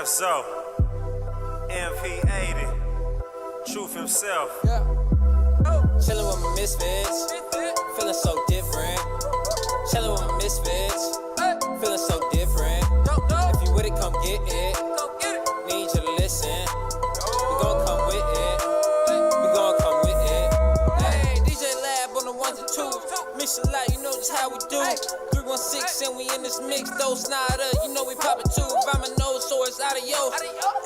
F so MP80, Truth himself. Yeah. Chillin' with my misfits, feeling so different. Chillin' with my misfits, feeling so different. If you with it, come get it. Need you to listen. We gon' come with it. We gon' come with it. Hey, DJ Lab on the ones and twos. Mix a lot, you know just how we do. 316 and we in this mix. Though Snyder, you know we poppin' too. If I'm a nose, so it's adios.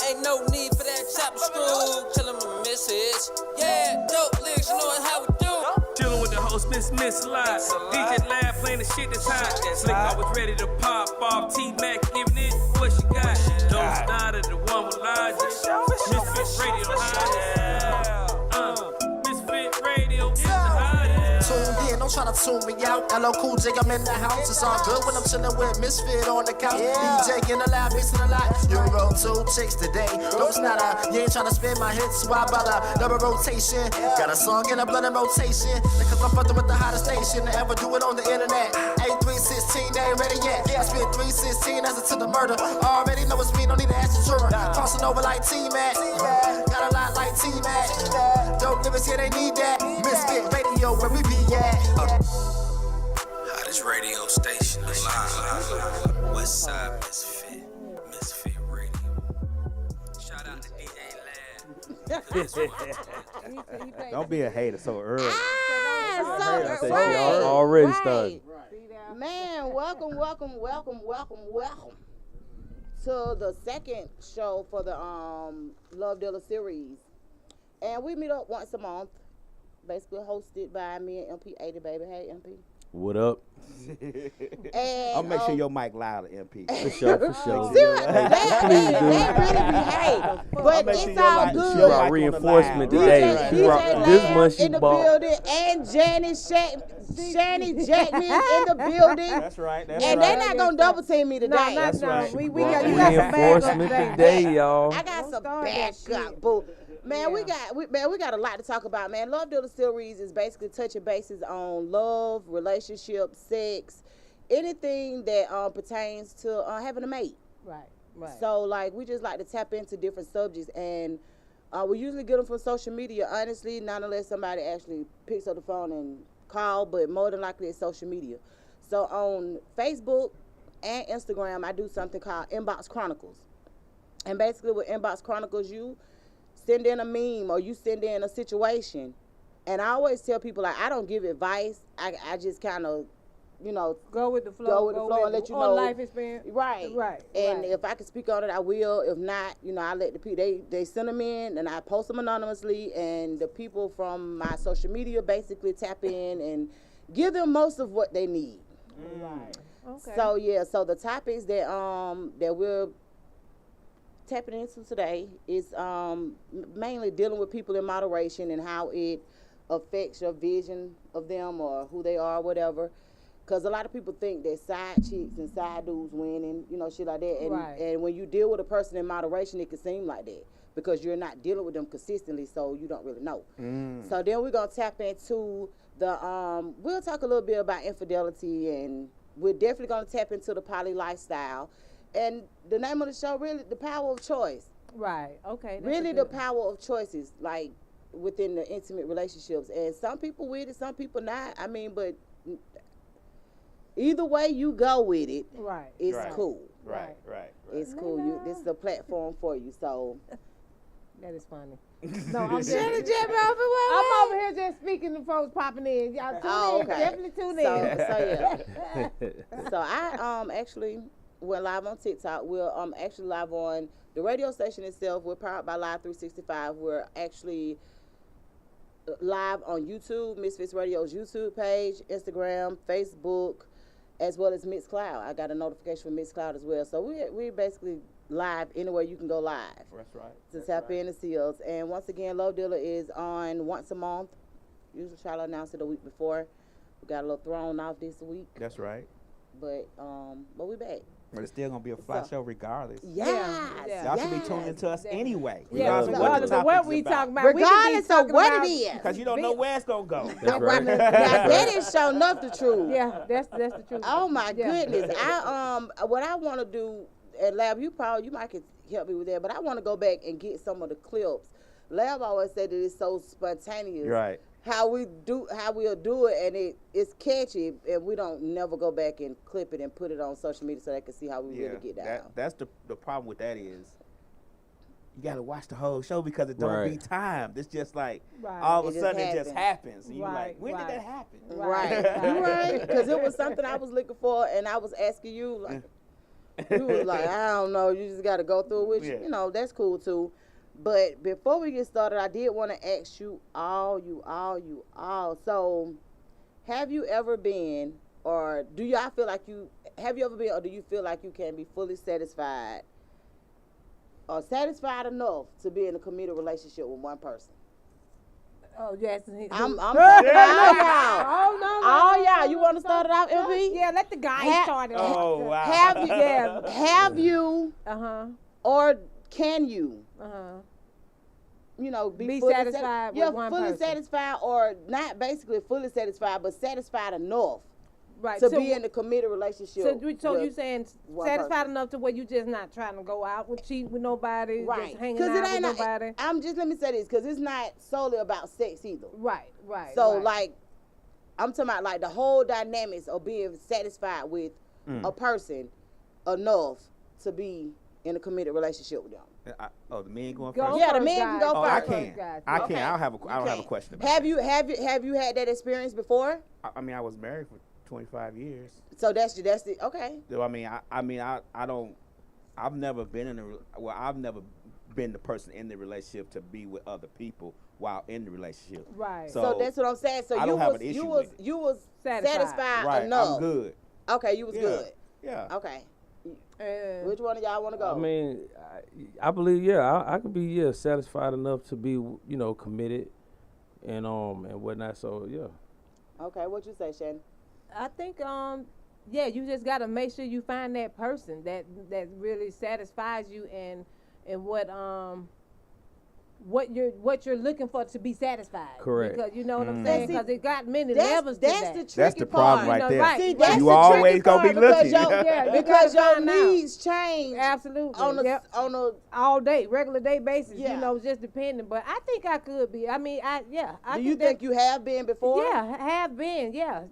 Ain't no need for that chopper screw. Chillin' with my misfits. Yeah, dope lyrics, you know how we do. Chillin' with the host, Miss Live. DJ Lab playing the shit that's hot. Slick, I was ready to pop off. T-Mac giving it what she got. Don't Snyder, the one with logic. Misfit Radio high. Misfit Radio is the hottest. Tuned in, don't try to tune me out. LL Cool J, I'm in the house. It's all good when I'm chillin' with Misfit on the couch. DJ in the lab, mixing a lot. You roll 2 chicks today. Don't Snyder, you ain't tryna spin my hits. Why bother? Double rotation. Got a song in a blood and rotation. Because I'm fucking with the hottest station to ever do it on the internet. 8316, they ain't ready yet. I spit 316 as it to the murder. Already know it's me, don't need to ask the juror. Crossing over like T-Mac. Got a lot like T-Mac. Dope lyrics, yeah, they need that. Misfit Radio, where we be at. Hottest radio station alive. West Side Misfit Radio. Shout out to DJ Lab. Don't be a hater so early. Already started. Man, welcome to the second show for the Love Dealer series. And we meet up once a month, basically hosted by me and MP80, baby. Hey, MP. What up? And I'll make sure your mic louder, MP. For sure. They really behave. But it's all She good. brought reinforcement today. She brought this month she in the bought. building, and Shani Jackman in the building. That's right. And they're not gonna double team me today. That's right. We got reinforcement today, y'all. I got some backup, boo. Man, we got a lot to talk about, man. Love Dealer series is basically touching bases on love, relationships, sex, anything that pertains to having a mate. Right. So, like, we just like to tap into different subjects, and we usually get them from social media, honestly, not unless somebody actually picks up the phone and call, but more than likely it's social media. So, on Facebook and Instagram, I do something called Inbox Chronicles. And basically with Inbox Chronicles, you send in a meme or you send in a situation. And I always tell people, like, I don't give advice. I just kind of, go with the flow and let you know. Life experience. Right. And if I can speak on it, I will. If not, I let the people, they send them in and I post them anonymously, and the people from my social media basically tap in and give them most of what they need. Right. Okay. So the topics that we're tapping into today is mainly dealing with people in moderation and how it affects your vision of them or who they are, whatever. Because a lot of people think that side chicks and side dudes win and, shit like that. And, and when you deal with a person in moderation, it can seem like that because you're not dealing with them consistently, so you don't really know. So then we're going to tap into we'll talk a little bit about infidelity, and we're definitely going to tap into the poly lifestyle. And the name of the show, really, the power of choice. Right. Okay. Really, the power of choices, like within the intimate relationships. And some people with it, some people not. I mean, but either way you go with it, it's cool. Right. It's cool. This is a platform for you. So that is funny. No, I'm I'm over here just speaking to folks popping in. Y'all tune in. Definitely tune in. So I actually went live on TikTok. We're actually live on the radio station itself. We're powered by Live 365. We're actually live on YouTube, Misfits Radio's YouTube page, Instagram, Facebook, as well as Mixcloud. I got a notification from Mixcloud as well. So we're basically live anywhere you can go live. That's right. To tap in and see us. And once again, Love Dealer is on once a month. Usually try to announce it a week before. We got a little thrown off this week. That's right. But we back. But it's still going to be a fly show regardless. Y'all should be tuning into us anyway. Regardless of what we talk about. Regardless of what it is. Because you don't know where it's going to go. That's right. Now, that is sure enough the truth. Yeah, that's the truth. Oh, my goodness. What I want to do at Lab, you might could help me with that. But I want to go back and get some of the clips. Lab always said that it's so spontaneous. Right. How we'll do it, and it's catchy, and we don't never go back and clip it and put it on social media so they can see how we really get down. That's the problem with that is you got to watch the whole show because it don't be timed. It's just like all of a sudden it just happens. And you're like, when did that happen? Right. You're right. Because it was something I was looking for, and I was asking you, like, you was like, I don't know, you just got to go through it, which, you know, that's cool too. But before we get started, I did want to ask you all. So, have you ever been, or do y'all feel like have you ever been, or do you feel like you can be fully satisfied or satisfied enough to be in a committed relationship with one person? Oh, yes. I'm talking to y'all. Oh, no. All y'all. You want to start it off, MP? Yeah, let the guy start it. Oh, wow. Have you, or can you, you know, be satisfied with one person? Yeah, fully satisfied, or not basically fully satisfied, but satisfied enough right. to be in a committed relationship. So you saying satisfied enough to where you just not trying to go out with cheat with nobody, right? just hanging out with nobody. Let me say this, because it's not solely about sex either. Right. So like, I'm talking about like the whole dynamics of being satisfied with a person enough to be in a committed relationship with them. The men going first? Yeah, the men can go first. I can. I can. I don't have a question about have you had that experience before? I mean, I was married for 25 years. So that's the okay. So I've never been I've never been the person in the relationship to be with other people while in the relationship. Right. So that's what I'm saying. So I don't have an issue with it. You was satisfied enough. I'm good. Okay, you was good. Yeah. Okay. Which one of y'all want to go? I mean, I believe, I could be, satisfied enough to be, committed and whatnot. So, yeah. Okay, what you say, Shannon? I think, you just got to make sure you find that person that really satisfies you and what you're looking for to be satisfied. Correct. Because you know what I'm saying? Because it got many levels to that. That's the problem right there. Right. See, that's you the always gonna be looking. Because your needs change. Absolutely. On a all day, regular day basis. Just depending. But I think I could be. I mean, Do you think you have been before? Yeah, have been. Yeah.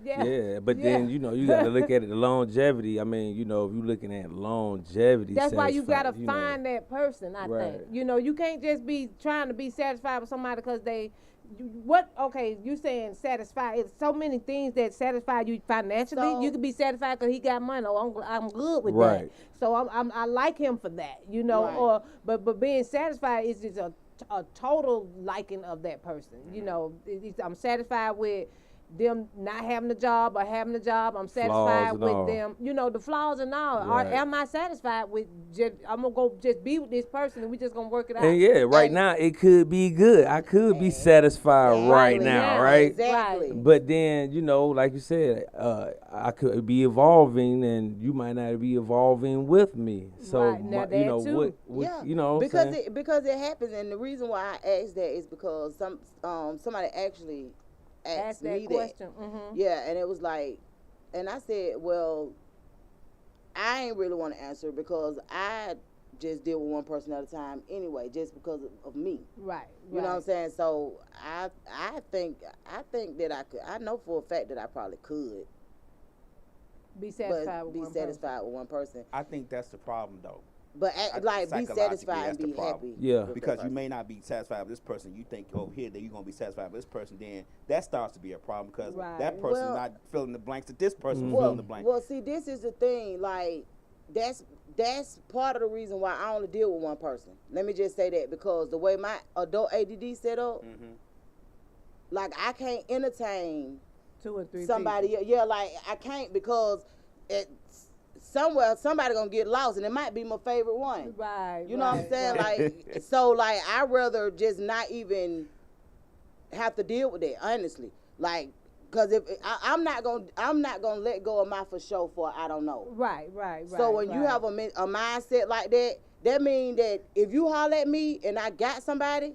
Yeah, but then you got to look at it, the longevity. I mean, if you're looking at longevity, that's why you got to find that person. I think you can't just be trying to be satisfied with somebody because you saying satisfied? It's so many things that satisfy you financially. So, you could be satisfied because he got money. Oh, I'm good with that. So I like him for that. Right. But being satisfied is just a total liking of that person. I'm satisfied with them not having a job or having a job. I'm satisfied with them. The flaws and all. Right. Am I satisfied with I'm going to go just be with this person and we just going to work it out? And right now it could be good. I could be satisfied right now, right? Exactly. But then, like you said, I could be evolving and you might not be evolving with me. So, because it happens. And the reason why I asked that is because somebody actually asked me that question. Mm-hmm. Yeah, and it was like, and I said, well, I ain't really want to answer because I just deal with one person at a time anyway, just because of me. Right. You know what I'm saying? So I think that I could. I know for a fact that I probably could be satisfied with one person. I think that's the problem though. But be satisfied and be happy. Yeah. Because you may not be satisfied with this person. You think over here that you're going to be satisfied with this person. Then that starts to be a problem because that person's not filling the blanks that this person's filling the blanks. Well, see, this is the thing. Like, that's part of the reason why I only deal with one person. Let me just say that because the way my adult ADD set up, like, I can't entertain 2 or 3 somebody. people. Yeah, like, I can't because somewhere somebody gonna get lost and it might be my favorite one. Right. You know what I'm saying? Like, so like I'd rather just not even have to deal with that, honestly. Like, cause if I'm not gonna let go of my for sure for I don't know. Right. So when you have a mindset like that, that means that if you holler at me and I got somebody,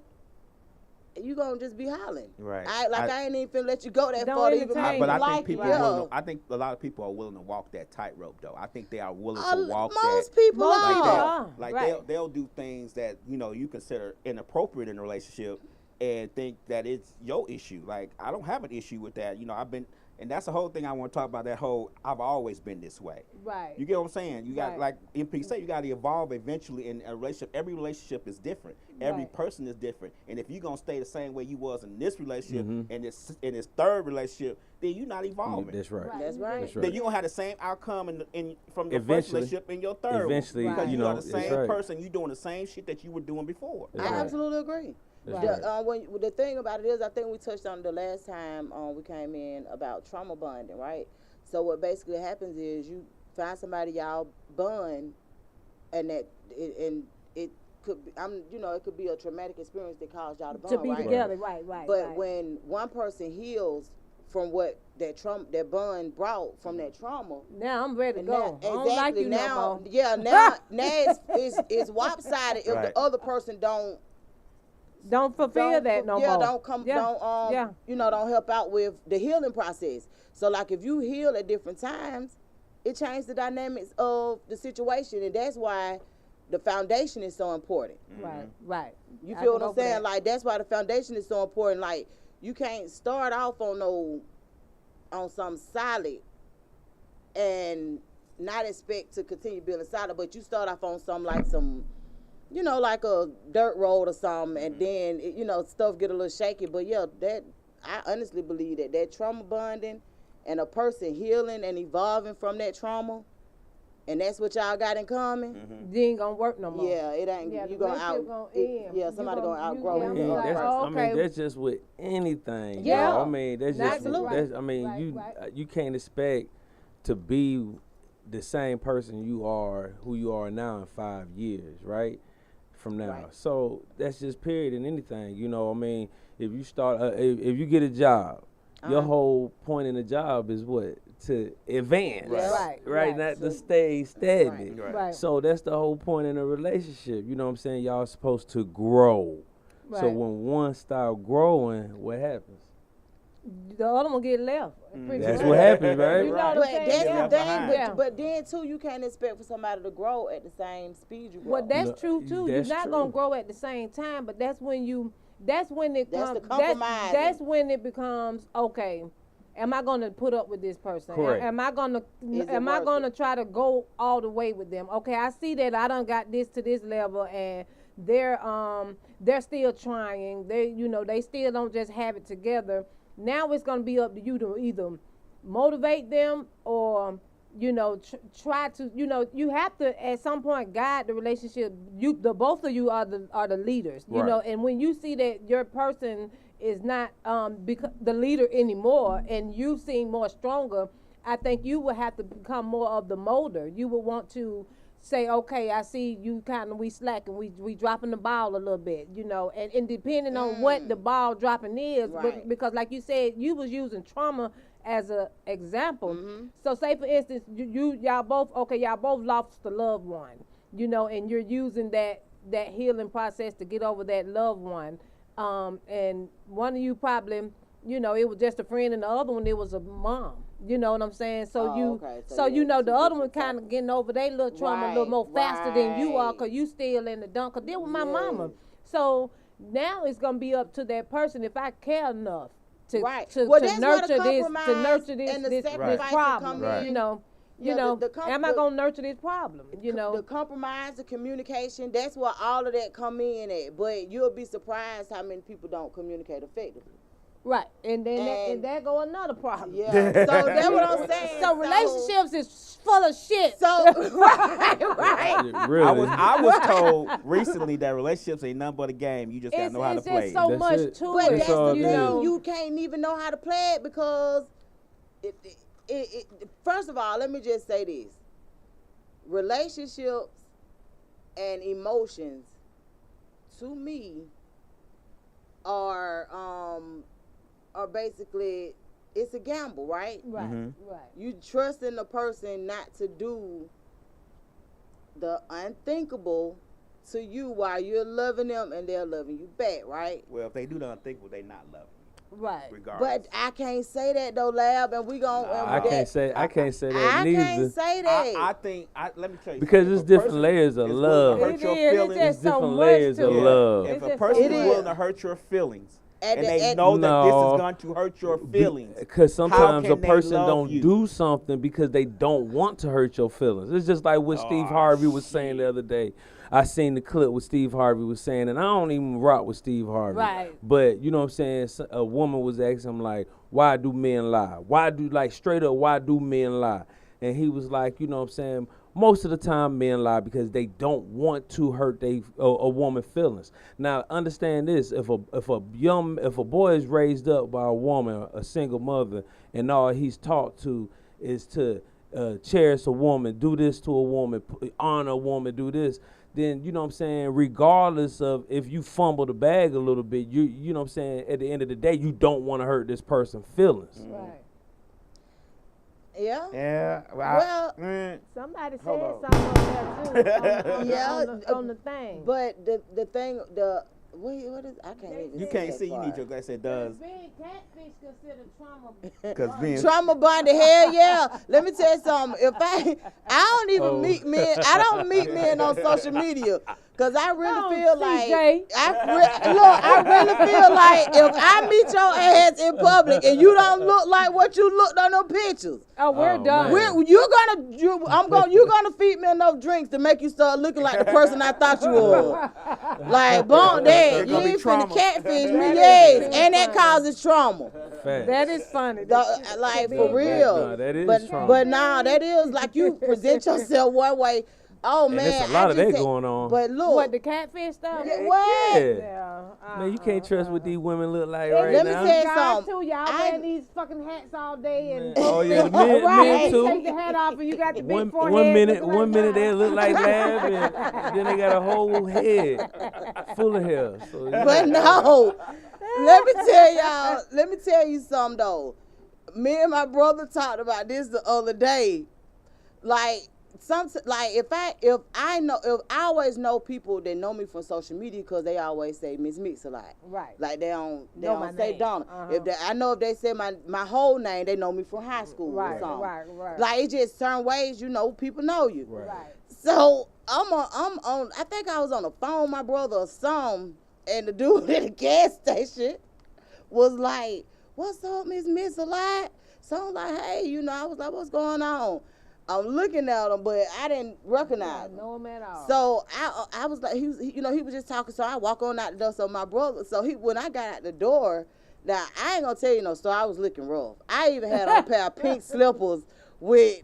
you gonna just be hollering. Right. I ain't even finna let you go that Don't far to even entertain. make But you I like think people it. Yeah. I think a lot of people are willing to walk that tightrope though. I think they are willing to walk Most that. people Most are. people are. Like Right. they'll do things that you consider inappropriate in a relationship, and think that it's your issue. Like I don't have an issue with that. And that's the whole thing I want to talk about. That whole I've always been this way. Right. You get what I'm saying? You got Right. like MP said, you got to evolve eventually in a relationship. Every relationship is different. Every Right. person is different. And if you're gonna stay the same way you was in this relationship and this third relationship, then you're not evolving. That's right. That's right. That's Then right. you're gonna have the same outcome from your first Eventually. relationship in your third Eventually, one. Because you you are know, the that's same right. person. You doing the same shit that you were doing before. That's I right. absolutely agree. That's right. The thing about it is, I think we touched on it the last time we came in about trauma bonding, right? So what basically happens is you find somebody y'all bond, and it could be, it could be a traumatic experience that caused y'all to bond, To be right? together, right. But right. when one person heals from what that bond brought from that trauma, Now I'm ready to and go. now, I don't like you now, no more. yeah, now it's lopsided if Right. the other person don't fulfill that no more. don't come, don't help out with the healing process. So like if you heal at different times, it changes the dynamics of the situation, and that's why the foundation is so important. Right. You I feel can what I'm go for saying? that. Like that's why the foundation is so important. Like you can't start off on something solid and not expect to continue building solid, but you start off on some like a dirt road or something, and then stuff get a little shaky. But yeah, that I honestly believe that trauma bonding and a person healing and evolving from that trauma, and that's what y'all got in common. You ain't gonna work no more. Yeah, it ain't. Yeah, You the gonna relationship out. end. Yeah, somebody gonna outgrow yeah, it. I'm like, oh, I mean, okay. that's just with anything. Yeah. You know? I mean, that's just. Absolutely. That's, I mean, Right. you can't expect to be the same person who you are now in 5 years, right? From now. Right. So that's just period in anything. I mean, if you start, if you get a job, your whole point in the job is what? To advance. Yeah. Right. Not to stay stagnant. Right. So that's the whole point in a relationship. You know what I'm saying? Y'all supposed to grow. So Right. when one start growing, what happens? The other one get left. That's what happens, right? You know But what I'm saying? that's Yeah. the thing. Yeah. But then too, you can't expect for somebody to grow at the same speed you grow. Well, that's No, true too. that's You're not true. gonna grow at the same time, but that's when it That's comes. the compromise. That's when it becomes okay. Am I gonna put up with this person? Correct. Am I gonna Is it worth gonna try to go all the way with them? Okay, I see that I done got this to this level, and they're still trying. They still don't just have it together. Now it's gonna be up to you to either motivate them or try to you have to at some point guide the relationship. Both of you are the leaders, Right. and when you see that your person is not the leader anymore and you seem more stronger, I think you will have to become more of the molder. You will want to say, okay, I see you we slacking, we dropping the ball a little bit, and depending on what the ball dropping is, Right. because like you said, you was using trauma as an example. So say for instance, y'all both lost a loved one, and you're using that healing process to get over that loved one. And one of you probably, it was just a friend, and the other one, it was a mom. You know what I'm saying? So okay. so yeah, the two other one different kind of getting over their little trauma a little more faster than you are, right. because you still in the dump. Because deal with my mama. Yes. So now it's gonna be up to that person if I care enough to Right. to, Well, to that's where the nurture this compromise and the this sacrifice problem. come in. Yeah, Am I gonna nurture this problem? The compromise, the communication, that's where all of that come in at. But you'll be surprised how many people don't communicate effectively. Right, and then And- that go another problem. Yeah. So that's what I'm saying. So relationships is full of shit. So right. Really? I was told recently that relationships ain't nothing but a game. You just gotta know how to It's play. just so That's much it. to But it. that's all the it thing. is. You can't even know how to play it because first of all, let me just say this. Relationships and emotions, to me, are basically, it's a gamble, right? Right, Mm-hmm. right. You trust in the person not to do the unthinkable to you while you're loving them and they're loving you back, right? Well, if they do the unthinkable, they not loving you. Right. Regardless. But I can't say that though, Lab, and we gon' I can't say that I neither. can't say that. I think let me tell you Because something. it's If a different person layers of is love. willing to hurt It your is. feelings, It's just so different much layers to of it. love. if It's a just person so is much. willing to hurt your feelings At and the- they at- know that this No. is going to hurt your feelings, Because sometimes can a they person love don't you? do something because they don't want to hurt your feelings. It's just like what Steve Harvey was saying the other day. I seen the clip what Steve Harvey was saying, and I don't even rock with Steve Harvey. Right. But you know what I'm saying? A woman was asking him like, why do men lie? Why do, like, straight up, why do men lie? And he was like, you know what I'm saying? Most of the time men lie because they don't want to hurt a woman's feelings. Now understand this, if a boy is raised up by a woman, a single mother, and all he's taught to is to cherish a woman, do this to a woman, honor a woman, do this, then you know what I'm saying, regardless of if you fumble the bag a little bit, you know what I'm saying, at the end of the day you don't want to hurt this person's feelings. Right. Yeah. yeah. Well, Somebody said Hold something on there too. Yeah, On the thing. but the thing, what is, I can't even You say can't that see. You part. need your glass. It does Being catfish considered trauma. because being Trauma bonded, hell yeah. Let me tell you something. If I don't even meet men. I don't meet men on social media because I really feel like I really feel like if I meet your ass in public and you don't look like what you looked on them pictures, We're done. man. you're gonna feed me enough drinks to make you start looking like the person I thought you were. Like, bump that. You gonna be ain't finna trauma. catfish me, yes, and that causes trauma. Facts. That is funny. Like, for real. No, that is but trauma. but nah, that is like you present yourself one way. Oh And man, there's a lot of I just that said- going on. But look, What, the catfish stuff? what? Yeah. Yeah. Man, you can't trust what these women look like Let right Let me now. tell you Guys something. too, y'all I- wearing these fucking hats all day and Oh yeah, the men, Right. men too. take the hat off and you got the big One forehead. minute, looking one like minute they that. look like Lab, and then they got a whole head full of hair. So, yeah. But no, let me tell you something though. Me and my brother talked about this the other day. Like if I always know people that know me from social media because they always say Miss Mix a lot. Right. Like they don't Know my say name. Donna. Uh-huh. I know if they say my whole name, they know me from high school or Right, something. right. Like it's just certain ways people know you. Right. So I'm on. I think I was on the phone with my brother or something, and the dude at the gas station was like, "What's up, Miss a lot?" So I'm like, "Hey, I was like, what's going on?" I'm looking at him, but I didn't recognize him. Know him at all. So I was like, he was just talking. So I walk on out the door. So my brother, when I got out the door, now I ain't gonna tell you no story. I was looking rough. I even had on a pair of pink slippers with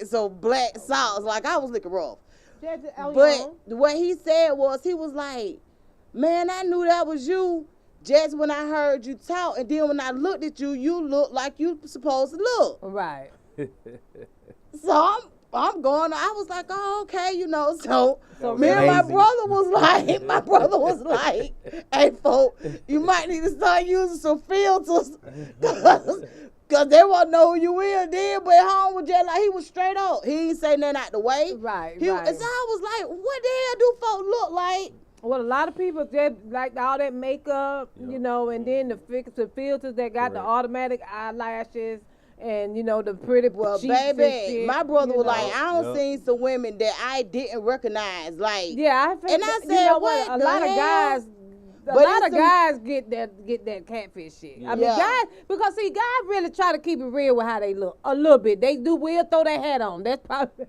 some black socks. Like I was looking rough. But what he said was, he was like, "Man, I knew that was you just when I heard you talk, and then when I looked at you, you looked like you supposed to look." Right. So I'm going. I was like, "Oh, okay, So So me and my amazing. brother was like, "Hey, folk, you might need to start using some filters, cause they won't know who you is." Then, but home was just like he was straight up. He ain't say nothing out the way. Right, So right. I was like, "What the hell do folk look like?" Well, a lot of people just like all that makeup, and then the filters that got the automatic eyelashes and the pretty Well, cheeks and baby, shit, my brother was know. like, "I don't seen some women that I didn't recognize." Like, Yeah, I feel And I that- said, you know what what? the A lot of hell? guys. A But lot it's of some- guys get that catfish shit. I mean, Yeah. guys, because see, guys really try to keep it real with how they look a little bit. They will throw their hat on. That's probably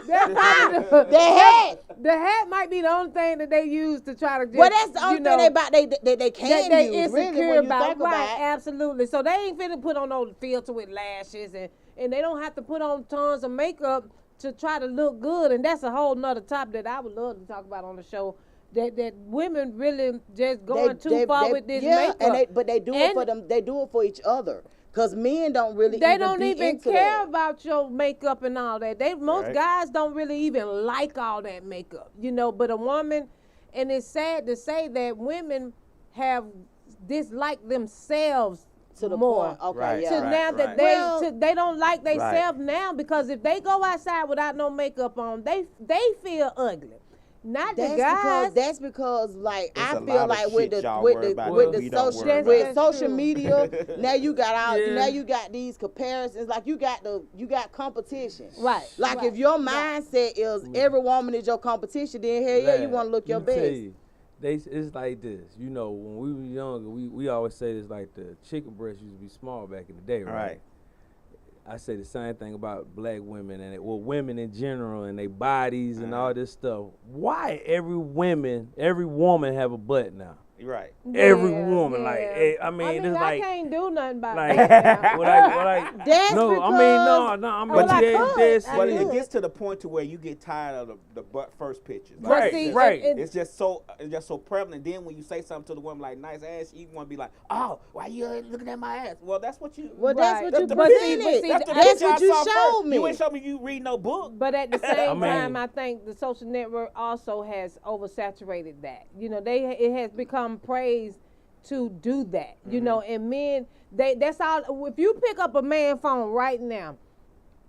the hat. The hat might be the only thing that they use to try to. Just, Well, that's the only thing they can they use, insecure really, when you about. think Right, about it. absolutely. So they ain't finna put on no filter with lashes and they don't have to put on tons of makeup to try to look good. And that's a whole nother topic that I would love to talk about on the show. That women really just going too far with this makeup. But they do it for them. They do it for each other. Cause men don't really. They even don't be even into care that. about your makeup and all that. Most Right. guys don't really even like all that makeup, But a woman, and it's sad to say that women have disliked themselves To the more. point. Okay, Right. yeah. To now that right. Well- they don't like themselves Right. now because if they go outside without no makeup on, they feel ugly. Not the guys. That's because like There's I a feel lot of like with shit the y'all with worry the about with that the we don't social worry with about. social media, now you got out Yeah. now you got these comparisons, like you got competition. Right. Like right. if your mindset is every woman is your competition, then hell yeah, you want to look your Let me tell best. you, it's like this. You know, when we were younger, we always say this, like the chicken breast used to be small back in the day, right? Right. I say the same thing about black women and women in general and their bodies and all this stuff. Why every woman have a butt now? Right. Every Yeah, woman, yeah. like, I mean, it's I like, can't do nothing about like, that. That's no, because, I mean, no, I mean, Well, I could. this, I But could. it gets to the point to where you get tired of the butt first pictures. But Right, see, right. It's just so prevalent. Then when you say something to the woman like nice ass, you want to be like, oh, why you looking at my ass? Well, that's what you. well, that's Right. what you the presented. but see, that's the That's picture what I you saw showed first. me. You ain't show me you read no book. But at the same mean- time, I think the social network also has oversaturated that. You know, it has become praised to do that. You know, and men, that's all. If you pick up a man phone right now,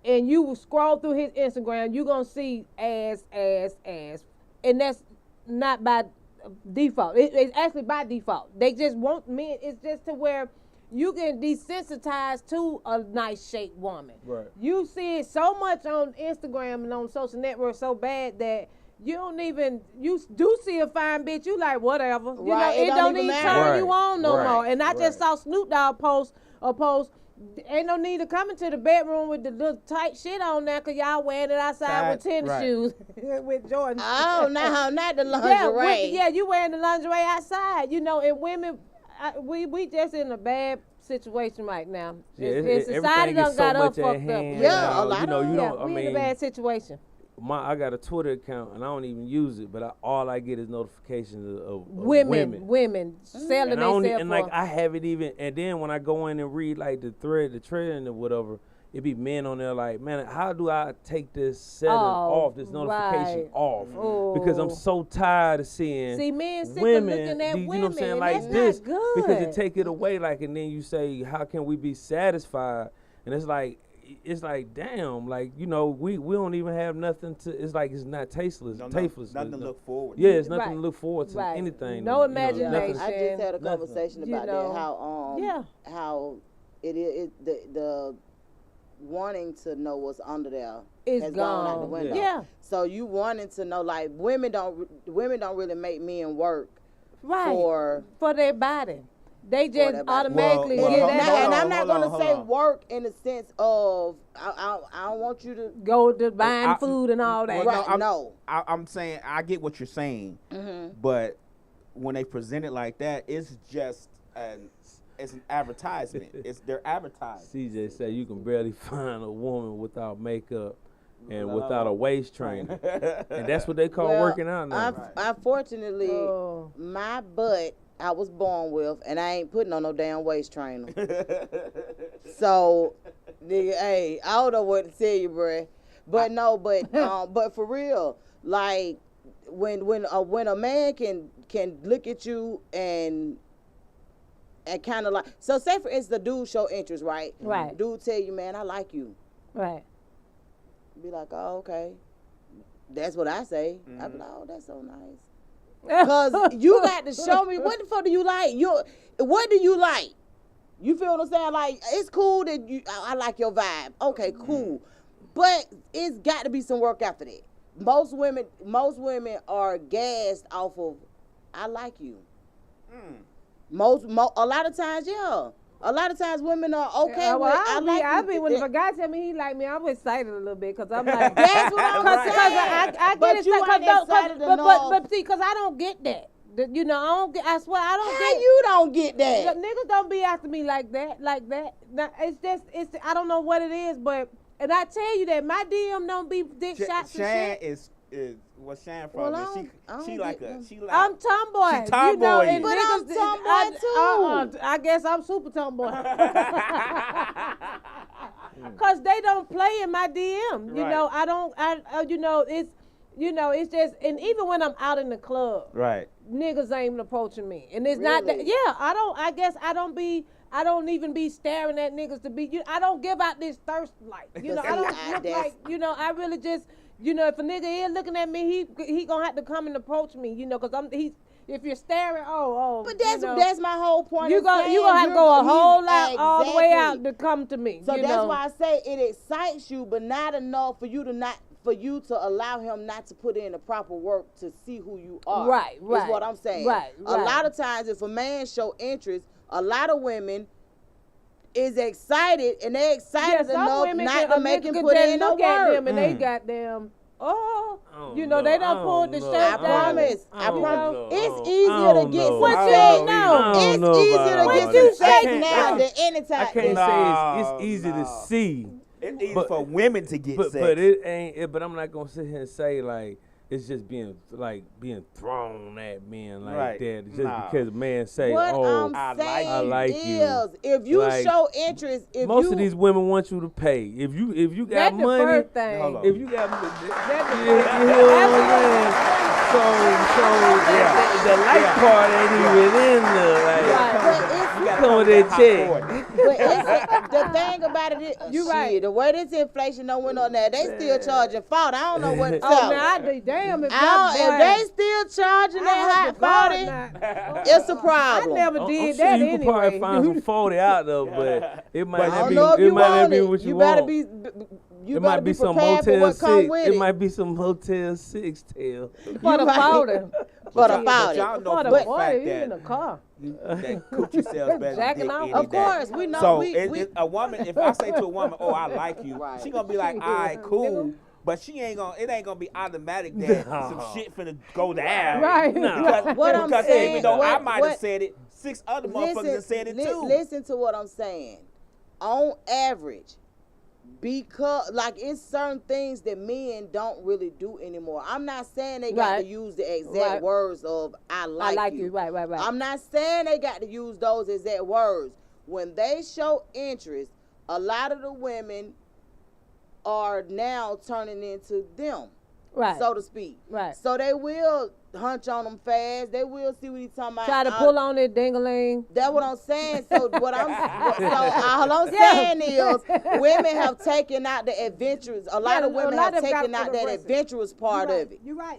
and you will scroll through his Instagram, you're gonna see ass, and that's not by default. It's actually by default. They just want men. It's just to where you get desensitized to a nice shaped woman. Right. You see it so much on Instagram and on social networks so bad that you do see a fine bitch, you like whatever. You Right, know, it it don't don't even even matter. turn Right, you on no right, more. And I just right. saw Snoop Dogg post, ain't no need to come into the bedroom with the little tight shit on there because y'all wearing it outside with tennis Right. shoes with Jordan. Oh no, not the Yeah, lingerie. you wearing the lingerie outside, you know, and women, we just in a bad situation right now. Yeah, And society everything done is so got much us at fucked hand up. Yeah, now. a lot you know, of you Yeah, don't. I we in a mean, bad situation. I got a Twitter account and I don't even use it, but all I get is notifications of Women selling And I don't, themselves and like I haven't even. And then when I go in and read like the trend or whatever, it be men on there like, man, how do I take this setting off, this notification right. off? Because I'm so tired of seeing See, men sick of women, looking at you know what I'm saying, women, like and this, that's not because good. it take it away, like, and then you say, how can we be satisfied? And it's like, damn, like, you know, we don't even have nothing to. It's like it's not tasteless, tasteless. Nothing to look forward to. Yeah, it's nothing Right. to look forward to. Right. Anything. No you know, imagination. nothing- I just had a Nothing. conversation You about know, that. How it is the wanting to know what's under there It's has gone out the gone. window. Yeah. So you wanting to know, like, women don't really make men work Right. for their body. They just their body. automatically Well, get hold that. on, and I'm not hold on, gonna hold say on. work in the sense of I don't want you to Go to buying I- food and all that. Well, right. no, I'm saying I get what you're saying, but when they present it like that, it's just it's an advertisement. It's their advertising. CJ said you can barely find a woman without makeup and without a waist trainer, and that's what they call Well, working out now. Unfortunately, Oh. my butt I was born with, and I ain't putting on no damn waist trainer. So, nigga, hey, I don't know what to tell you, bruh. But for real, like when a man can look at you and kind of like, so say for instance, the dude show interest, right? Right. Dude tell you, man, I like you. Right. Be like, oh, okay. That's what I say. I be like, oh, that's so nice. Cause you got to show me, what the fuck do you like? What do you like? You feel what I'm saying? Like, it's cool that I like your vibe. Okay, cool. But it's got to be some work after that. Most women are gassed off of, I like you. A lot of times, yeah. A lot of times women are okay with, I like you. I be when if a guy tell me he like me, I'm excited a little bit because I'm like, That's what I'm Cause saying. I But get you excited. ain't excited enough. But see, because I don't get that. You know, I don't get. I swear, I don't How get. you don't get that? The niggas don't be after me like that. Now, it's I don't know what it is, but and I tell you that my DM don't be dick shots and Shan shit. is what's Shan from? Well, I Is don't she get like them. she like I'm tomboy. She tomboy. You know, and But I'm niggas, tomboy too. I guess I'm super tomboy. Cause they don't play in my DM. You Right. know, I don't. You know, You know, it's just, and even when I'm out in the club, Right. niggas ain't even approaching me, and it's not that. Really? Yeah, I guess I don't even be staring at niggas to be. I don't give out this thirst light. You know, I don't look like. You know, I really just. You know, if a nigga is looking at me, he gonna have to come and approach me. You know, cause if you're staring, But that's my whole point. You gonna have to go a whole lot all the way out Exactly. to come to me. So you that's know? why I say it excites you, but not enough for you to allow him not to put in the proper work to see who you are. Right. Is what I'm saying. Right. A lot of times, if a man show interest, a lot of women is excited, and they're excited enough not to make him put in the look at work. them and they goddamn. You know, they done pulled the shirt I down. promise. I promise. It's easier to get some What sex. you know? It's easier to get some sex now than anytime. I can't say it's easy to see. It's easy for women to get sex. But it ain't. But I'm not gonna sit here and say like it's just being thrown at men like that just because a man say, what "Oh, I'm I saying like is, you." if you Like, show interest, most of these women want you to pay. If you got That's the money, first thing. Hold on. if you got, That's you know what I'm saying? So the light part ain't even in there. Like, But come with that check. But the thing about it is, You right. the way this inflation done went on there, they still charging $40. I don't know what to Oh, tell. now I be damn if If they still charging that hot 40, it's a I problem. never I'm did sure that you could probably anyway. find some 40 out there, but it might I not don't be. know if It you might not want be it. what you You want. better be. You It better might be some prepared for Motel what come 6. with It it. might be some Motel 6 tail. For the right. powder. For the But powder. y'all know For for the the boy, fact you in the that car. that coochie sells better than Jacking dick off. any Of day. course, we know. So we a woman, if I say to a woman, "Oh, I like you," Right. she gonna be like, "All right, cool." But she ain't gonna. It ain't gonna be automatic that some shit finna go down. Right. Because, What I'm because saying- even though I what- might what- have said it, 6 other motherfuckers have said it too. Listen to what I'm saying. On average, because like it's certain things that men don't really do anymore. I'm not saying they got Right. to use the exact Right. words of "I like you." Right. I'm not saying they got to use those exact words. When they show interest, a lot of the women are now turning into them, Right. so to speak. Right. So they will hunch on them fast. They will see what he's talking about. Try to pull on it ding-a-ling. That's what I'm saying. So all I'm saying is women have taken out the adventurous. A lot of women have taken out that adventurous part of it. You're right.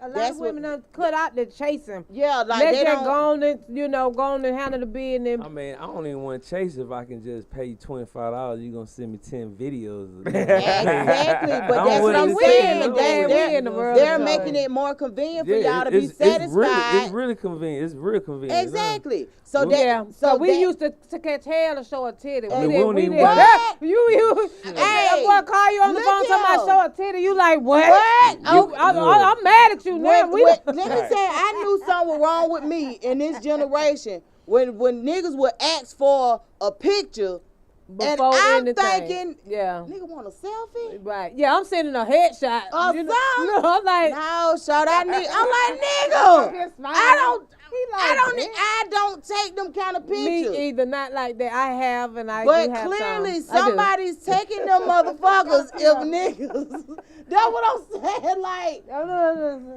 A lot That's of women what- done cut out the chasing. Yeah, like Let they that don't. go on and, go on and handle the business. I mean, I don't even want to chase if I can just pay you $25. You're gonna send me 10 videos. Exactly, but I'm that's what I'm willing to saying. take it. They're, in the world they're of making joy. it more convenient for y'all to be It's satisfied. really convenient. It's real convenient. Exactly. So Well, that, Yeah, so we used to catch hell and show a titty. I mean, we don't even want- What? You, Hey, that boy call you on the look phone talking about here. show a titty. You like what? What? You, I'm mad at you now. Let me say, I knew something was wrong with me in this generation when niggas would ask for a picture, and Before I'm anything. thinking, Yeah. nigga want a selfie? Right. Yeah, I'm sending a headshot. Or You something? know, I'm like, No, short. I'm like, nigga, Just smile. I don't take them kind of pictures. me either. Not like that. I have and I But do have clearly some. I do. somebody's taking them motherfuckers if niggas. That's what I'm saying. Like,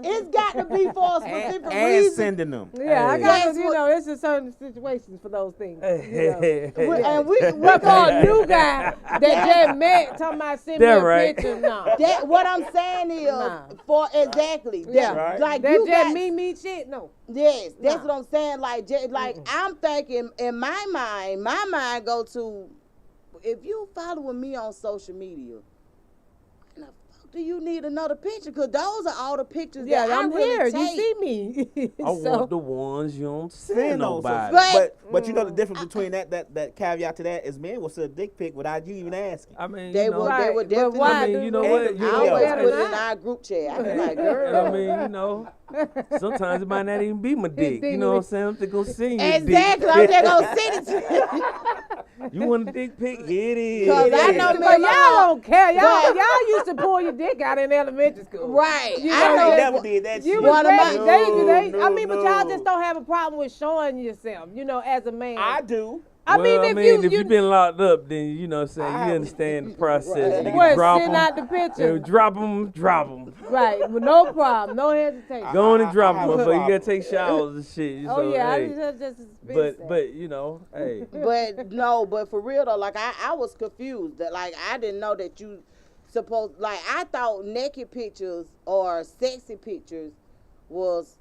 it's got to be for a specific and reason. sending them. Yeah, I Hey. got That's to, what- it's in certain situations for those things. And we What for a new guy that just met talking about send me That a right. picture? No. that what I'm saying is Nah. for exactly. Yeah. Right. Like That you just got, me shit? No. yes, that's Nah. what I'm saying. Like, I'm thinking in my mind go to, if you following me on social media, why the fuck do you need another picture? Because those are all the pictures Yeah, that I'm I really here. take. You see me. I want the ones you don't send Send on nobody. But you know the difference between that caveat to that is men will send a dick pic without you even asking. I mean, They you know, will. They Right, would but definitely. why I mean, do you know that? what? And You I know, always better put it not. in our group chat. I be like, girl. I mean, you know, sometimes it might not even be my dick. You know what I'm saying? I'm just gonna send you Exactly. I'm just gonna send it to you. You want a dick pic? Here it is. 'Cause I know But y'all don't care. But- Y'all used to pull your dick out in elementary school. Right. You I know, know. I never did that You shit. was One of ready. my- But y'all No. just don't have a problem with showing yourself, as a man. I do. If you've been locked up, then you know what I'm saying, you understand the process. You can drop send them. out the picture. Drop them. Right, with no problem, no hesitation. Go on and drop them, but you gotta take showers and shit. Oh so, yeah, hey. I just But you know, hey. But for real though, like I was confused. That like I didn't know that you supposed, like I thought naked pictures or sexy pictures was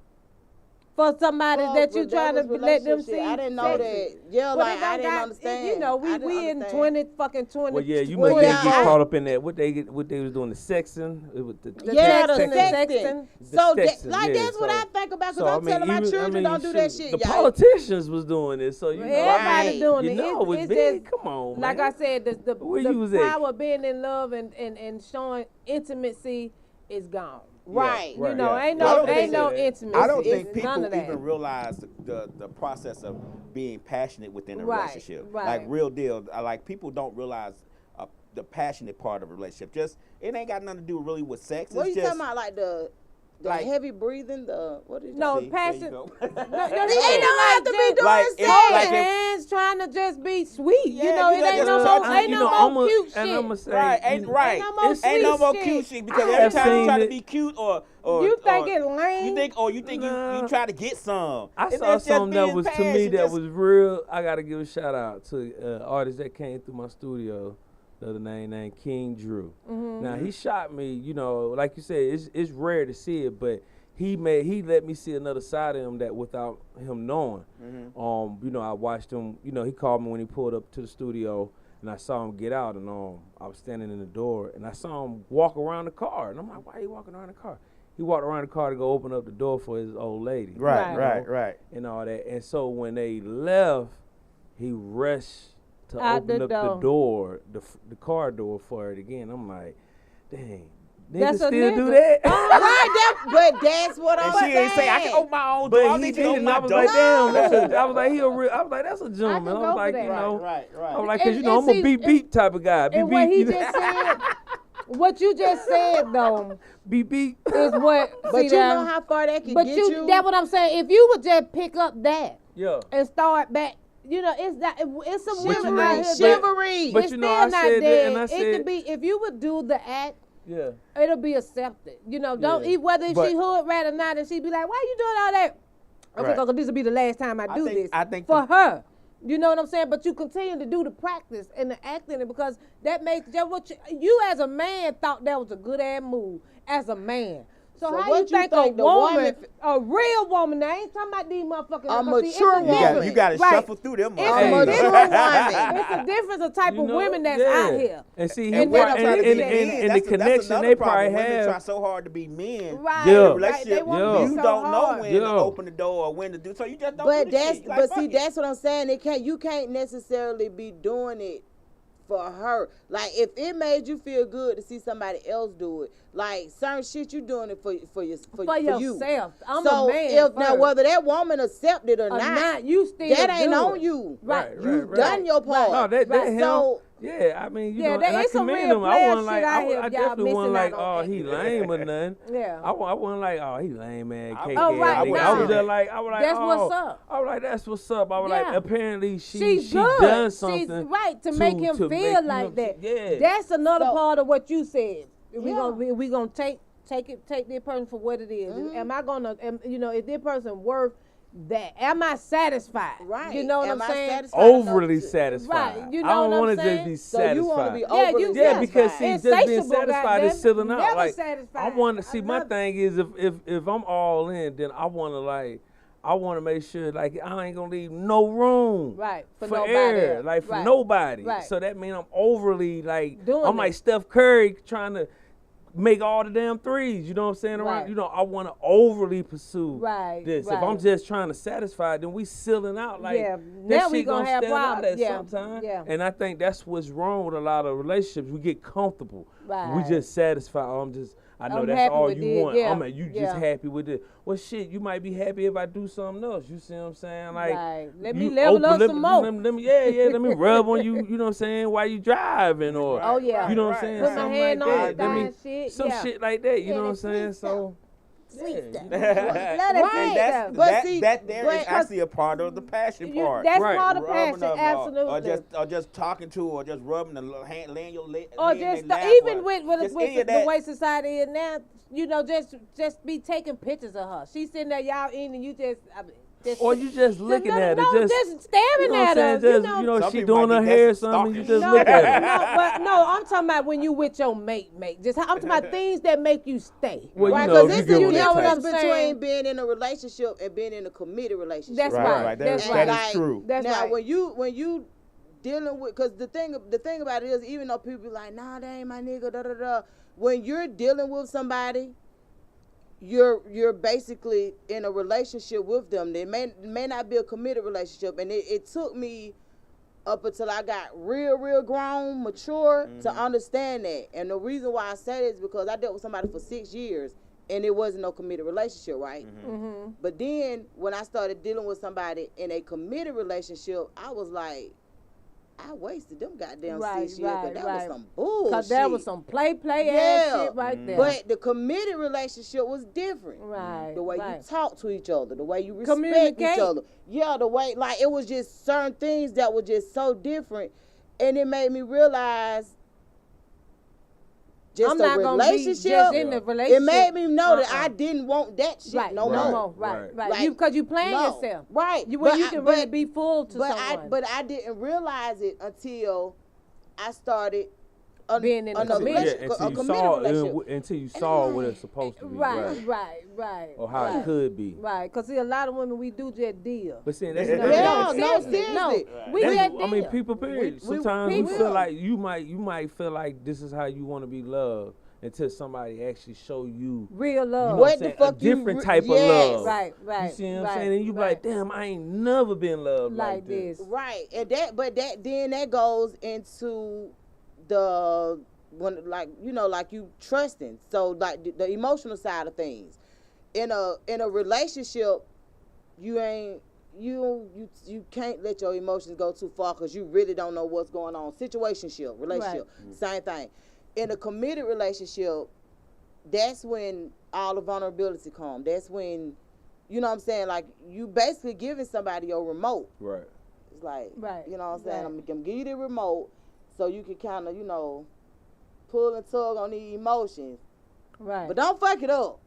for somebody that you trying to let them see. I didn't know that. Yeah, but like I didn't understand. You know, we in 20. Well, yeah, you must get caught up in that. What they was doing, the sexing. The sexting. So that's what I think about, because I'm telling my children don't do that shit. The politicians was doing it, so you know. Everybody doing it. You know, it's big. Come on, like man. I said, the power of being in love and showing intimacy is gone. Right. You know, ain't no intimacy. I don't think people none of that. even realize the process of being passionate within a relationship. Right. Like real deal. Like people don't realize the passionate part of a relationship. Just it ain't got nothing to do really with sex. What are it's you just, talking about? Like the heavy breathing, what is that? Passion. No, he ain't don't have to be doing sex. Hands trying to just be sweet. You know, it ain't no more cute shit. And I'm gonna say, Ain't no more cute shit, because every time you try to be cute or you think it's lame. You think you try to get some. I saw something that was to me that was real. I gotta give a shout out to an artist that came through my studio the other night named King Drew. Mm-hmm. Now he shot me, you know, like you said, it's rare to see it, but he let me see another side of him that without him knowing. Mm-hmm. You know, I watched him, you know, he called me when he pulled up to the studio and I saw him get out, and I was standing in the door and I saw him walk around the car, and I'm like, why are you walking around the car? He walked around the car to go open up the door for his old lady. Right. And all that. And so when they left, he rushed to out open up the door, the car door for it again. I'm like, dang, niggas still do that? But that's what I'm saying. She ain't say I can open my own door. But he did, and I was like, damn. I was like, that's a gentleman. I was like, you know, right. I was like, cause you know, I'm a beep type of guy. And what he just said, what you just said though, beep is what. But you know how far that can get you. That's what I'm saying. If you would just pick up that, and start back. You know, it's some women out here. Chivalry. But it's you know, still I not said dead. that, and I said, it could be, if you would do the act, yeah, it'll be accepted. You know, whether she hood rat or not, and she be like, why you doing all that? Okay, because this will be the last time I do this. I think for her. You know what I'm saying? But you continue to do the practice and the acting, because that makes what you as a man thought that was a good ass move as a man. So how you think a woman, a real woman, I ain't talking about these motherfuckers. A mature woman. You got to shuffle through them. It's a mature woman. It's a difference of type of women that's out here. And see, and the connection they probably have. Women try so hard to be men. Right. In a relationship, you don't know when to open the door or when to do. So you just don't. But that's what I'm saying. You can't necessarily be doing it for her. Like, if it made you feel good to see somebody else do it, like certain shit, you doing it for yourself. I'm so a man. If now whether that woman accept it or not, you still that ain't do on it. you. Right. You done your part. No, that him. So yeah, I mean, you know, and I it's some commend real him. I wasn't player like, shit out here, I y'all definitely wasn't missing like, out on he lame or nothing. Yeah. I wasn't like, he lame, man. Right. I was just like, that's what's up. I was like, that's what's up. I was like, apparently she's done something. She's right to make him feel like that. Yeah. That's another part of what you said. We gonna take this person for what it is. Mm-hmm. Am I gonna, is this person worth that? Am I satisfied? Right. You know what I'm saying? Overly satisfied. Right. You know I don't what I'm want to saying? just be So satisfied. you want to be overly satisfied. Yeah, because see, just being Insatiable, satisfied is goddamn. selling out. Never Like, satisfied. I want to see. My thing is, if I'm all in, then I want to make sure, like, I ain't gonna leave no room, right, for nobody air, else. Like, for right. nobody. Right. So that means I'm overly like, Doing like Steph Curry trying to make all the damn threes. You know what I'm saying? Right. You know, I want to overly pursue this. Right. If I'm just trying to satisfy, then we sealing out. Like, now that we shit gonna have stand out problems. at some time. Yeah. And I think that's what's wrong with a lot of relationships. We get comfortable. Right. We just satisfy. I know I'm that's happy all with you it. want. Yeah. You just happy with it. Well, shit, you might be happy if I do something else. You see what I'm saying? Like, right. Let me level up some more. Let me rub on you. You know what I'm saying? While you driving, or oh yeah, you know what I'm saying? Put my hand on like that. Shit. Some shit like that. You know what I'm saying? So sweet stuff. And Right. But see, that there is but- actually a part of the passion part. That's Right. part of Rubbing passion, them, absolutely. or just talking to, or just rubbing the hand, laying your leg, Or hand just in their lap, even or with just any of the that. way society is now, you know, just be taking pictures of her. She's sitting there, y'all in, and you just. Or you just looking at her, just staring you know at what I'm her. saying? Just, Some she people doing might her be hair or that's something, you stalking. just look at her. I'm talking about when you with your mate. Just I'm talking about things that make you stay. Well, Right, you know, because if this you is get the with that difference type. between being in a relationship and being in a committed relationship. That's Right, right. right. That's That right. is Like, true. That's now, right. when you dealing with, because the thing about it is, even though people be like, nah, that ain't my nigga, da da da. When you're dealing with somebody, you're basically in a relationship with them. It may not be a committed relationship, and it took me up until I got real grown, mature to understand that. And the reason why I say this is because I dealt with somebody for 6 years, and it wasn't no committed relationship, right? Mm-hmm. But then when I started dealing with somebody in a committed relationship, I was like, I wasted them goddamn 6 years, but that was some bullshit. Cause that was some play ass Yeah. shit right there. But the committed relationship was different. Right. The way right. you talk to each other, the way you respect Communicate. each other. Yeah, the way, like, it was just certain things that were just so different. And it made me realize just I'm a not gonna be relationship. just in the relationship. It made me know that Uh-uh. I didn't want that shit Right. no Right. more. Right. Like, Because you playing no. yourself. Right. You But can really be full to someone. But I didn't realize it until I started Being in a another committed- Yeah, relationship, a until you committed saw relationship. until you saw what it's supposed to be, Right. or how right. it could be. Right, because see, a lot of women, we do just deal. But see, that's Yeah, that's- no, seriously. seriously. We that's- just deal. I mean, people. Period. We- Sometimes we you feel will. like you might feel like this is how you want to be loved until somebody actually show you. Real love. You know What I'm the saying, fuck a different you type of yes. love. Right. You see what I'm right, saying? And you be right. like, damn, I ain't never been loved like this. Right, and that goes into the when, like, you know, like you trusting. So like the emotional side of things. In a relationship, you can't let your emotions go too far because you really don't know what's going on. Situationship, relationship, same thing. In a committed relationship, that's when all the vulnerability comes. That's when, you know what I'm saying, like, you basically giving somebody your remote. Right. It's like, Right, you know what I'm saying? right. I'm gonna give you the remote so you can kind of, you know, pull and tug on the emotions. Right. But don't fuck it up.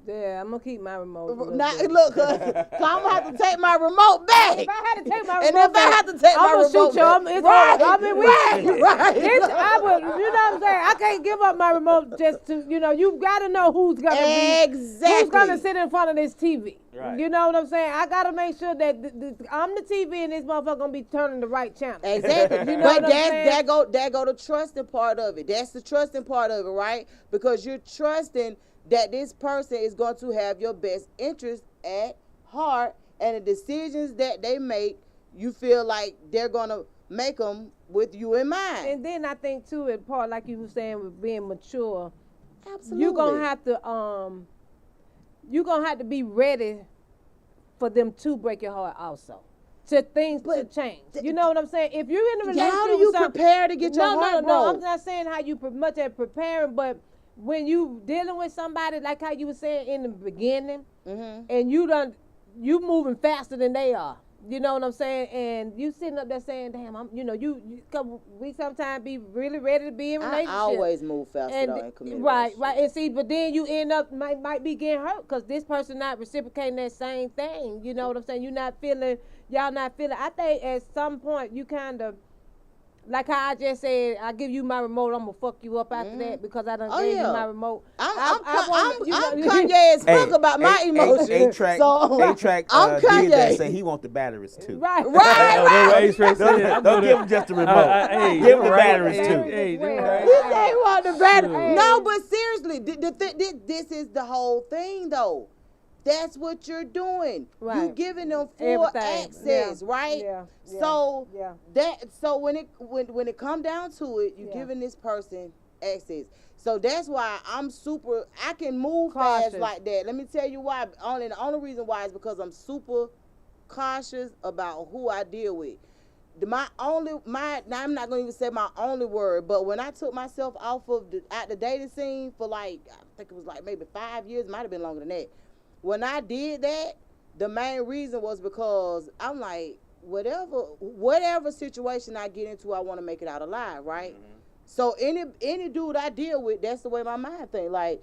Yeah, I'm going to keep my remote. a little Now, bit. look, cause I'm gonna have to take my remote back. If I had to take my And remote if I have to take my I'm remote shoot you. back. It's Right, over. I mean, right. I would, you know what I'm saying? I can't give up my remote just to, you know, you got to know who's going to be. Exactly. Who's going to sit in front of this TV? Right. You know what I'm saying? I got to make sure that I'm the TV and this motherfucker going to be turning the right channel. Exactly. You know But what I'm saying? that go the trusting part of it. That's the trusting part of it, right? Because you're trusting that this person is going to have your best interest at heart, and the decisions that they make, you feel like they're going to make them with you in mind. And then I think too, in part like you were saying with being mature, Absolutely. you're gonna have to be ready for them to break your heart also. To things to change. You know what I'm saying? If you're in a relationship, How do you with some- prepare to get your heart No. broke? I'm not saying how you much as preparing, but when you dealing with somebody like how you were saying in the beginning, and you moving faster than they are. You know what I'm saying? And you sitting up there saying, "Damn, we sometimes be really ready to be in a relationship." I always move faster though in committed relationships. Right. And see, but then you end up might be getting hurt because this person not reciprocating that same thing. You know what I'm saying? Y'all not feeling. I think at some point you kind of, like how I just said, I give you my remote, I'm gonna fuck you up after that because I done gave you my remote. I'm you know, Kanye as fuck about my emotions. A-Track I'm did that Kanye. say he want the batteries too. Right. Don't give him just the remote. Give him the batteries too. Hey, Well, right. You say you want the better. Hey. No, but seriously, this is the whole thing, though. That's what you're doing. You Right. giving them full Everything. access, Yeah. right? Yeah. So Yeah. so when it come down to it, you're giving this person access. So that's why I can move fast Cautious. like that. Let me tell you why. The only reason why is because I'm super cautious about who I deal with. now I'm not gonna even say my only word, but when I took myself off of the dating scene for like, I think it was like maybe 5 years, might have been longer than that. When I did that, the main reason was because I'm like, whatever situation I get into, I want to make it out alive, right? Mm-hmm. So any dude I deal with, that's the way my mind think. Like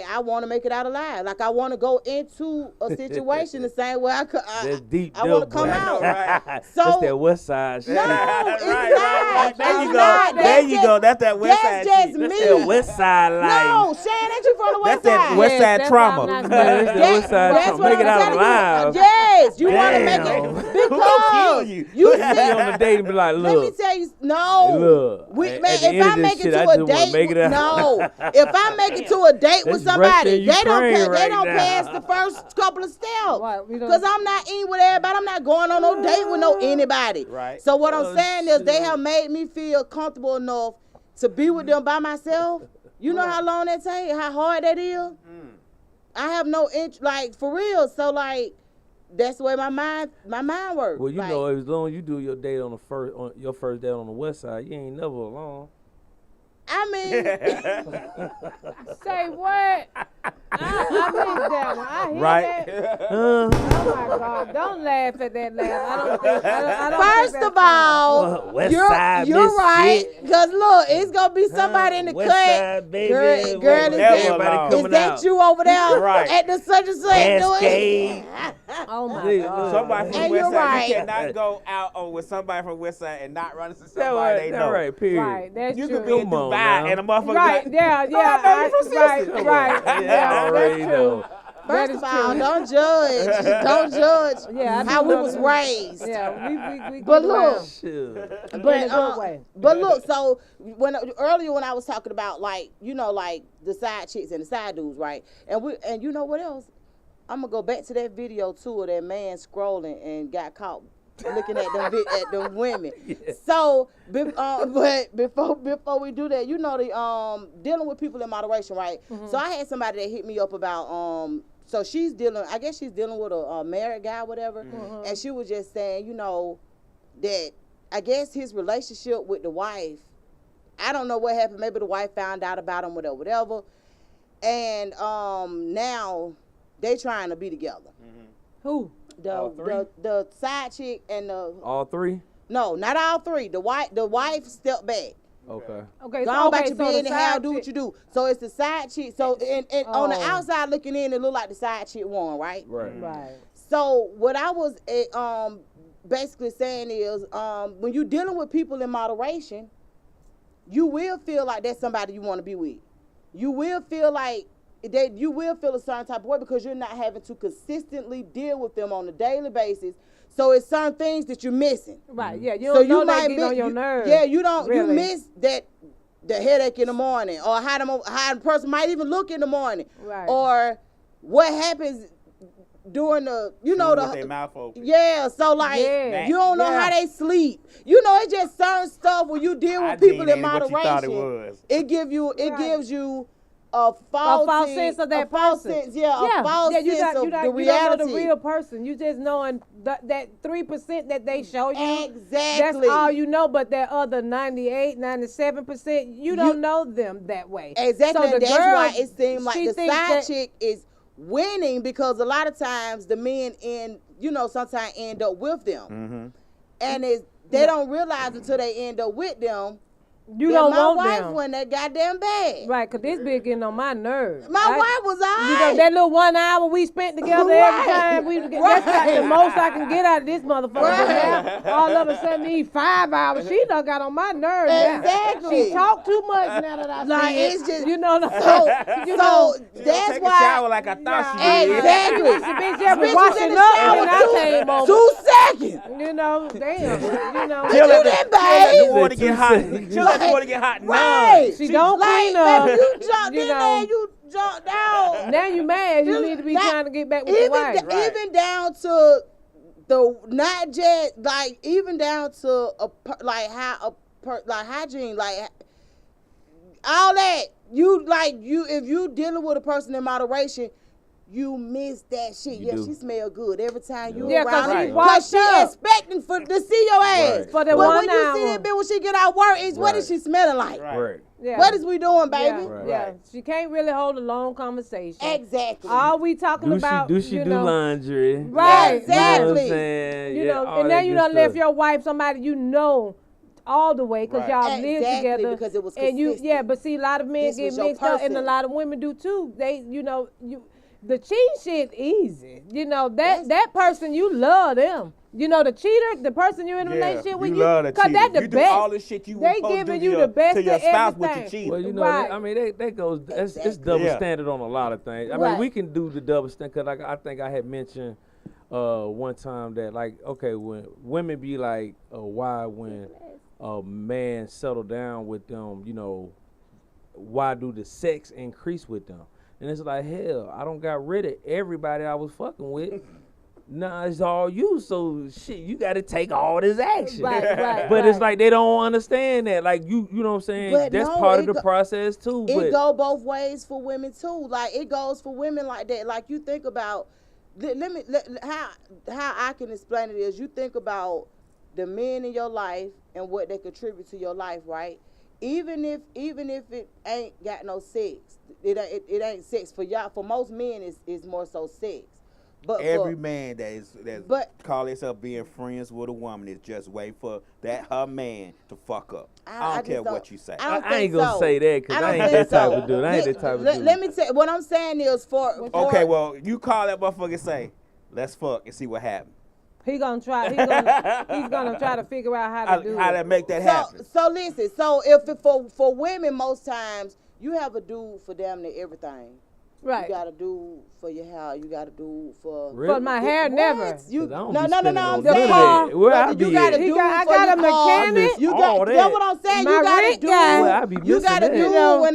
I want to make it out alive. Like I want to go into a situation the same way I want to come out. Right. So that's that West Side shit. No, it's not. There you go. There you go. That's that West Side That's shit. just me. That's that West Side life. No, Shan, ain't you from the West That's Side? that West Side that's trauma. why I'm not That's that West Side That's trauma. what Make it I'm out telling alive. you. Yes, you want to make Damn. it Who gonna kill you? you Be see. on the date and be like, Let me look. tell you, no. Look, Man, at the end if of I this make it shit, to I a just wanna date, make it out. no. If I make it to a date with That's Russia somebody, and they don't Ukraine right pass now. the first couple of steps. Right, we don't- Because I'm not eating with everybody. I'm not going on no date with no anybody. Right. So what Oh, I'm saying is they shit. have made me feel comfortable enough to be with them by myself. You know how long that take? How hard that is? I have no interest, like, for real. So, like, that's the way my mind works. Well, you like, know, as long as you do your date on your first date on the West Side, you ain't never alone. I mean, Say what? I missed that one. I hear Right. that. Oh my God! Don't laugh at that laugh. I don't think. I don't first think of that's all, West you're Side right. misfit. Because look, it's gonna be somebody in the West cut. Side, baby. Girl, is Never that, alone. is that you over there Right. at the such and such doing? Cascade. funny. Oh my Yeah, God! Somebody from And West you're Side, right. you cannot go out with somebody from West Side and not run into That somebody right, they that know. right, period. Right, that's You true. could be in Come on Dubai now. and a motherfucker Right, like, yeah, I know you from Sister. right, Yeah, I yeah, already that's know. true. First That is of all, true. don't judge. Don't judge Yeah, I how do we know was that. raised. Yeah, we But get look, around. Shit. In a good way. But look, so earlier when I was talking about like the side chicks and the side dudes, right? And you know what else? I'm gonna go back to that video too of that man scrolling and got caught looking at them women. Yeah. So, but before we do that, the dealing with people in moderation, right? Mm-hmm. So I had somebody that hit me up about so I guess she's dealing with a married guy, whatever, Mm-hmm. and she was just saying, that I guess his relationship with the wife, I don't know what happened. Maybe the wife found out about him, whatever. And now they trying to be together. Who? All three? The side chick and the All three? no, not all three. The wife stepped back. Okay. Okay, Go on about your so the business, how side do what chick- you do. So it's the side chick. So and on the Oh. outside looking in, it look like the side chick won, right? Right. Right. So what I was basically saying is when you're dealing with people in moderation, you will feel like that's somebody you want to be with. You will feel like that you will feel a certain type of way because you're not having to consistently deal with them on a daily basis. So it's certain things that you're missing. Right. Yeah. You So don't know you that might getting on your nerves. Yeah, you don't. Really. You miss that the headache in the morning, or how the person might even look in the morning, Right. or what happens during the with their mouth open. yeah. So like Yeah. you don't know Yeah. how they sleep. It's just certain stuff when you deal with Hygiene people in ain't what you thought it moderation. was. It gives you a false sense of that a false person. sense, a false you sense of you the don't reality. know the real person. You just knowing that 3% that they show you. Exactly. That's all you know, but that other 98, 97%, you don't know them that way. Exactly. So And the that's girl, why it seems like she the thinks side that- chick is winning because a lot of times the men sometimes end up with them. Mm-hmm. And they don't realize until they end up with them. You that don't my want wife them. wasn't that goddamn bad. Right, because this bitch getting on my nerves. My right? wife was all You know, right. that little 1 hour we spent together Right. every time, that's like the most I can get out of this motherfucker. Right. Now, all of a sudden, these 5 hours, she done got on my nerves now. Exactly. She talk too much now that I Like, see it. it's just- you know, So That's that's take why. a shower like I thought she did. Exactly. The bitch ever Bitch was in washing the up shower when I came over. 2 seconds. You know, damn. You know, She'll let that, the babe. water get hot. She'll let the water get hot. Right. she don't Like, clean up. baby, you jumped you in know. there, you jumped down. Now you mad. You Just need to be that- trying to get back with your wife. Even down to the not just like even down to like hygiene, like all that. If you dealing with a person in moderation, you miss that shit. You Yeah, do. she smell good every time you Yeah, 'cause around. she Right. washed Cause she up. expecting to see your ass. Right. For the But one when you see hour. that bitch when she get out work, what is Right. she smelling like? Right. Yeah. What is we doing, baby? Yeah, Right. yeah. Right. She can't really hold a long conversation. Exactly. All we talking about, Do she you do know, laundry? Right, You know what I'm exactly. saying? you Yeah, know, all and now that you good done left stuff. your wife, somebody you know, all the way, because Right. y'all live Exactly, together. because it was and you, consistent. yeah, but see, a lot of men This get was your mixed up, and a person. lot of women do too. They, you know, the cheat shit easy. You know that person you love them. You know the cheater, the person you're in a relationship with, you love the cause cheater. that the You best. do all the shit you They supposed to giving do you to the best to your of spouse with your everything. cheater. Well, you know, Right. I mean, that goes. It's Exactly. double Yeah. standard on a lot of things. I Right. mean, we can do the double standard because I think I had mentioned one time that like, okay, when women be like, why when a man settle down with them, you know, why do the sex increase with them? And it's like, hell, I don't got rid of everybody I was fucking with. Nah, it's all you. So shit, you got to take all this action. Right, But it's right. like they don't understand that. Like you know what I'm saying? But That's no, part of it the go- process too. It But go both ways for women too. Like it goes for women like that. Like you think about, how I can explain it is you think about the men in your life and what they contribute to your life, right? Even if it ain't got no sex, it ain't sex for y'all. For most men, it's more so sex. But Every for, man that But- call himself being friends with a woman is just wait for that her man to fuck up. I don't just care what you say. I don't I ain't think gonna so. say that 'cause I don't ain't think that type so. of dude. I ain't that type of dude. Let me tell you, what I'm saying is Okay, well, you call that motherfucker and say, let's fuck and see what happens. He gonna try. He's gonna try to figure out how to do How it. to make that happen. So listen, so if it, for women, most times you have a dude for damn near everything. Right. You gotta do for your hair. You gotta do for. Really? For my hair, What? never. You 'Cause I don't no be no no spending no. no I'm money saying there. Where I you be gotta at? do I for got your a car. mechanic. You All got. that. That's what I'm saying. My You gotta rent do. guy. Boy, I be You missing gotta that.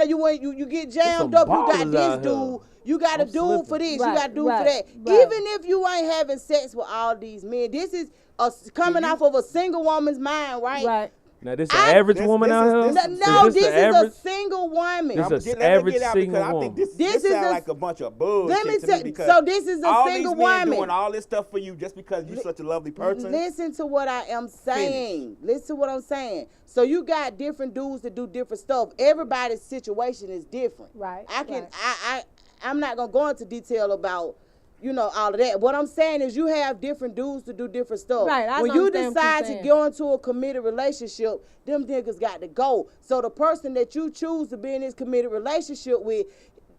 do when you get jammed some up. You got ballers this out here. dude. You gotta I'm do slipping. for this. Right, You gotta do right, for that. right. Even if you ain't having sex with all these men, this is coming off of a single woman's mind, right? Right. Now this an average this- woman this out is- here. this No, Is this the is average? a single woman. This is Let a me average get out single because I woman. think this This is sound a- like a bunch of bullshit Let me to say- me because so this is a all single these men woman. doing all this stuff for you just because you're such a lovely person. Listen to what I am saying. Listen to what I'm saying. So you got different dudes that do different stuff. Everybody's situation is different. Right, I can right. I'm not gonna go into detail about all of that. What I'm saying is you have different dudes to do different stuff. Right, I when you understand what you're decide to saying. go into a committed relationship, them niggas got to go. So the person that you choose to be in this committed relationship with,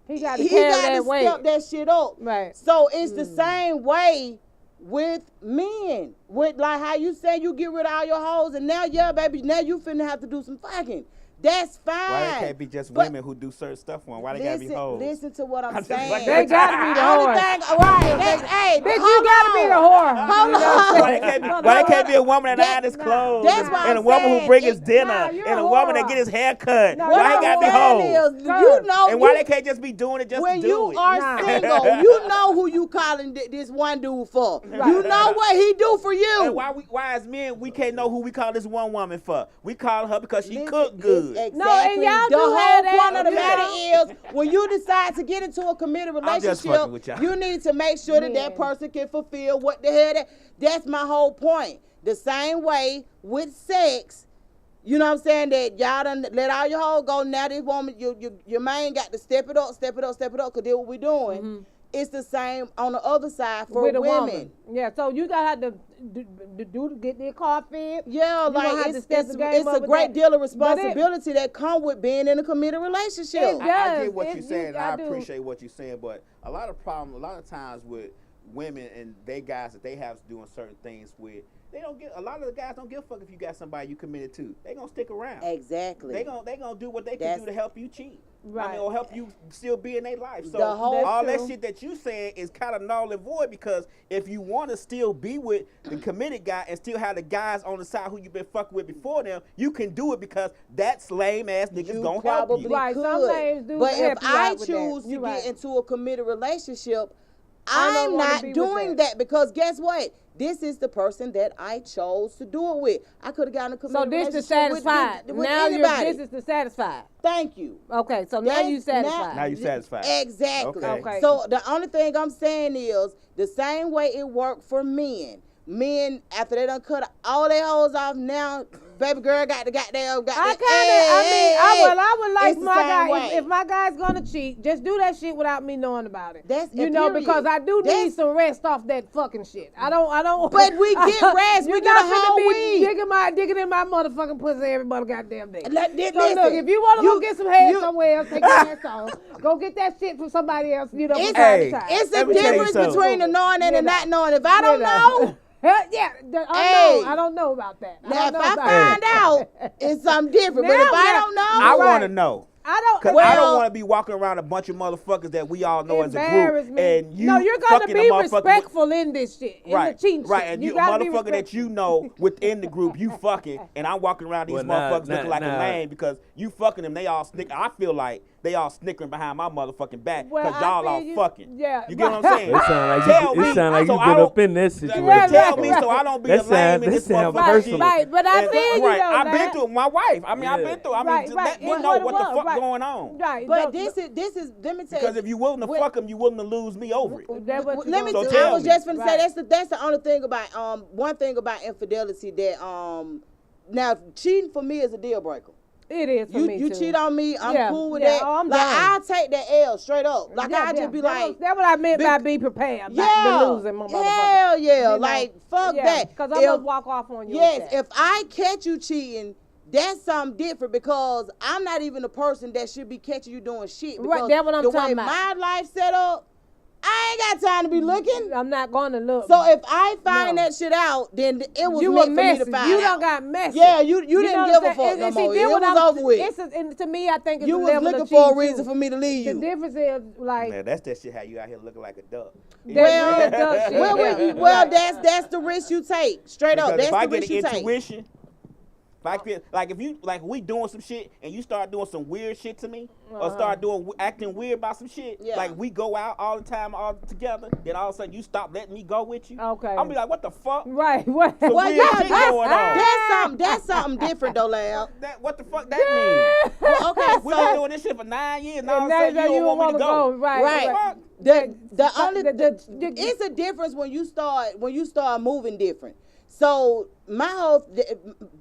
He got to he carry got that to weight. step that shit up. Right. So it's the same way with men. With like how you say you get rid of all your hoes and now baby, now you finna have to do some fucking. That's fine. Why it can't be just But women who do certain stuff for them? Why they gotta be hoes? Listen to what I'm just saying. like- They gotta be the Only whore. thing- right. Hey, Bitch, hold you gotta be the on. whore. Hold You know what I'm on. Why they can't be a woman that That- iron his clothes? that's what and I'm a woman saying. who bring his It- dinner. Nah, you're and a a woman that whore. get his hair cut. No, Why you're they a gotta be whore. hoes? You know, And why they can't just be doing it just when to do you it? are Nah. single, you know who you calling this one dude for. You know what he do for you. And why as men we can't know who we call this one woman for? We call her because she Listen, cook good. Exactly. No, and y'all the do whole have that, point of the you matter know. is when you decide to get into a committed I'm just relationship, fucking with y'all. you need to make sure that Yeah. person can fulfill what the hell that's my whole point. The same way with sex, you know what I'm saying, that y'all done let all your hoes go. Now this woman, your man got to step it up, because that's what we doing. It's the same on the other side for With a women. woman. Yeah, so you gotta have to do to get their car fed. Yeah, You gonna have like to it's step the game up a with great that. deal of But it- responsibility that come with being in a committed relationship. It I does. get what It- you're saying, and I do. appreciate what you're saying, but a lot of times with women and they guys that they have doing certain things with, a lot of the guys don't give a fuck if you got somebody you committed to. They gonna stick around. Exactly. They gonna do what they can That's- do to help you cheat. I Right. mean, or help you still be in their life. So The whole- all that That's shit that you saying is kind of null and void because if you want to still be with the committed guy and still have the guys on the side who you've been fucking with before them, you can do it because that's lame ass niggas You gonna help probably you. Right, some could. lames do But if help you I out with that. choose to You get right. into a committed relationship, I'm not doing that because guess what? This is the person that I chose to do it with. I could have gotten a committed So this is relationship satisfied. with Now anybody. this is the satisfied. Thank you. Okay, so now you satisfied. Now you satisfied. Exactly. Okay. So the only thing I'm saying is the same way it worked for men. Men, after they done cut all their hoes off, now baby girl got the goddamn. I would like it's the my same guy. way. If my guy's gonna cheat, just do that shit without me knowing about it. That's you know, period. because I do need some rest off that fucking shit. I don't. But we get rest. We get a whole week. Digging in my motherfucking pussy every goddamn day. Look, if you want to go get some head somewhere else, take your ass on. Go get that shit from somebody else. You know, from time to time. It's a difference between the knowing and the not knowing. If I don't know. I don't know about that. Now, if I find out, it's something different. But if I don't know, I want to know. I don't. Cause I don't want to be walking around a bunch of motherfuckers that we all know as a group, and you no, you're gonna fucking be a motherfucker respectful in this shit, in the cheating right, shit. and you a motherfucker that you know within the group, you fucking, and I'm walking around these motherfuckers looking like a lame because you fucking them. They all snicker. I feel like they all snickering behind my motherfucking back because y'all all fucking. Yeah, you get what I'm saying? It sound like you've been up in this situation. Tell me so I don't be a lame in this motherfucker shit. Right, but I feel you know I've been through it with my wife. I mean, I've been through it. I mean, just let me know what the fuck going on. Right. But this is let me tell you. Because if you willing to fuck him, you willing to lose me over it. Let me tell you. I was just gonna say that's the only thing about one thing about infidelity that now cheating for me is a deal breaker. It is for me You too. cheat on me, I'm cool with that. I'm like done. I'll take that L straight up. Like I'll just be like, that's what I meant by be prepared. Not the losing, my motherfucker. Hell yeah, You know? like fuck that. Because I'm gonna walk off on you. Yes, if I catch you cheating, that's something different because I'm not even the person that should be catching you doing shit. Right, that's what I'm talking about. The way my life set up, I ain't got time to be looking. I'm not going to look. So if I find that shit out, then it was meant for me to find out. You done got messy. Yeah, you didn't give a fuck no more. It was over with. And to me, I think it's you was looking for a reason for me to leave you. The difference is like, man, that's that shit. How you out here looking like a duck? Well, that's the risk you take. Straight up, that's the risk you take. Intuition. Like if you like we doing some shit and you start doing some weird shit to me or start acting weird about some shit, like we go out all the time all together, then all of a sudden you stop letting me go with you. Okay. I'll be like, what the fuck? Right. What? Some weird shit going on. That's something different though, Lab. What the fuck that mean? Well, okay, We've been doing this shit for 9 years. Now all of a sudden you don't want me to go. Right. It's a difference when you start moving different. So my whole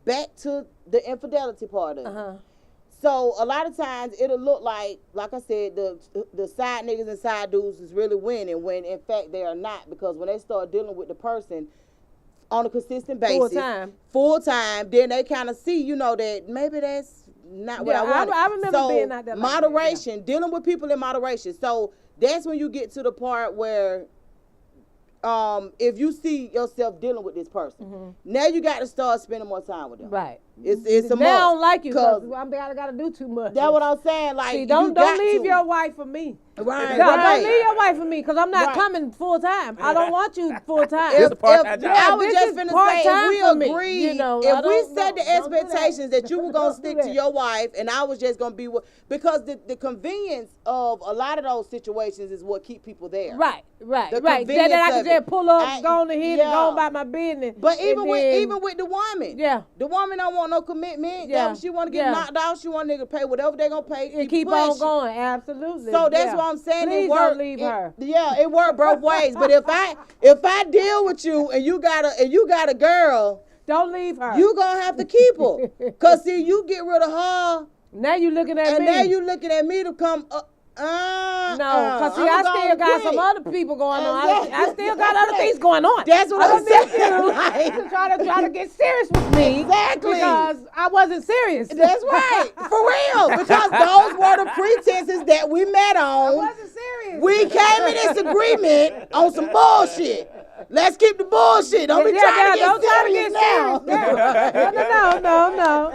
back to the infidelity part of it. So a lot of times it'll look like I said, the side niggas and side dudes is really winning when in fact they are not, because when they start dealing with the person on a consistent basis, full time, then they kind of see, that maybe that's not what I wanted. I remember being out there. Moderation, dealing with people in moderation. So that's when you get to the part where if you see yourself dealing with this person, now you got to start spending more time with them. Right. It's a must. They don't like you because I got to do too much. That's what I'm saying. Like, see, don't leave your wife for me. Right. Don't leave your wife for me because I'm not coming full time. I don't want you full time. I was just finna say, if we agreed, if we set the expectations that you were gonna stick to your wife, and I was just gonna be because the convenience of a lot of those situations is what keep people there. Right. That I can just pull up, go on ahead, and go about my business. But even with the woman, the woman don't want no commitment. Yeah, she want to get knocked out. She want a nigga to pay whatever they gonna pay and keep on going. Absolutely. So that's what I'm saying. Please it worked. Don't leave her. It worked both ways. But if I deal with you and you got a girl, don't leave her. You gonna have to keep her. Cause see, you get rid of her. Now you looking at me. And now you looking at me to come. No, because see, I still got some other people going on. I still got other things going on. That's what I'm saying. Like, try to get serious with me. Exactly. Because I wasn't serious. That's right. For real. Because those were the pretenses that we met on. I wasn't serious. We came in this agreement on some bullshit. Let's keep the bullshit. Don't be trying to get serious now. No.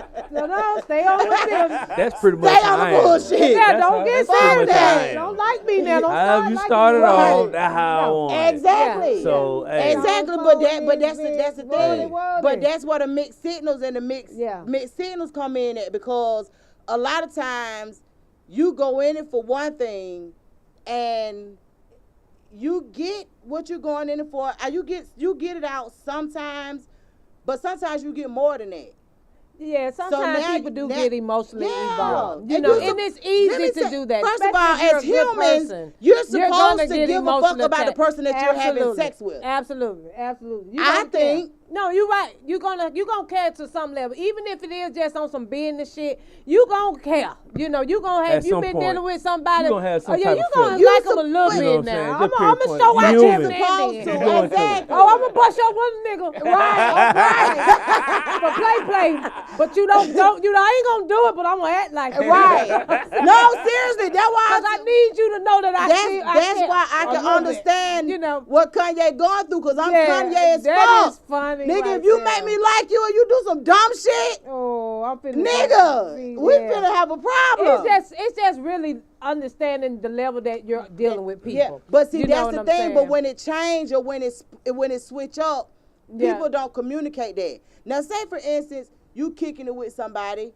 Stay on with them. That's pretty much Stay on the bullshit. Yeah, don't get serious. Don't like me now. However you started off, that's how I want it. Exactly. Yeah. So, exactly, but that's the thing. But that's where the mixed signals and the mixed signals come in at, because a lot of times you go in it for one thing and you get what you're going in for. You get it out sometimes, but sometimes you get more than that. Yeah, sometimes people do get emotionally involved. You And know, and it's easy to do that. First of all, as humans, you're supposed to give a fuck about the person that you're having sex with. Absolutely. I think. No, you're right. You're gonna care to some level, even if it is just on some business shit. You gonna care. You know, you gonna have. You been dealing with somebody. You gonna have some type you of gonna feeling. like them a little bit now. I'm gonna show out you every now and then. Exactly. Oh, I'm gonna bust your one nigga. Right. For play. But you don't. You know, I ain't gonna do it. But I'm gonna act like it. Right. No, seriously. That's why. Because I need you to know that That's why I can understand. You know what Kanye going through. Because I'm Kanye as fuck. That is funny. Nigga, right if you there. make me like you and you do some dumb shit, I'm finna nigga, we finna have a problem. It's just really understanding the level that you're dealing with people. Yeah, but see, You know that's the what thing. I'm saying? But when it change or when it switch up, people don't communicate that. Now, say for instance, you kicking it with somebody,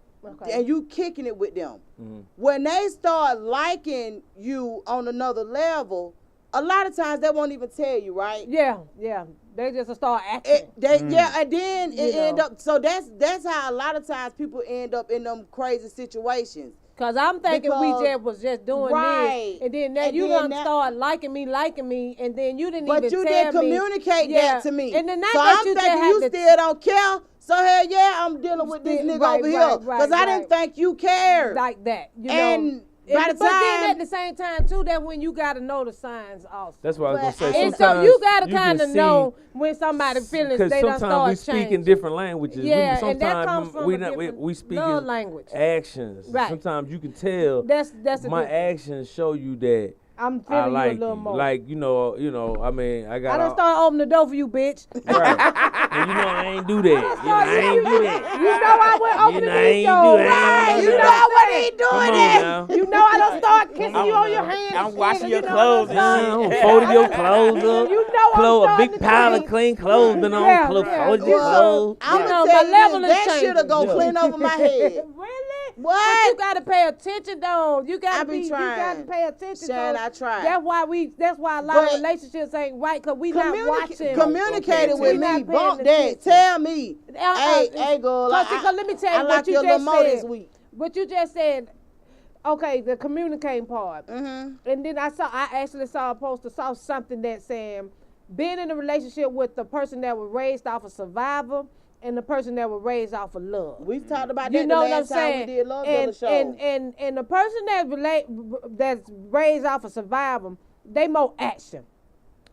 and you kicking it with them. Mm-hmm. When they start liking you on another level, a lot of times they won't even tell you, right? Yeah. They just start acting. Yeah, and then it end up. So that's how a lot of times people end up in them crazy situations. Cause I'm thinking we was just doing this, and then you done start liking me, and then you didn't even tell me. But you didn't communicate that to me. And then so I'm thinking you still don't care. So hell yeah, I'm dealing with this nigga over here. Cause I didn't think you cared like that. You and know. But then at the same time too, that when you gotta know the signs also. That's what I was gonna say. And so you gotta kind of know when somebody feelings they done start changing. Because sometimes we speak in different languages. Yeah, sometimes and that comes from we speak love in language. actions. Right. Sometimes you can tell. That's my actions show you that. I'm feeling like you a little more. Like, you know, I mean, I done start opening the door for you, bitch. Right. And you know I ain't do that. I ain't do that. You know I went open the door. Right. You know I ain't doing that. You know I done start kissing you on your hands. I'm washing your clothes and folding your clothes up. You know a big pile of clean clothes been on. Fold your clothes. I'm gonna tell you that shit'll go clean over my head. Really? What? But you gotta pay attention though. You gotta You gotta pay attention. Sharon, I try. That's why a lot of relationships ain't right, cause we not watching. Communicating with me. Bump that. Tell me. Hey, girl. Cause let me tell you what you just said. This week. What you just said. Okay, the communicating part. Mm-hmm. And then I actually saw a post, saw something that saying, being in a relationship with the person that was raised off of survival and the person that was raised off of love. We talked about that the last time we did Love Villa show. And the person that's raised off of survival, they more action.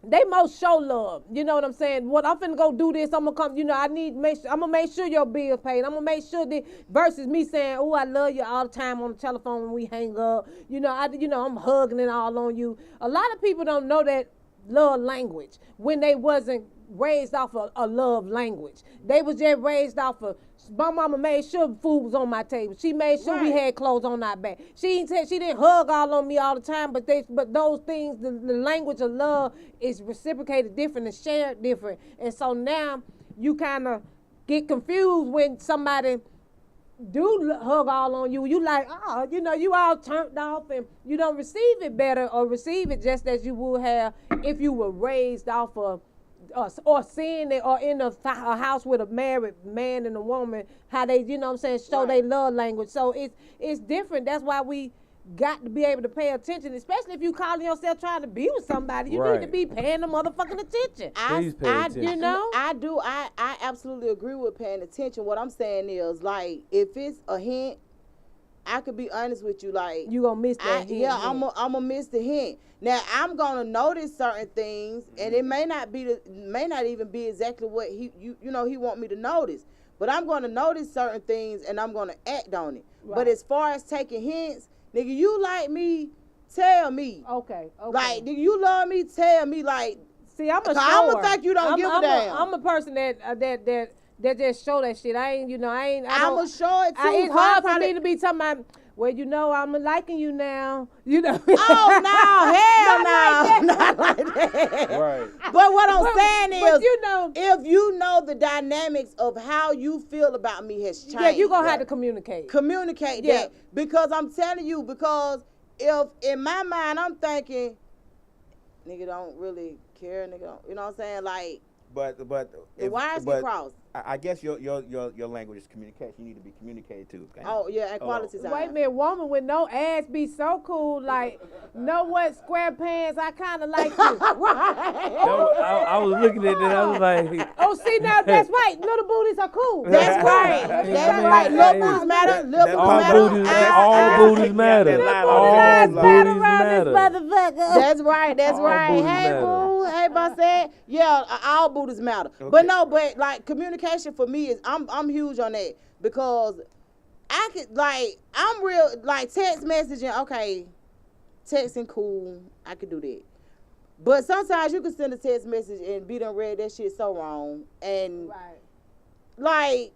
They most show love. You know what I'm saying? What I'm finna go do this, I'm gonna come, I'm gonna make sure your bill's paid. I'm gonna make sure that versus me saying, oh, I love you all the time on the telephone when we hang up. I'm hugging it all on you. A lot of people don't know that love language when they wasn't raised off of a love language. They was just raised off of, my mama made sure food was on my table. She made sure we had clothes on our back. She didn't hug all on me all the time, but those things, the language of love is reciprocated different and shared different. And so now you kind of get confused when somebody do hug all on you. You like, you all turned off and you don't receive it better or receive it just as you would have if you were raised off of or seeing it or in a house with a married man and a woman, how they, show their love language. So it's different. That's why we got to be able to pay attention, especially if you calling yourself trying to be with somebody. You need to be paying the motherfucking attention. Please pay attention. I do. I absolutely agree with paying attention. What I'm saying is, like, if it's a hint, I could be honest with you, like, you gonna miss that hint. Yeah, I'm gonna miss the hint. Now I'm gonna notice certain things, and it may not even be exactly what he want me to notice. But I'm gonna notice certain things, and I'm gonna act on it. Right. But as far as taking hints, nigga, you like me, tell me. Okay. Like, nigga, you love me, tell me. Like, see, I'm a shower. I'm gonna think you don't give a damn. I'm a person that just show that shit. I'm gonna show it too. It's hard for me to be talking about, well, I'm liking you now. Oh, no, hell no. Not like that. Right. But what I'm saying is, if you know the dynamics of how you feel about me has changed. Yeah, you're going to have to communicate. Communicate that. Because I'm telling you, because if in my mind I'm thinking, nigga don't really care, nigga don't, you know what I'm saying? Like, But the wires get crossed. I guess your language is communication. You need to be communicated to. Okay? Oh yeah, equality time. Wait a minute, woman with no ass be so cool. Like, know what, square pants? I kind of like you. I was looking at that. I was like, Oh, see now that's right. Little booties are cool. That's right. That's right. Little booties matter. Little booties matter. all booties matter. All booties matter. That's right. That's right. booties Hey, matter. boo. Hey, boss said. Yeah, all booties matter. Okay. But no, but like communication for me is I'm huge on that because I could like I'm real like text messaging. Okay, texting cool. I could do that. But sometimes you can send a text message and be done read that shit so wrong and like.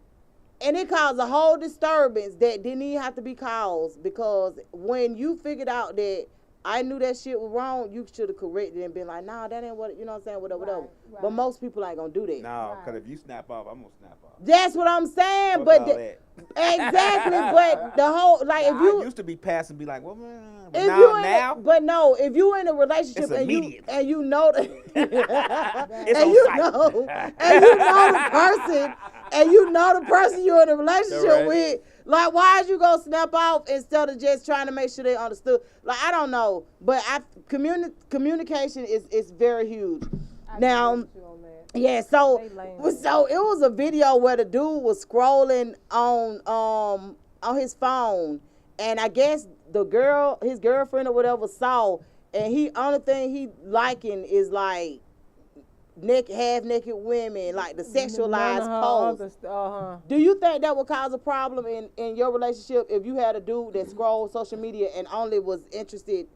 And it caused a whole disturbance that didn't even have to be caused because when you figured out that I knew that shit was wrong, you should have corrected and been like, nah, that ain't what, you know what I'm saying, whatever. Right. But most people ain't gonna do that. No, because if you snap off, I'm gonna snap off. That's what I'm saying. Fuck But all that. exactly. But the whole like if you I used to be passing, be like, well, man, but if now, you in now but no, if you in a relationship It's immediate. and you know that It's and on you sight. know and you know the person and you know the person you're in a relationship Right. with, like why is you gonna snap off instead of just trying to make sure they understood? Like I don't know, but communication is very huge. Now, yeah, so it was a video where the dude was scrolling on his phone, and I guess his girlfriend or whatever saw, and only thing he liking is like half naked women, like the sexualized pose. Do you think that would cause a problem in your relationship if you had a dude that scrolled social media and only was interested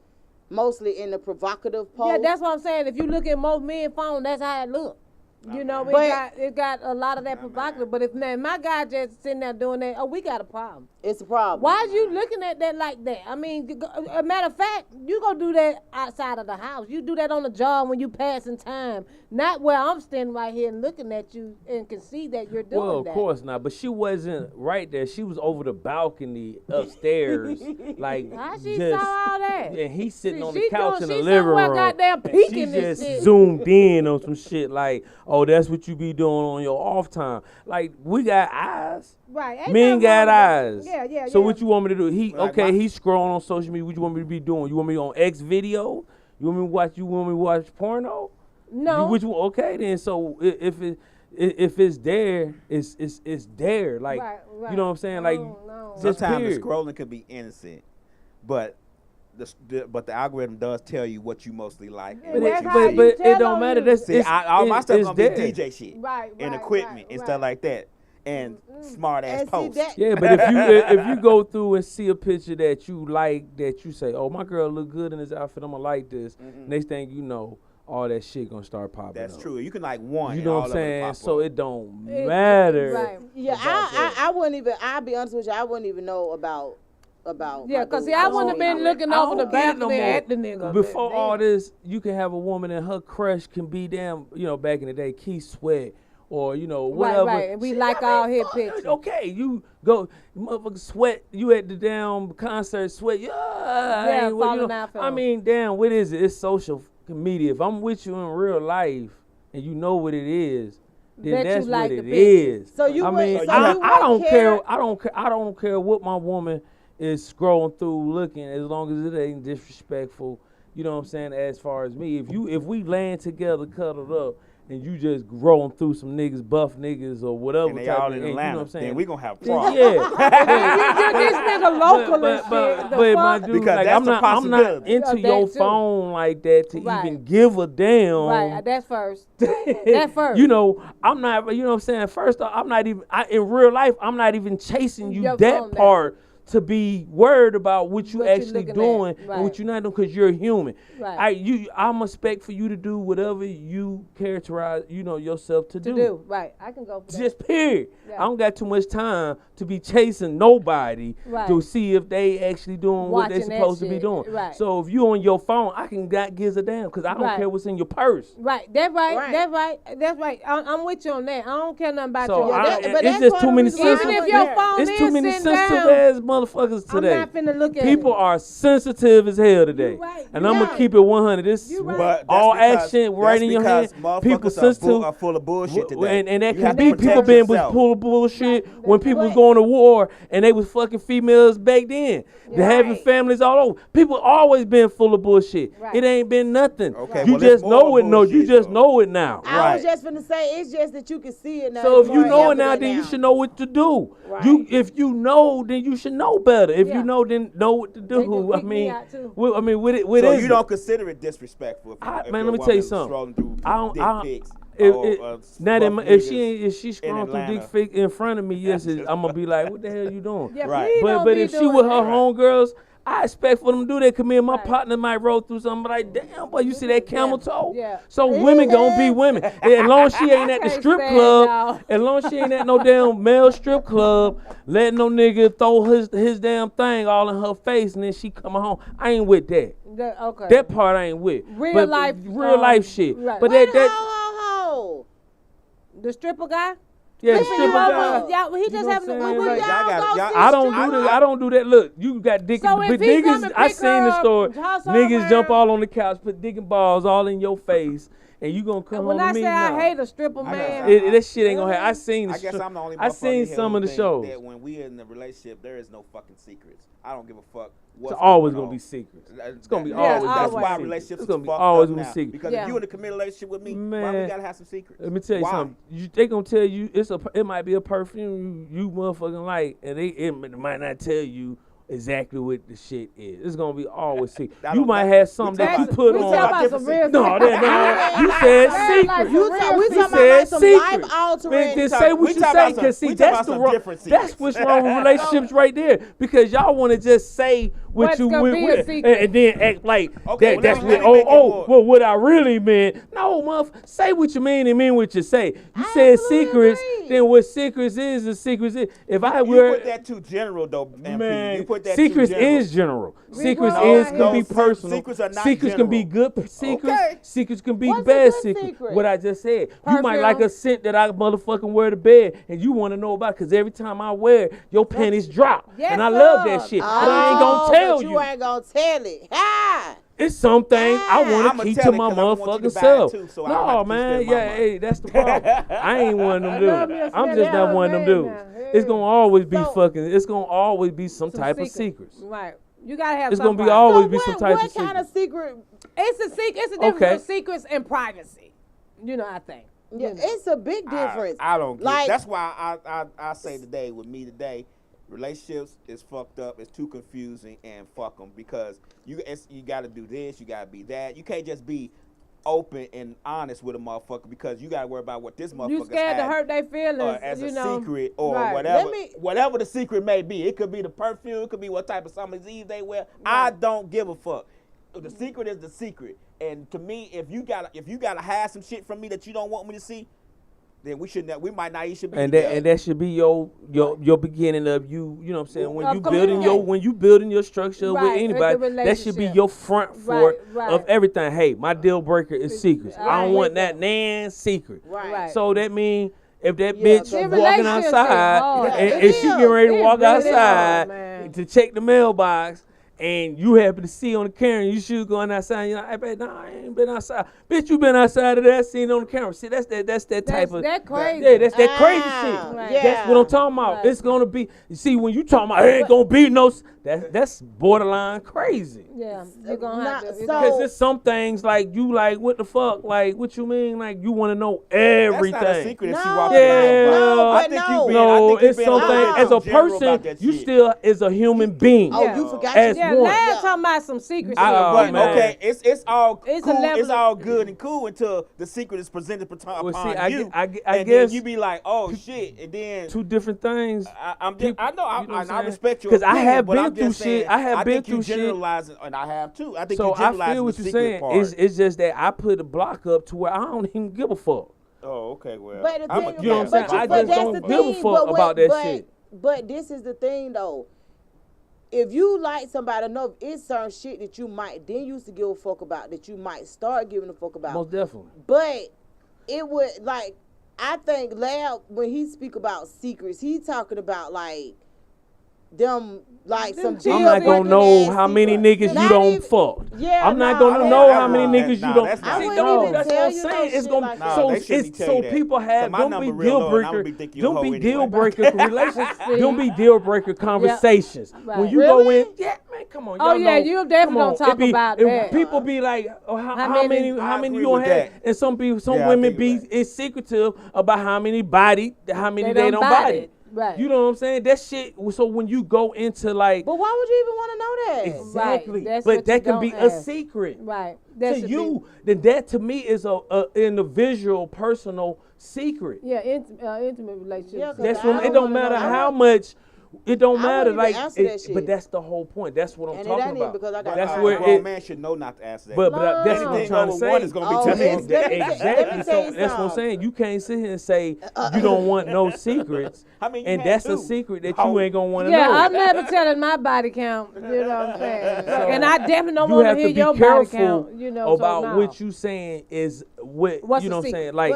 mostly in the provocative pose? Yeah, that's what I'm saying. If you look at most men's phone, that's how it look. You know, it got a lot of that provocative. But if my guy just sitting there doing that, we got a problem. It's a problem. Why is you looking at that like that? I mean, a matter of fact, you go do that outside of the house. You do that on the job when you passing time, not where I'm standing right here and looking at you and can see that you're doing that. well, of course not. But she wasn't right there. She was over the balcony upstairs, like How she just, saw all that? and he's sitting on the She couch in the she living somewhere room. goddamn and peeking she this just shit. zoomed in on some shit like, oh, that's what you be doing on your off time. Like, we got eyes. Right. Ain't Men nothing got wrong with eyes. that. Yeah. So what you want me to do? He's Like scrolling on social media. What you want me to be doing? You want me on X video? You want me to watch? You want me to watch porno? No. Okay then. So if it's there, it's there. Like Right. you know what I'm saying? Like No. just sometimes the period. scrolling could be innocent, but the algorithm does tell you what you mostly like and But what that's you how see. But tell it don't on matter. you. That's See, all my stuff it's gonna be there. DJ shit Right, and right, equipment right, and right. stuff like that, and smart ass And see, posts. that- Yeah, but if you go through and see a picture that you like, that you say, oh, my girl look good in this outfit, I'm gonna like this. Next thing you know, all that shit gonna start popping That's up. true. You can like one. You and know all what I'm of it saying? pop So up. it don't matter. Right. Yeah, I wouldn't even. I'll be honest with you. I wouldn't even know about. Yeah, my because dude. see, I wouldn't have been looking I over the don't get it balcony more. at the nigga. Before all this, you can have a woman and her crush can be damn, back in the day, Keith Sweat or, whatever. Right. And we Shit, like I all mean, his fuck, pictures. Okay, you go, motherfucker Sweat, you at the damn concert, Sweat, yeah, falling out for I him. mean, damn, what is it? It's social media. If I'm with you in real life and you know what it is, then Bet you that's like what the it pictures. is. So you I would- mean, so you I wouldn't don't care- care. I don't care what my woman is scrolling through looking, as long as it ain't disrespectful. You know what I'm saying? As far as me, if we laying together, cuddled up, and you just rolling through some niggas, buff niggas or whatever, and they type all of, in and you know Atlanta, what I'm saying? then we gonna have Then problems. yeah. This nigga local and shit. But my dude, Because like, that's I'm a not possibility. into Yeah, your that too. phone like that to Right. even give a damn. Right, that's first. That first. I'm not, you know what I'm saying? First off, I'm not even, in real life, I'm not even chasing you Your phone that now. part to be worried about what you What you actually looking at, doing and right. what you're not doing, because you're human. Right. I'm expect for you to do whatever you characterize, yourself to do. Right. I can go for that. Just period. Yeah. I don't got too much time to be chasing nobody Right. to see if they actually doing what they Watching that supposed to be shit. doing. Right. So if you on your phone, I can not give a damn, because I don't Right. care what's in your purse. Right, that's right, Right. that's right, that's right. I'm with you on that. I don't care nothing about So your I- but it's that's just part too of the many reason why I Even if wouldn't your care. phone It's is too many sitting sensitive down. ass motherfuckers today. I'm not finna look at People it. are sensitive as hell today. You right. And You I'm going right. to keep it 100. This You right. But that's all because- action right in your hand. That's because People motherfuckers sensitive. are full of bullshit today. And that You could have to be protect people being yourself. full of bullshit Right. when people was But- going to war and they was fucking females back then. They having Right. families all over. People always been full of bullshit. Right. It ain't been nothing. Okay, You well, it's just know more it. No, you bullshit, just though. know it now. I was Right. just finna say it's just that you can see it now. So if you more know it now, evident then you now. should know what to do. Right. If you know, then you should know better. If Yeah. you know, then know what to They just do. I kick me mean, out, too. what So is you it? don't consider it disrespectful if, Man, if let your me tell you woman something. scrolling through I don't. dick I, pics if, or, it, buff now that if she niggas ain't, if she's in scrolling through dick Atlanta. fake in front of me, yes, I'm gonna be like, what the hell you doing? Yeah, Right. please don't But be if she doing with her that. homegirls, I expect for them to do that. Cause me and my Right. partner might roll through something like, damn, boy, you see that camel toe? Yeah. So women gonna be women. And as long as she ain't at the Can't strip stand club, y'all. as long as she ain't at no damn male strip club, letting no nigga throw his damn thing all in her face and then she coming home. I ain't with that. Okay. That part I ain't with. Real But life, real life shit. right. But Wait, that ho. The stripper guy? yeah, Listen, stripper you guy. over- Yeah, he You just know having what a I'm good saying? week. Y'all Y'all got- go y'all- see I don't strip- do that. I don't do that. Look, you got dick. So but if he niggas, come and I pick seen her the up, story. toss her Niggas jump around. all on the couch, put dick and balls all in your face, and you gonna come When home I to me say I now. hate a stripper, man. That shit ain't gonna happen. I seen the I guess stri- I'm the only I motherfucker seen here some who of the think shows. that when we in a relationship, there is no fucking secrets. I don't give a fuck. It's What's always going gonna be on. secrets. It's gonna be Yeah, always. That's gonna be why always. relationships It's is gonna be fucked always up gonna be now. secret. Because Yeah. if you in a committed relationship with me, why Man. we gotta have some secrets? Let me tell you Why? something. They gonna tell you it might be a perfume you motherfucking like, and it might not tell you exactly what the shit is. It's gonna be always secret. That You don't- might that- have we something talk that you about- put we on. talk about different some real secrets. No, you said Man, secret. like You some talk- real we He talking secret. about like said some secret. life altering. Man, then We say talk- what we you talk say, about some- cause see we talk that's about the some wrong. different That's secrets. what's wrong with relationships right there. Because y'all want to just say what What's you gonna went be a with, secret? and then act like Okay, well, that's let what. me make it more- Well, what I really meant. No, say what you mean and mean what you say. You said absolutely secrets. agree. Then what secrets is secrets is. If I You were put that too general though, MP. Man, You put that secrets too general. is general. Secrets grown is out can here. be personal. Secrets are not Secrets can be general. good secrets. Okay. Secrets can be What's a bad good secrets. secret? What I just said. You might like Perfume. a scent that I motherfucking wear to bed, and you want to know about it because every time I wear it, your panties drop, Yes, and I love that sir. shit. But I ain't gonna tell but you. you ain't gonna tell it. Ha! It's some things I want I'ma to keep tell to it my 'cause I want you motherfucking to buy it self. too, so I don't have No, to man, spend my yeah, money. hey, that's the problem. I ain't one of them love me a dudes. I'm spend just not love, one of them man, dudes. now. It's gonna always be So- fucking. It's gonna always be some Some type of secrets. Right. You gotta have It's gonna be somebody. always So be what, some type what of kind secret. of secret? It's a secret. It's a difference Okay. between secrets and privacy. You know, I think. Yeah, You know. it's a big difference. I don't get Like- that's why I say today with me today, relationships is fucked up. It's too confusing and fuck them because you got to do this, you got to be that. You can't just be open and honest with a motherfucker because you got to worry about what this motherfucker You scared to hurt their feelings. as you a know. secret or Right. whatever. Let me- Whatever the secret may be, it could be the perfume, it could be what type of Summer's Eve they wear. I don't give a fuck. The secret is the secret, and to me, if you gotta hide some shit from me that you don't want me to see, then we might not even should be And together. that should be your beginning of you know what I'm saying, when Of you building communication. your structure Right, with with anybody, the that should be relationship. your front Right, fork right. of everything. Hey, my deal breaker is secrets. I Right. don't want that nan secret. Right. So that means if that Yeah, bitch the walking relationship outside is hard. and It she is. getting ready to It walk really is, outside man. to check the mailbox, and you happen to see on the camera, you should going outside. You know, I bet I ain't been outside. Bitch, you been outside of that scene on the camera. See, that's that type of that crazy. Yeah, that's that crazy Ah, shit. right. That's what I'm talking about. Right. It's gonna be. You see, when you talking about it ain't gonna be no. That's borderline crazy. Yeah, you're gonna have Not to. so- Cause there's some things like you like what the fuck like what you mean like you want to know everything. That's not a secret if she No, walks Yeah, around. well, I think you being, no, I think you it's being something. a little As a general about person, that you shit. still is a human being. Oh, Yeah. you forgot As you. Yeah, one. last talking about some secrets. I- here. But man. okay, it's all It's a cool. level It's of- all good and cool until the secret is presented upon Well, see, I you. gue- I and guess- then you be like, oh shit, and then Two different things. I'm just, I know, you know what I'm I saying? respect your 'Cause I opinion, have but been I'm through just saying, shit. I have been think you through shit. generalizing, and I have too. I think So you I generalizing feel what the you're secret saying. part. It's just that I put a block up to where I don't even give a fuck. Oh, okay, well. But the I'm thing, a- you know what I'm saying? but I but just that's don't the give a thing, fuck but about that shit. But this is the thing though. If you like somebody enough, it's certain shit that you might then used to give a fuck about that you might start giving a fuck about. Most definitely. But it would like I think Lab when he speak about secrets, he talking about like them like some. I'm not gonna know how many niggas you don't fuck. Yeah, I'm not gonna know how many niggas you don't. that's not- See, I no, wouldn't that's even what I'm tell you saying. no It's shit gonna like that. so No, they shouldn't it's tell so you that. people have My don't number be real deal low, and I'ma breaker. be thinking you a Don't hoe be anyway. deal breaker relations. Don't be deal breaker conversations. Right. When you Really? go in, yeah, man, come on. Oh, y'all yeah, know- you definitely come on. don't talk It be- about it- that. People be like, oh, how many I you agree don't with have, that. and some Yeah, I women think be you're right. it's secretive about how many They they don't don't body body. it. Right. You know what I'm saying? That shit. So when you go into like But why would you even want to know that? exactly, Right, that's but what that you can don't be a ask. secret. Right. To you, then that to me is a individual, personal secret. Yeah, intimate relationship. Yeah, 'cause That's I what it don't don't wanna matter know. how much. It don't I matter wouldn't like, even answer that shit. but that's the whole point. That's what I'm And it talking ain't even about. because I got That's time. where a grown it. man should know not to ask that. But No, that's what I'm Anything trying to over say. one is gonna be Oh, telling it's- you let me that. tell- let me Exactly. tell you So that's what I'm something. saying. You can't sit here and say you don't want no secrets, I mean, you and had that's a two. secret that How- you ain't gonna want to Yeah, know. I'm never telling my body count. You know what I'm saying? And I definitely don't you want to have hear to be your body careful count. You know, about so no. what you saying is what What's you the know what I'm secret? saying. Like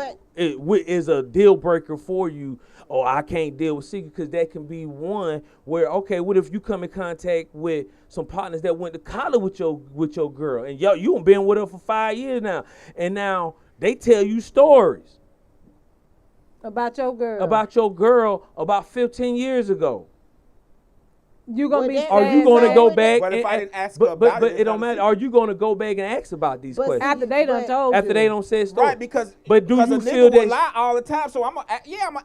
what is a deal breaker for you? Oh, I can't deal with secret because that can be one where okay, what if you come in contact with some partners that went to college with your girl and you been with her for 5 years now, and now they tell you stories About your girl. about 15 years ago. You gonna Well, be that- Are you stand going to back go back? But if and- I didn't ask her but about it, it it's don't not a matter. Are you going to go back and ask about these But see, questions after they done But- told after you? they don't say stories? Right, because But do because you a feel nigga will that- lie all the time? So I'm gonna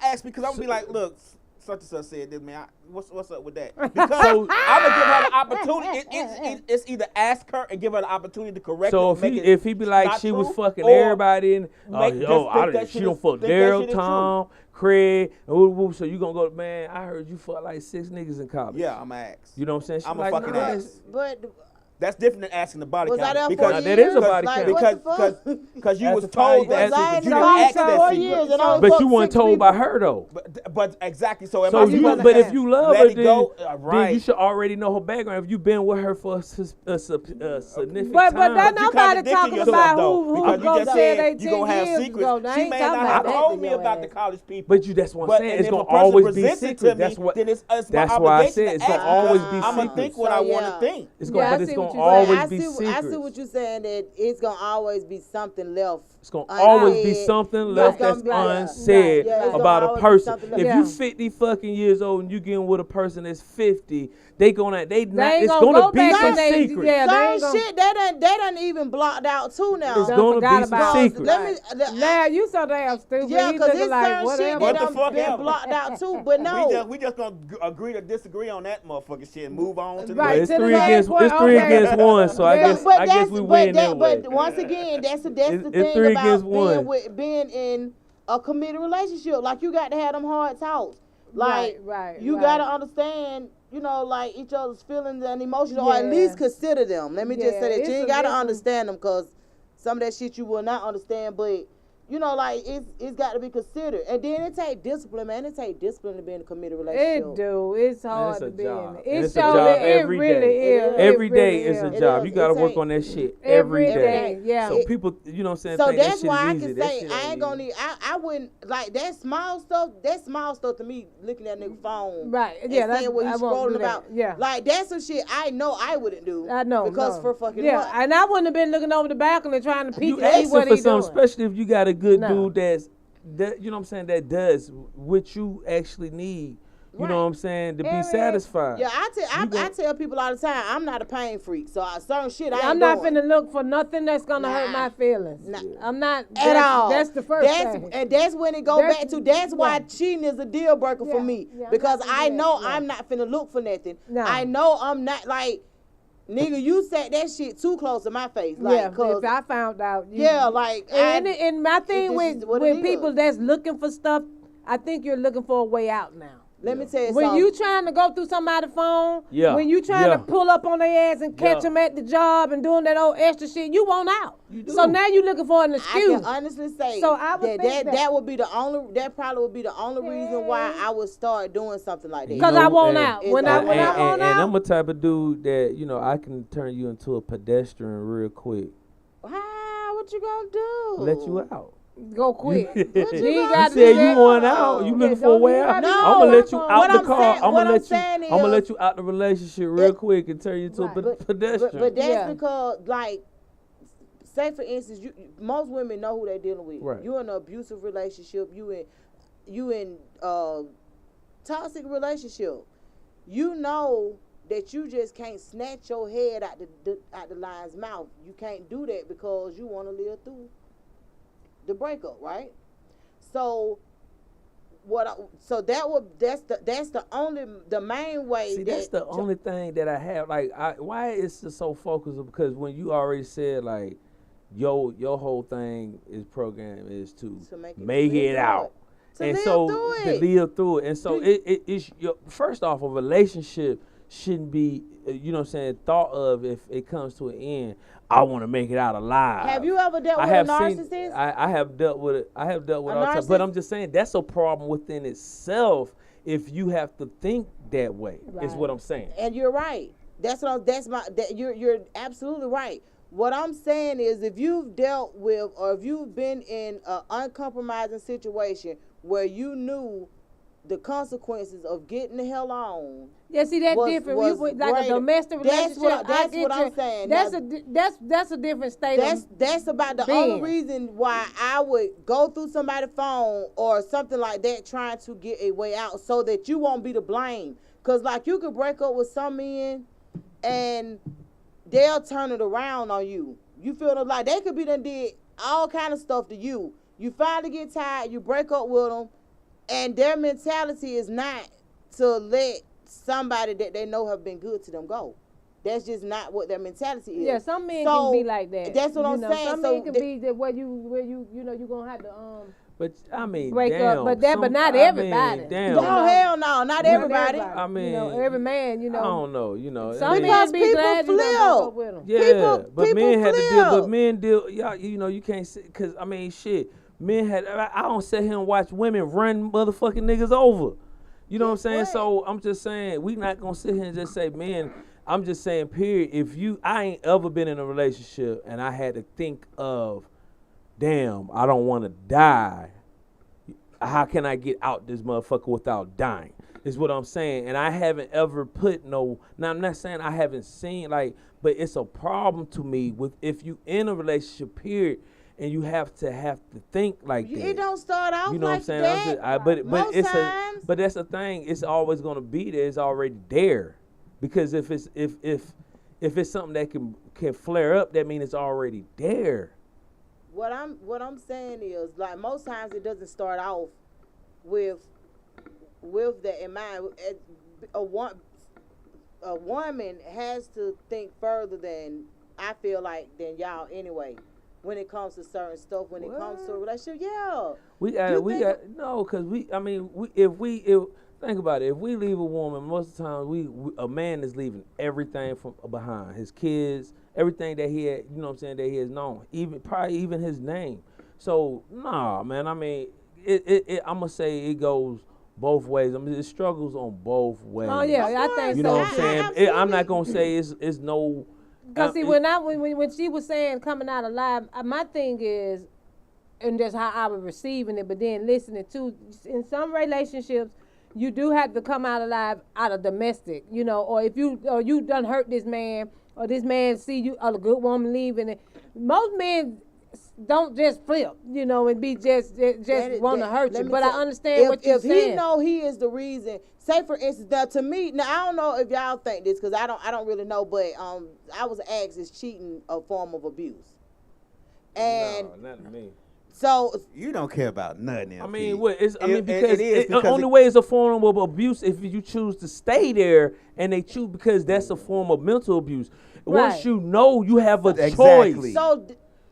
ask because I'm gonna be like, look, such and such said this, man. What's up with that? Because So- I'm gonna give her the opportunity. It's either ask her and give her the opportunity to correct So it. if make he it if he be like not she was true, fucking or everybody and make- just think that she shit don't is- fuck think that Daryl, shit is Tom, Craig, woo, woo, so you gonna go, man, I heard you fuck like 6 niggas in college. Yeah, I'm gonna ask. You know what I'm saying? She I'ma like, fucking nah, ask. But That's different than asking the body was I count. there because for Now, years? that is a body Like, count. what the fuck? because you After was 5 told years- that Was I secret. in You the didn't body ask count that 4 secret. years and I But fucked you weren't 6 told people? by her though. But exactly. So am So I you, supposed to but if you love let her, it go? then Right. you should already know her background. If you've been with her for a significant But time. that You nobody contradicting talking yourself, about though, who because you gonna just say said they you 10 gonna have years secrets. ago. They She ain't may talking not about have that told in me your about ass. the college people. But that's what I'm saying. and It's if gonna a person always be presents it secret. to me, That's what. then it's my That's why I obligation said to it's gonna ask always because be I'm gonna secret. think what So, I want yeah. to think. It's Yeah, gonna, I but it's see gonna what you're saying. always I be see, secret. I see what you're saying, that it's gonna always be something left. It's gonna unsaid. always be something left gonna that's be- unsaid yeah, it's gonna about a always be person. something If left. you Yeah. 50 fucking years old and you getting with a person that's 50, they not. They ain't It's gonna gonna go be back some and they- secret. yeah, they Certain ain't gonna- shit they done even blocked out too now. It's Done gonna forgot be some about it. secret. Let me. Now you so damn stupid. Yeah, He because looking it's like certain shit whatever. that What the done fuck been ever. blocked out too. But no, We just gonna agree to disagree on that motherfucking shit and move on to the Right, Well, next. it's to the three next against point, it's three okay. against one. So I guess we win that way. But once again, that's the It's thing 3 about against one. being in a committed relationship. Like you got to have them hard talks. Like Right, you right. got to understand, like each other's feelings and emotions, or at Yeah. least consider them. Let me just Yeah, say that it's you ain't a- got to it's a- understand them, because some of that shit you will not understand. But like it's got to be considered, and then it take discipline, man. It take discipline to be in a committed relationship. It do. It's hard it's a to be job. in it. And It it's a show job that every it really day. is. Every It day really is a is. job. It You gotta is. work It on that shit Every every day. day, yeah. So people, you know what I'm saying? So think that's that why I shit is can easy. That say shit I ain't ain't gonna easy. need. I wouldn't like that small stuff. That small stuff to me, looking at nigga phone, Right, and yeah, seeing what I he's won't do scrolling that. about. Yeah. like that's some shit I know I wouldn't do. I know. because no. for fucking yeah, what? and I wouldn't have been looking over the balcony trying to peek You and see asking what for he's something, doing. especially if you got a good No. dude that you know what I'm saying, that does what you actually need. You know what I'm saying, to be Every- satisfied. Yeah, I tell people all the time I'm not a pain freak, so certain shit I ain't I'm not doing. finna look for nothing that's gonna hurt Nah. my feelings. Nah. I'm not At all. That's the first thing. And that's when it go That's- back to. That's why yeah. cheating is a deal breaker Yeah, for me, yeah, I'm because not gonna I do know that, yeah. I'm not finna look for nothing. No. I know I'm not like, nigga, you said that shit too close to my face, like, yeah, cause if I found out. yeah, like, And my thing this is with what it people is. that's looking for stuff, I think you're looking for a way out now. let me tell you When something. you trying to go through somebody's phone, Yeah, when you trying yeah. to pull up on their ass and catch Yeah. them at the job and doing that old extra shit, you want out. You do. So now you looking for an I excuse. can honestly say So I would think that would be the only. That probably would be the only reason why Yeah. I would start doing something like that. Because I want and- out. It's When I like- want and out, I'm a type of dude that, I can turn you into a pedestrian real quick. What you gonna do? Let you out. go quick. What You you ain't gonna got do? to said do you that. going out. You looking Yeah, for a don't way you out. gotta No, I'm gonna let you what out I'm the car. saying- I'm what gonna I'm let you. saying I'm gonna is- let you out the relationship real quick and turn you into Right. a pedestrian. But that's Yeah. because, like, say for instance, most women know who they're dealing with. Right. You in an abusive relationship. You in toxic relationship. You know that you just can't snatch your head out the lion's mouth. You can't do that because you want to live through the breakup, right? So that's the main way. See, that's the only thing that I have. Like, why is it so focused? Because when you already said like, your whole thing is programmed is to make it out. And so to live through it. And so it's first off, a relationship shouldn't be, you know what I'm saying, thought of if it comes to an end. I want to make it out alive. Have you ever dealt with a narcissist? I have dealt with it. I have dealt with A all time. narcissist? But I'm just saying that's a problem within itself if you have to think that way. Is what I'm saying. And you're right. You're absolutely right. What I'm saying is, if you've dealt with or if you've been in an uncompromising situation where you knew the consequences of getting the hell on. Yeah, see, that's different. Like a domestic relationship. That's what I'm saying. That's a different state. That's about the only reason why I would go through somebody's phone or something like that, trying to get a way out, so that you won't be to blame. Cause like you could break up with some men, and they'll turn it around on you. You feel like they could be done did all kind of stuff to you. You finally get tired. You break up with them. And their mentality is not to let somebody that they know have been good to them go. That's just not what their mentality is. Yeah, some men can be like that. That's what I'm saying. Some men can be that where you you're gonna have to But I mean, break damn, up. But not everybody. Damn. Oh hell no, not everybody. I mean, every man, I don't know. Some men be glad you don't break up with them. Yeah, but people men had to deal. flip. But men deal. Y'all, you can't say, because I mean, shit. Men had. I don't sit here and watch women run motherfucking niggas over. You know what I'm saying? What? So I'm just saying we not gonna sit here and just say, man. I'm just saying, period. I ain't ever been in a relationship and I had to think of, damn, I don't want to die. How can I get out this motherfucker without dying? Is what I'm saying. And I haven't ever put now I'm not saying I haven't seen but it's a problem to me with if you in a relationship, period, and you have to think like that. It don't start out you know like what I'm saying? that. Most times. But that's the thing. It's always gonna be there. It's already there, because if it's something that can flare up, that means it's already there. What I'm saying is, like, most times it doesn't start off with that in mind. A woman has to think further than I feel like than y'all anyway. When it comes to certain stuff, when it comes to a relationship, yeah. If think about it, if we leave a woman, most of the time a man is leaving everything from behind, his kids, everything that he had, you know what I'm saying, that he has known, probably even his name. So nah, man. I mean, I'm gonna say it goes both ways. I mean, it struggles on both ways. Oh yeah, I think so. You know what I'm saying? I'm not gonna say it's no. Because see, when she was saying coming out alive, my thing is, and that's how I was receiving it, but then listening to, in some relationships, you do have to come out alive out of domestic, or if you done hurt this man, or this man see you, or a good woman leaving it. Most men don't just flip, and be just want to hurt you. But I understand what you're saying. If he know he is the reason, say for instance, that to me, now I don't know if y'all think this, because I don't really know, but I was asked, is cheating a form of abuse? And no, not to me. So you don't care about nothing. I mean, because the only way it's a form of abuse if you choose to stay there, and they choose, because that's a form of mental abuse. Right. Once you know, you have a choice. So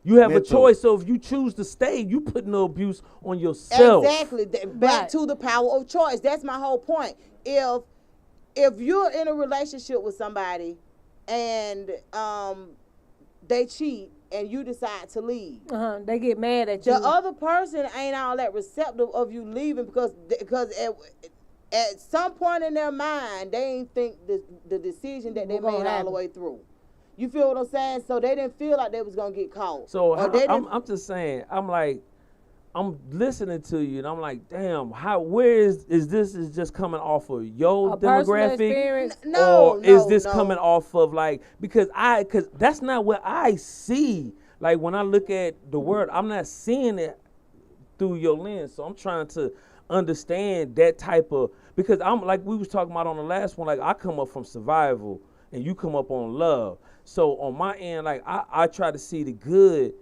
you have a choice. So if you choose to stay, you put no abuse on yourself. Exactly. Back to the power of choice. That's my whole point. If you're in a relationship with somebody and they cheat, and you decide to leave, they get mad at you. The other person ain't all that receptive of you leaving, because at some point in their mind, they ain't think the decision that they made all the way through. You feel what I'm saying? So they didn't feel like they was gonna get caught. So I'm just saying, I'm like, I'm listening to you and I'm like, damn, where is this is just coming off of your demographic? Or is this coming off of like, because that's not what I see. Like when I look at the world, I'm not seeing it through your lens. So I'm trying to understand that type of, because I'm like we was talking about on the last one, like I come up from survival and you come up on love. So on my end, like I try to see the good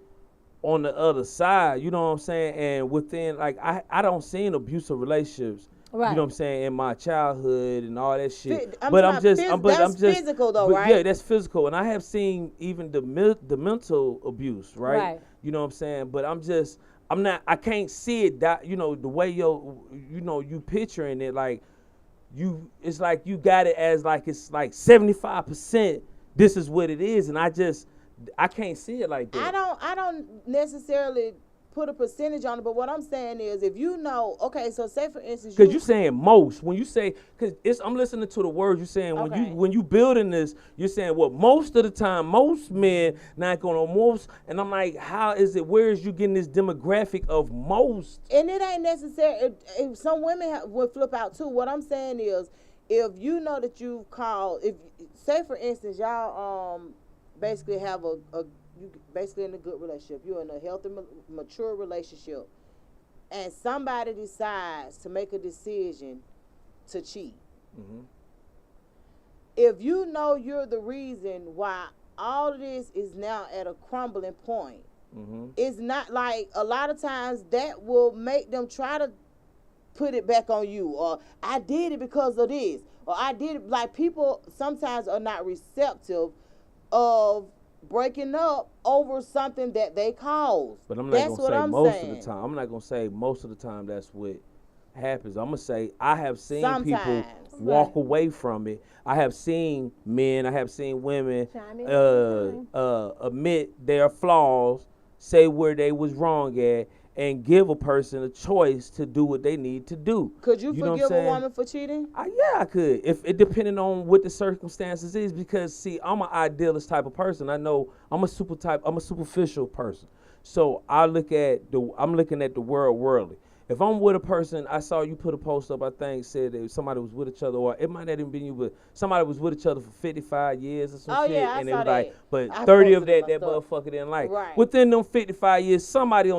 on the other side, you know what I'm saying? And within, like, I don't see abusive relationships, right, you know what I'm saying, in my childhood and all that shit. I'm just physical though, right? Yeah, that's physical. And I have seen even the mental abuse, right? You know what I'm saying? But I can't see it that, you know, the way you picturing it, like it's like you got it as like it's like 75%, this is what it is, and I can't see it like that. I don't necessarily put a percentage on it, but what I'm saying is, if you know, okay, so say for instance, because you're saying most, when you say, because I'm listening to the words you're saying, when you building this, you're saying, well, most of the time, most men not gonna most, and I'm like, how is it? Where is you getting this demographic of most? And it ain't necessary. If some women would flip out too. What I'm saying is, if you know that you've called, if say for instance, y'all basically have you basically in a good relationship. You're in a healthy, mature relationship, and somebody decides to make a decision to cheat. Mm-hmm. If you know you're the reason why all of this is now at a crumbling point, mm-hmm, it's not like a lot of times that will make them try to put it back on you, or I did it because of this, or I did it. Like, people sometimes are not receptive of breaking up over something that they caused. But I'm not gonna say most of the time. I'm not gonna say most of the time that's what happens. I'm gonna say I have seen people walk away from it. I have seen men, I have seen women admit their flaws, say where they was wrong at, and give a person a choice to do what they need to do. Could you forgive a woman for cheating? Yeah, I could. If it depending on what the circumstances is, because see, I'm an idealist type of person. I know I'm a superficial person. So I'm looking at the world worldly. If I'm with a person, I saw you put a post up, I think, said that somebody was with each other, or it might not even be you, but somebody was with each other for 55 years or some shit. Yeah, and it was like, but 30 of that motherfucker didn't like. Right. Within them 55 years, somebody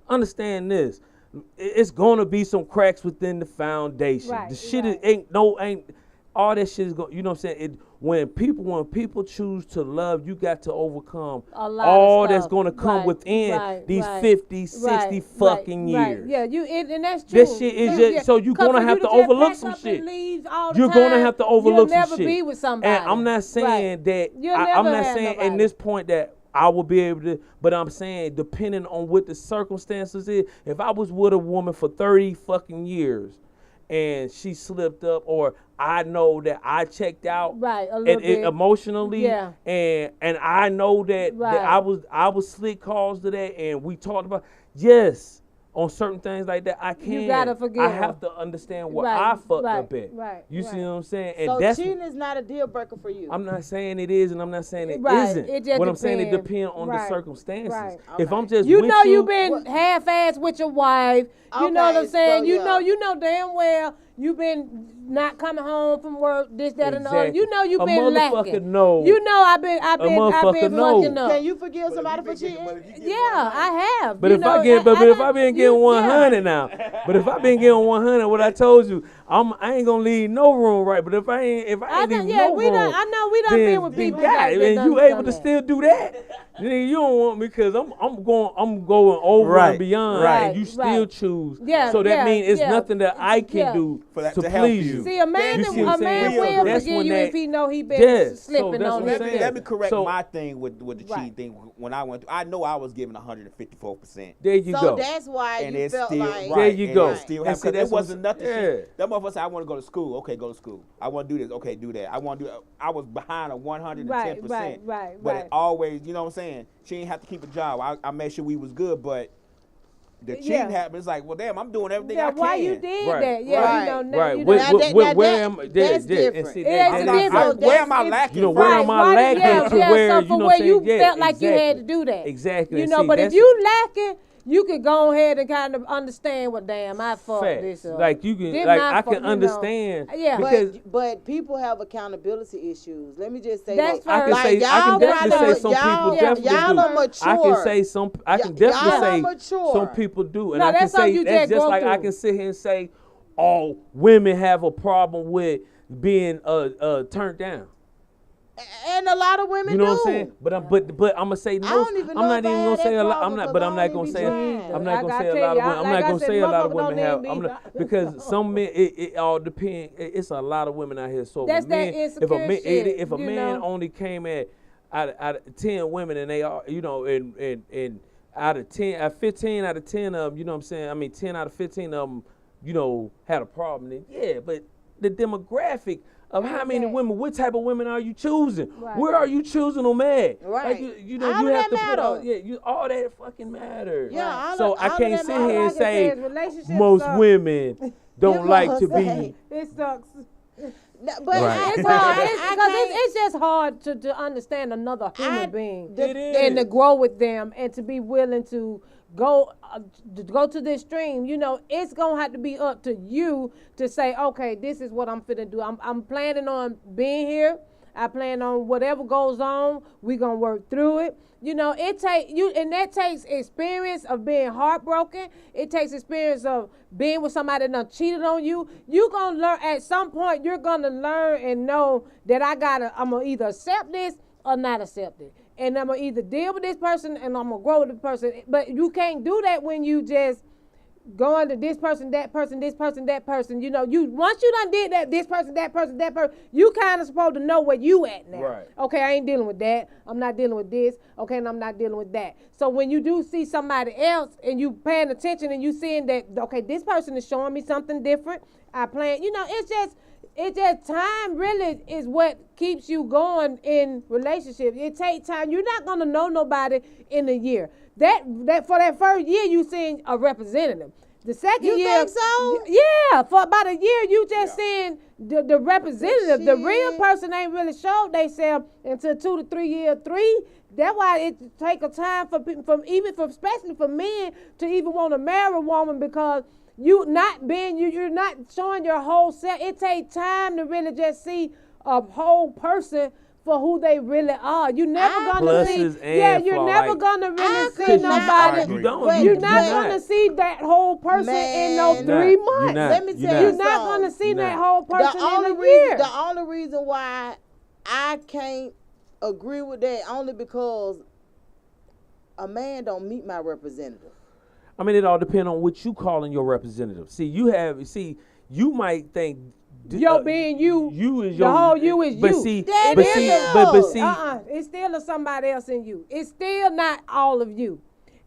understand this. It's gonna be some cracks within the foundation. Right, the shit ain't all that shit is going, you know what I'm saying? When people choose to love, you got to overcome all that's going to come within these 50, 60 fucking years. Yeah, and that's true. This shit is just, so you're going to have to overlook some shit. You're going to have to overlook some shit. You'll never be with somebody. And I'm not saying that, I'm not saying in this point that I will be able to, but I'm saying depending on what the circumstances is, if I was with a woman for 30 fucking years, and she slipped up, or I know that I checked out emotionally, and I know that I was slick cause to that, and we talked about, yes, on certain things like that, I can't. You gotta forgive. I have to understand what I fucked up at. You see what I'm saying? And so cheating is not a deal breaker for you. I'm not saying it is, and I'm not saying it isn't. What depends. I'm saying, it depends on the circumstances. Right. If I'm just you've been half-assed with your wife. You know what I'm saying? So, you know damn well you've been not coming home from work, this, that, and the other. You know you've been lacking. Know. You know I've been fucking up. Can you forgive somebody for cheating? Yeah, I have. But if I've been getting 100 now, but if I've been getting 100, what I told you, I ain't gonna leave no room, right? But if I ain't leave no room, I know we done been with people. And you able to still do that? Then you don't want me, because I'm going over and beyond, and you still choose. Yeah, so that means it's nothing that I can do to please you. See, a man will forgive you if he know he been slipping on his. Let me correct my thing with the cheating thing. When I went, I know I was giving 154%. There you go. So that's why you felt like. There you go. Because there wasn't nothing. That motherfucker said, I want to go to school. Okay, go to school. I want to do this. Okay, do that. I want to do. I was behind 110%. Right. But it always, you know what I'm saying? She ain't have to keep a job. I made sure we was good, but the cheating happened. It's like, well, damn, I'm doing everything I can. Why you did that? Yeah, That's different. Where am I lacking? You know, where am I lacking to where, so for where you felt like you had to do that. Exactly. You know, but if you lacking, you could go ahead and kind of understand what damn I fucked Facts. this up. Like you can, This like my I fault, can you know. understand. Yeah. because But people have accountability issues. Let me just say That's that. I can Like, say, I can y'all definitely probably- say some y'all- people definitely y'all do. are mature. I can say some. I can y'all definitely are say mature. some people do, and No, I can that's something say you that's just just go like I through. can sit here and say, all women have a problem with being turned down. And a lot of women You know do. what I'm saying? But I'm gonna say no. don't even know I'm not if I even had gonna that say a lot. problem I'm not. 'cause But I I'm not don't gonna even say. be trying. I'm not Like gonna I say a tell lot of y'all- women. I'm like not I gonna said, say a lot of motherfucker women don't have. need I'm me. not, because some men. It all depends. It's a lot of women out here. So That's if a man, that if a insecure man, shit, if a you man know? only came at out of 10 women and they are, you know, and out of 10, 15 out of 10 of them, you know what I'm saying? I mean, 10 out of 15 of them, you know, had a problem. Then yeah, but the demographic of how many women, what type of women are you choosing? Right. Where are you choosing them at? Right. Like you know, All you of have that to put all, matter. all that fucking matters. Yeah, all So of- I all of can't that sit matter. here All I and can say say is relationships most suck. women don't You like know to what I'm be. saying? It sucks. But Right. It's hard. I Because can't- it's just hard to understand another human I- being It and to is. grow with them and to be willing to go to this stream. You know, it's gonna have to be up to you to say, okay, this is what I'm finna do. I'm planning on being here. I plan on whatever goes on. We gonna work through it. You know, it take you, and that takes experience of being heartbroken. It takes experience of being with somebody that done cheated on you. You gonna learn at some point. You're gonna learn and know that I'm gonna either accept this or not accept it, and I'm gonna either deal with this person and I'm gonna grow with this person. But you can't do that when you just going to this person, that person, this person, that person. You know, you once you done did that, this person, that person, that person, you kind of supposed to know where you at now. Right. Okay, I ain't dealing with that. I'm not dealing with this. Okay, and I'm not dealing with that. So when you do see somebody else and you paying attention and you seeing that, okay, this person is showing me something different. I plan, you know, it's just time really is what keeps you going in relationships. It takes time. You're not gonna know nobody in a year. That for that first year you seeing a representative. The second You year, think so? yeah, for about a year you just seeing the representative. The real Shit. person ain't really showed themselves until 2 to 3 years. That's why it take a time for people, especially for men, to even want to marry a woman, because you're not showing your whole self. It takes time to really just see a whole person for who they really are. You never gonna see. Pluses and Yeah, you're flaws, never like- gonna really I see could not nobody. argue. You don't. But- You're you not do gonna see that whole person in no Man. 3 You're not. months. You're not. Let me You're tell You're you not something. gonna see that Nah. whole person the only in a reason, year. The only reason why I can't agree with that only because a man don't meet my representative. I mean, it all depends on what you calling your representative. You might think Being you, you is the your whole you is but you. See, That but is see, you. but see, It's still a somebody else in you. It's still not all of you.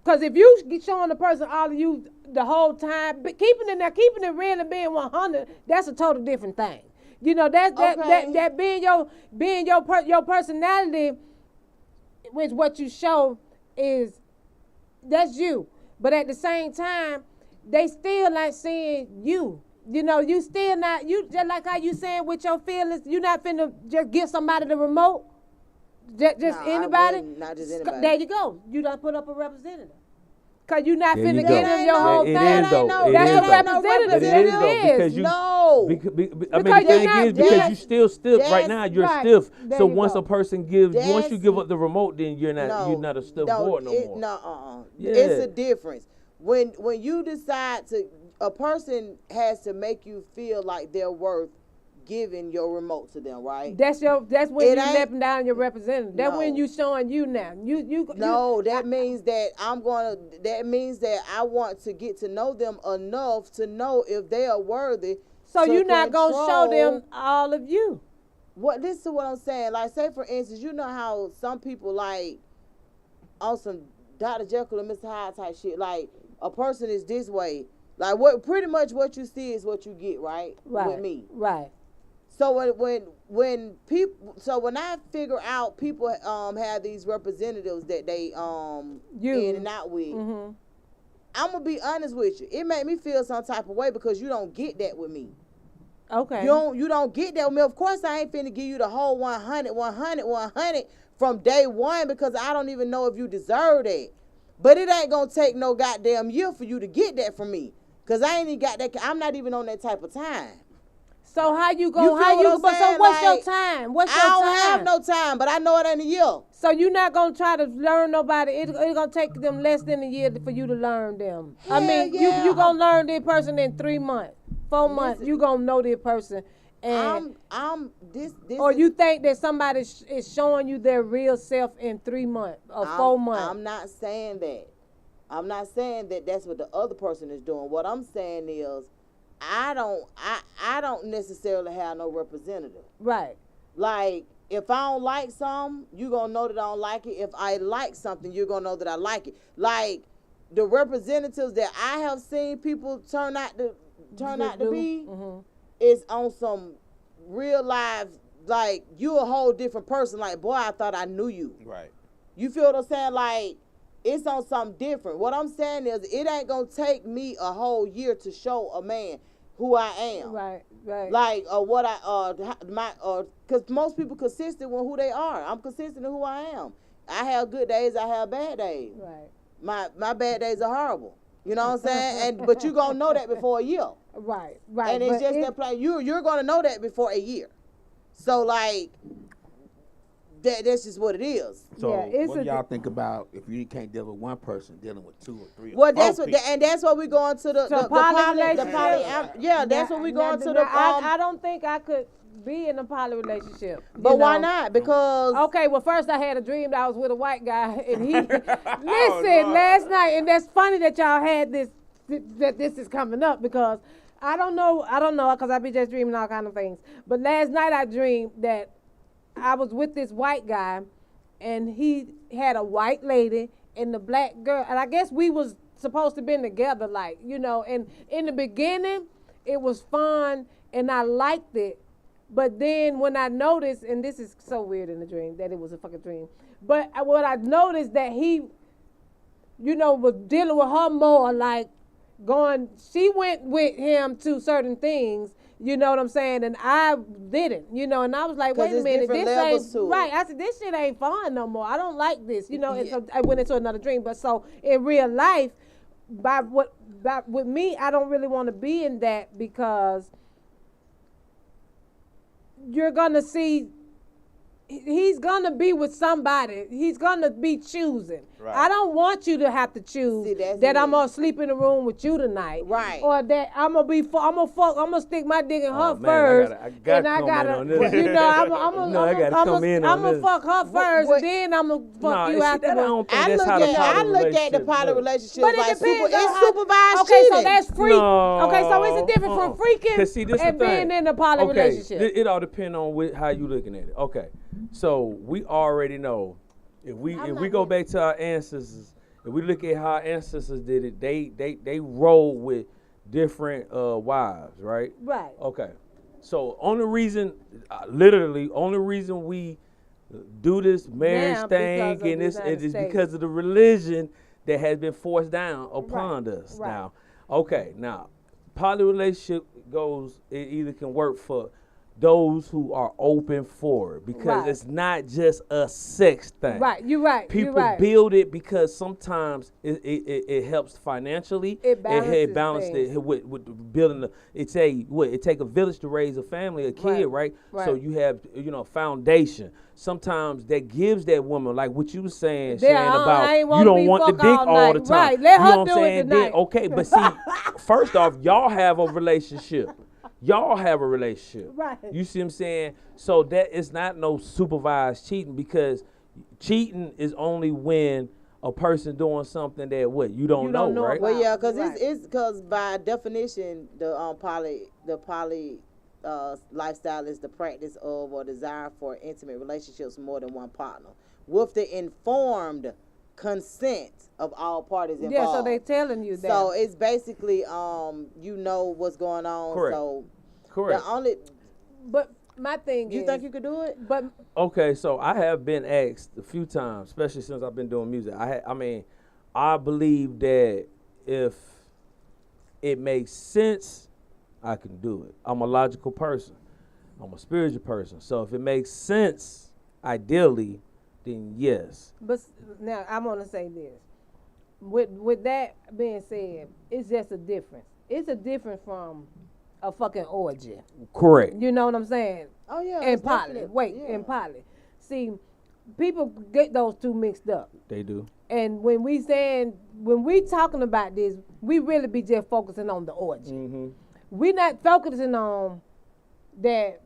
Because if you showing the person all of you the whole time, but keeping it real and being 100, that's a total different thing. You know, that being your personality, which what you show is that's you. But at the same time, they still not seeing you. You know, you still not, you just like how you saying with your feelings, you not finna just give somebody the remote. Just No, I anybody. wouldn't, not just anybody. There you go. You done put up a representative. Cause you not There you finna go. give them your whole It thing. is though. That's It a is though. representative. But it is though, because you No. I mean, Because the you're thing not- is, because you still stiff right that's now. You're right. stiff. There So you once go. a person gives, once you That's- give up the remote, then you're not a stiff board no more. No, Yeah. It's a difference. When you decide to, a person has to make you feel like they're worth giving your remote to them, right? That's when It you ain't- stepping down your representative. That's when No. you showing you now. No, that means that that means that I want to get to know them enough to know if they are worthy. So to you're not gonna show control- them all of you. This is what I'm saying. Like, say for instance, you know how some people like on some Dr. Jekyll and Mr. Hyde type shit. Like, a person is this way. Like, pretty much what you see is what you get, right? Right. With me. Right. So when I figure out people have these representatives that they in and out with, Mm-hmm. I'm gonna be honest with you. It made me feel some type of way because you don't get that with me. Okay. You don't get that with me. Of course, I ain't finna give you the whole 100 from day one because I don't even know if you deserve that. But it ain't gonna take no goddamn year for you to get that from me. Cause I ain't even got that. I'm not even on that type of time. So how you go? You How feel you? what I'm But so saying? what's your Like, time? What's I your don't time? have no time, but I know it ain't a year. So you're not gonna try to learn nobody. It's gonna take them less than a year for you to learn them. I mean, yeah. you gonna learn this person in 3 months, 4 months. You gonna know this person, and This or is, you think that somebody is showing you their real self in 3 months or 4 months. I'm not saying that. I'm not saying that that's what the other person is doing. What I'm saying is, I don't necessarily have no representative. Right. Like, if I don't like something, you're going to know that I don't like it. If I like something, you're going to know that I like it. Like, the representatives that I have seen people turn out to be is on some real life, like, you a whole different person. Like, boy, I thought I knew you. Right. You feel what I'm saying? Like, it's on something different. What I'm saying is, it ain't going to take me a whole year to show a man who I am. Right. Like, what because most people consistent with who they are. I'm consistent in who I am. I have good days, I have bad days. Right. My bad days are horrible. You know what I'm saying? But you gonna know that before a year. Right. And it's just that plan. You're gonna know that before a year. So like, that's just what it is. So Yeah, what do y'all think about if you can't deal with one person, dealing with 2 or 3 or Well, 4 that's what, people? and that's what we going to the poly poly. relationship. Yeah, that's what we going to the. I don't think I could be in a poly relationship. But why not? Because okay, well, first I had a dream that I was with a white guy, and he listen last night, and that's funny that y'all had this that this is coming up because I don't know because I be just dreaming all kind of things. But last night I dreamed that I was with this white guy, and he had a white lady and the black girl, and I guess we was supposed to be together, like, you know. And in the beginning, it was fun, and I liked it. But then when I noticed, and this is so weird in the dream that it was a fucking dream, but what I noticed that he, you know, was dealing with her more, like she went with him to certain things, you know what I'm saying, and I didn't, you know, and I was like, wait a minute, this ain't right. I said, this shit ain't fun no more. I don't like this, you know. And so I went into another dream. But so in real life, with me, I don't really want to be in that because you're gonna see he's gonna be with somebody. He's gonna be choosing. Right. I don't want you to have to choose that I'm gonna sleep in the room with you tonight, right? Or that I'm gonna stick my dick in her first, I gotta, you know, I'm gonna fuck her first, and then I'm gonna fuck you afterwards. I look at the poly relationship, but like it's supervised okay, cheating. So that's freak. No, okay, so it's a difference from freaking and being in a poly relationship. It all depends on how you looking at it. Okay. So we already know if we go back to our ancestors, if we look at how our ancestors did it, they rolled with different wives, right? Right. Okay. So only reason we do this marriage thing and this is because of the religion that has been forced down upon us. Right. Now, poly relationship it either can work for those who are open for it because it's not just a sex thing. Right, you're right. People build it because sometimes it helps financially. It balances it with building. It take a village to raise a family, a kid, right? So you have foundation. Sometimes that gives that woman, like what you were saying, about you don't want the dick all the time. Right, let her do it tonight. Okay, but see, first off, y'all have a relationship. Right. You see what I'm saying? So that is not no supervised cheating because cheating is only when a person doing something that you don't know, right? Well, yeah, because it's because by definition the poly lifestyle is the practice of or desire for intimate relationships with more than one partner with the informed consent of all parties involved. Yeah, so they telling you that. So it's basically you know what's going on. Correct. So correct. But my thing is, you think you could do it? But okay, so I have been asked a few times, especially since I've been doing music. I believe that if it makes sense, I can do it. I'm a logical person. I'm a spiritual person. So if it makes sense, ideally, then yes. But now I'm gonna say this. with that being said, it's just a difference. It's a difference from a fucking orgy. Correct. You know what I'm saying? Oh yeah. And it's poly. definite. Wait, Yeah. and poly. See, people get those two mixed up. They do. And when we talking about this, we really be just focusing on the orgy. Mm-hmm. We not focusing on that.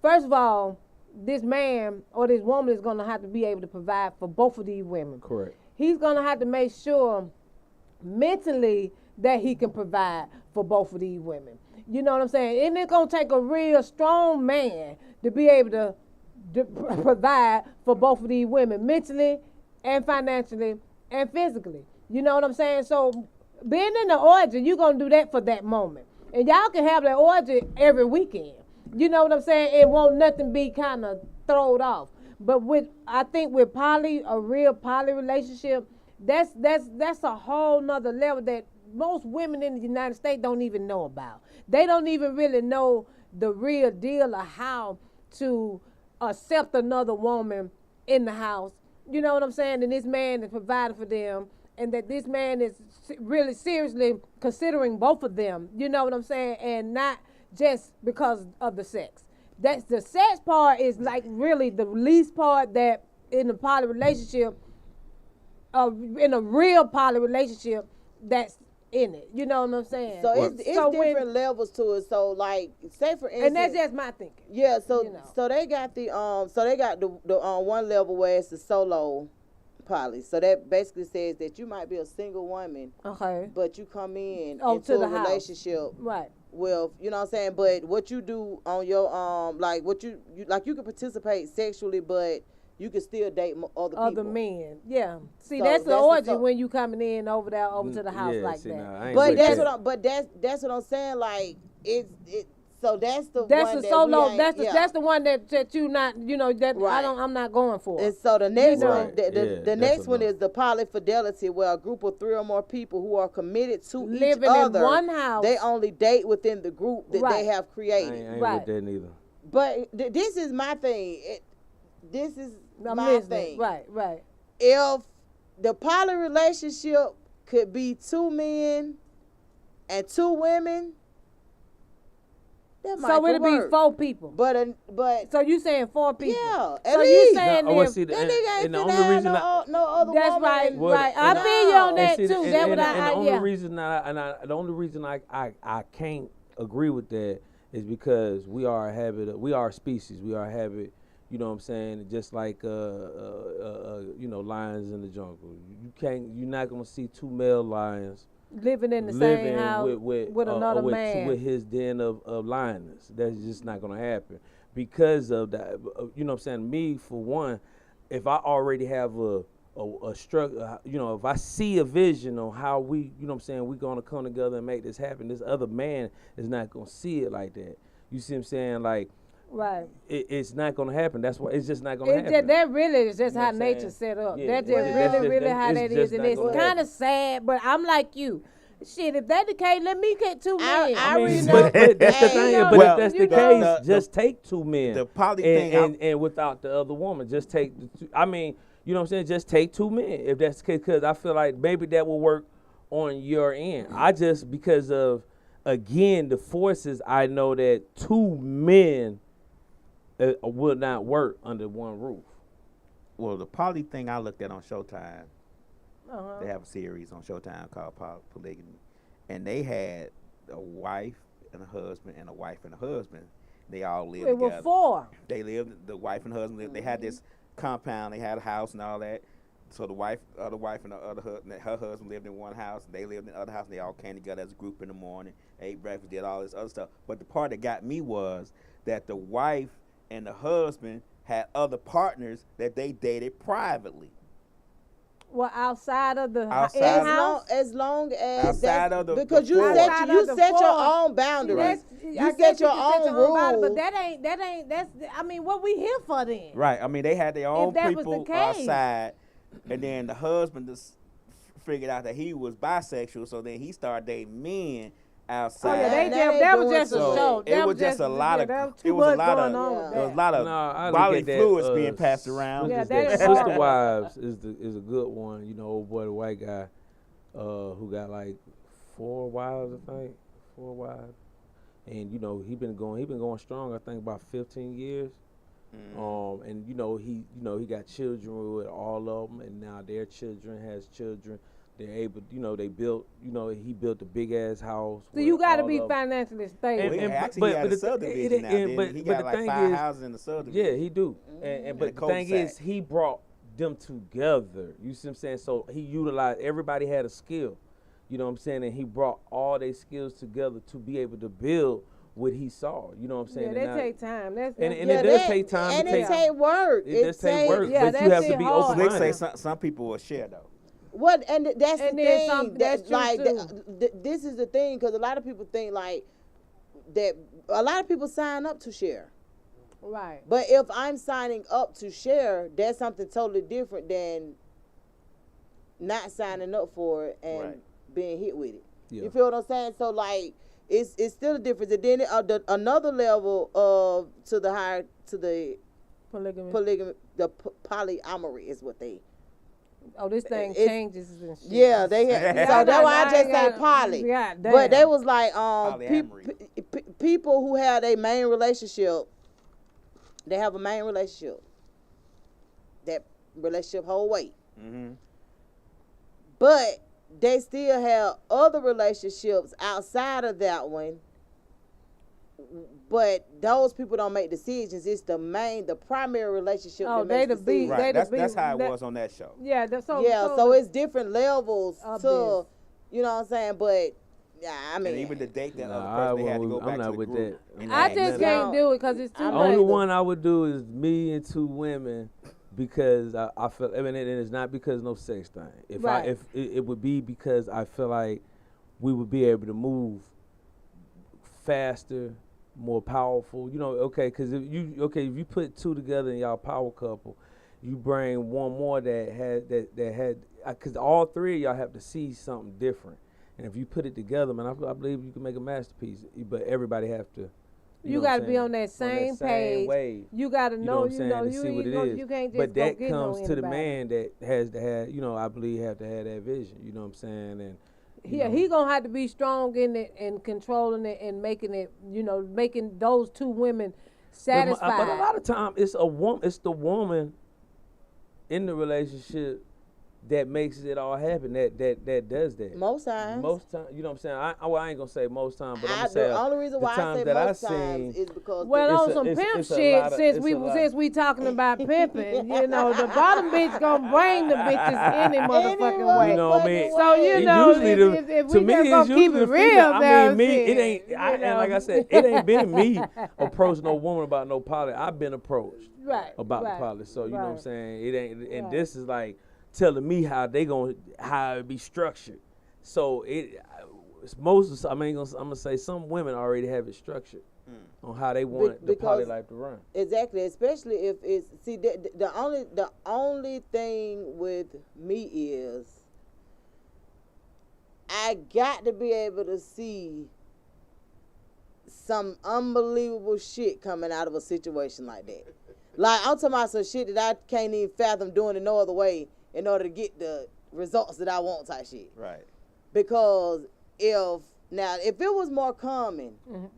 First of all, this man or this woman is gonna have to be able to provide for both of these women. Correct. He's gonna have to make sure mentally that he can provide for both of these women. You know what I'm saying? And it's gonna take a real strong man to be able to provide for both of these women mentally and financially and physically. You know what I'm saying? So being in the orgy, you're gonna do that for that moment. And y'all can have that orgy every weekend. You know what I'm saying? It won't nothing be kind of thrown off. But I think with a real poly relationship, that's a whole nother level that most women in the United States don't even know about. They don't even really know the real deal of how to accept another woman in the house. You know what I'm saying? And this man is providing for them, and that this man is really seriously considering both of them. You know what I'm saying? And not just because of the sex. That's the sex part is like really the least part that in a poly relationship, in a real poly relationship, that's in it. You know what I'm saying? So it's different levels to it. So like, say for instance, and that's just my thinking. Yeah. So you know. so they got the one level where it's the solo poly. So that basically says that you might be a single woman, Okay. but you come in Oh, into to the a house. relationship Right. with, you know what I'm saying. But what you do on your like what you like, you can participate sexually, but you can still date other people. Other men, yeah. See, So that's the that's orgy the- when you coming in over to the house Yeah, like see, that. nah, I ain't But with that's that. that's what I'm saying. Like it. So that's the That's one the that solo. we ain't, That's the yeah. that's the one that you not. You know that Right. I'm not going for. And so the next Right. one, the Yeah, next that's one enough. is the polyfidelity, where a group of 3 or more people who are committed to Living each in other, one house. they only date within the group that Right. they have I created. ain't Right. with that neither. But this is my thing. This is I'm my listening. thing. Right. If the poly relationship could be 2 men and 2 women, that might So could it'll be work. 4 people. But So you saying 4 people? yeah, at So you least. saying No, well, if see, that nigga ain't and the finna only have reason no other that's woman. right, Well, right. and- I feel you on that And see, too. and- That's and- what and the only yeah. reason the only reason I can't agree with that is because we are a species. We are a habit. You know what I'm saying? Just like you know, lions in the jungle. You're not gonna see 2 male lions living in the living same house with another man. with his den of lioness. That's just not gonna happen because of that. You know what I'm saying? Me, for one, if I already have a struggle, you know, if I see a vision on how we, you know what I'm saying, we're gonna come together and make this happen, this other man is not gonna see it like that. You see what I'm saying? Like, Right. it's not gonna happen. That's why it's just not gonna happen. That really is just You know how what I'm nature saying? set up. Yeah, That's well, just that's really just- how it's that just is, and not it's gonna kind happen. of sad. But I'm like you. Shit, if that the case, let me get 2 men. I really But that's the Hey, thing. you know, But well, if that's the you know, case, just take 2 men. The poly and, thing, and without the other woman, just take the 2. I mean, you know what I'm saying? Just take 2 men if that's the case, because I feel like maybe that will work on your end. I just, because of, again, the forces, I know that 2 men will not work under one roof. well, the poly thing I looked at on Showtime, Uh-huh. they have a series on Showtime called Polygamy, and they had a wife and a husband and a wife and a husband. They all lived It together. was 4. They lived. The wife and husband lived. They had this compound. They had a house and all that. So the other wife and the other her husband lived in one house. They lived in the other house. And they all came together as a group in the morning, ate breakfast, did all this other stuff. But the part that got me was that the wife and the husband had other partners that they dated privately. Well, outside of the Outside- in-house. as long as Outside that's- of the because you four. set Outside you of the set your 4. own boundaries. That's- You I set guess your you can set own your own body, rules. but that ain't. That's. I mean, what we here for then? Right. I mean, they had their own that was the people case. outside, and then the husband just figured out that he was bisexual. So then he started dating men outside. Oh yeah, That that was doing just a so. show. It was just a lot of. there was It too was a much lot going of. on with There was that. a lot of I look bodily at that, fluids being passed around. Yeah, Sisters that is Sister horrible. Wives is a good one. You know, old boy, the white guy, who got like 4 wives, I think, 4 wives, and you know he been going strong. I think about 15 years. And you know he got children with all of them, and now their children has children. They're able, they built, he built a big ass house. So you got to all be of 'em. financially stable. Well, he And- actually but- he had but a the- subdivision now. He got the like thing 5 is- houses in the subdivision. Yeah, he do. And but a the thing cul-de-sac. is, he brought them together. You see what I'm saying? So he utilized, everybody had a skill. You know what I'm saying? And he brought all their skills together to be able to build what he saw. You know what I'm saying? Yeah, And that now- take time. That's and yeah, it does take time. And It it takes- take work. It does take work, yeah, but that you have shit to be hard. So they open-minded. say some people will share though. What and that's And the then thing. some- that's true, like too. this is the thing because a lot of people think like that. A lot of people sign up to share. right. But if I'm signing up to share, that's something totally different than not signing up for it and Right. being hit with it. Yeah. You feel what I'm saying? So like it's still a difference. And then another level of to the Polygamy. polyamory is what they. Oh, this thing it's- changes and shit. Yeah, they had, Yeah, so that's why I just say got- poly. God damn. But they was like Polyamory. people who have a main relationship, they have a main relationship. That relationship whole weight. Mm-hmm. But they still have other relationships outside of that one. But those people don't make decisions. It's the primary relationship Oh, that they makes the decisions. beat. Right. They That's how it that- was on that show. Yeah, so So it's different levels Of to, this. you know what I'm saying? But yeah, I mean, And even the date that Nah, other person, they had to go I'm back not to the with group. that. and I ask just them. can't do it because it's too I'm much. Only one I would do is me and 2 women because I feel. I mean, and it's not because no sex thing. Right. If it would be because I feel like we would be able to move faster, more powerful. Okay, because if you put 2 together and y'all power couple, you bring one more that had because all 3 of y'all have to see something different. And if you put it together, man, I believe you can make a masterpiece. But everybody have to. You know what got I'm to be saying? on that same page. wave. You got to You know know, what I'm saying? To see what it is. You can't just But go that get no comes to the anybody. man that has to have, I believe, have to have that vision. You know what I'm saying? And Yeah, he gonna have to be strong in it and controlling it and making it, making those 2 women satisfied. But a lot of time, it's the woman in the relationship that makes it all happen. That does that. most times. Most time, you know what I'm saying? I ain't gonna say most time, but I'm gonna say The only reason the why I times say that I most times seen. is because Well, It's on a- some it's- pimp it's a shit, lot of- since it's a lot. since we talking about pimping, the bottom bitch gonna bring the bitches any motherfucking way. You know what I mean? So you It know, usually the- if to we me, just it's gonna keep usually it the real, female. now, I mean, me, it shit, ain't. And like I said, it ain't been me approaching no woman about no poly. I've been approached right about right, the poly. So you know what I'm right. saying? It ain't. And Right. this is like telling me how it be structured. So it's most. I'm gonna say some women already have it structured on how they want the poly because- life to run. exactly, especially if it's the only thing with me is I got to be able to see some unbelievable shit coming out of a situation like that. Like I'm talking about some shit that I can't even fathom doing it no other way in order to get the results that I want type shit. Right. Because if it was more common,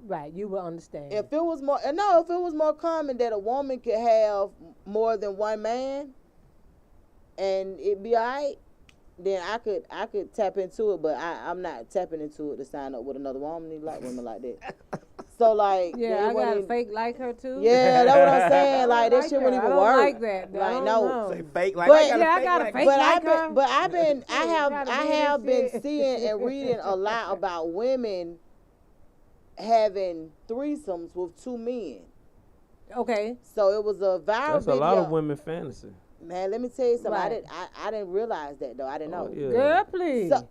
Right, you will understand. if it was more common that a woman could have more than one man and it be alright, then I could tap into it, but I'm not tapping into it to sign up with another woman. I like women like that. So like yeah, it I got a wouldn't- fake like her too. Yeah, that's what I'm saying. Like that like shit her. wouldn't I even don't work. like that. I Like don't no. know. Say fake like But- I got Yeah, I a got a fake fake like like her. But I've been Trying to I be have that been shit. seeing and reading a lot about women having threesomes with 2 men. Okay. So it was a viral That's video. a lot of women fantasy. Man, let me tell you something. Right. I didn't realize that though. I didn't know. Oh, yeah. Girl, please. So,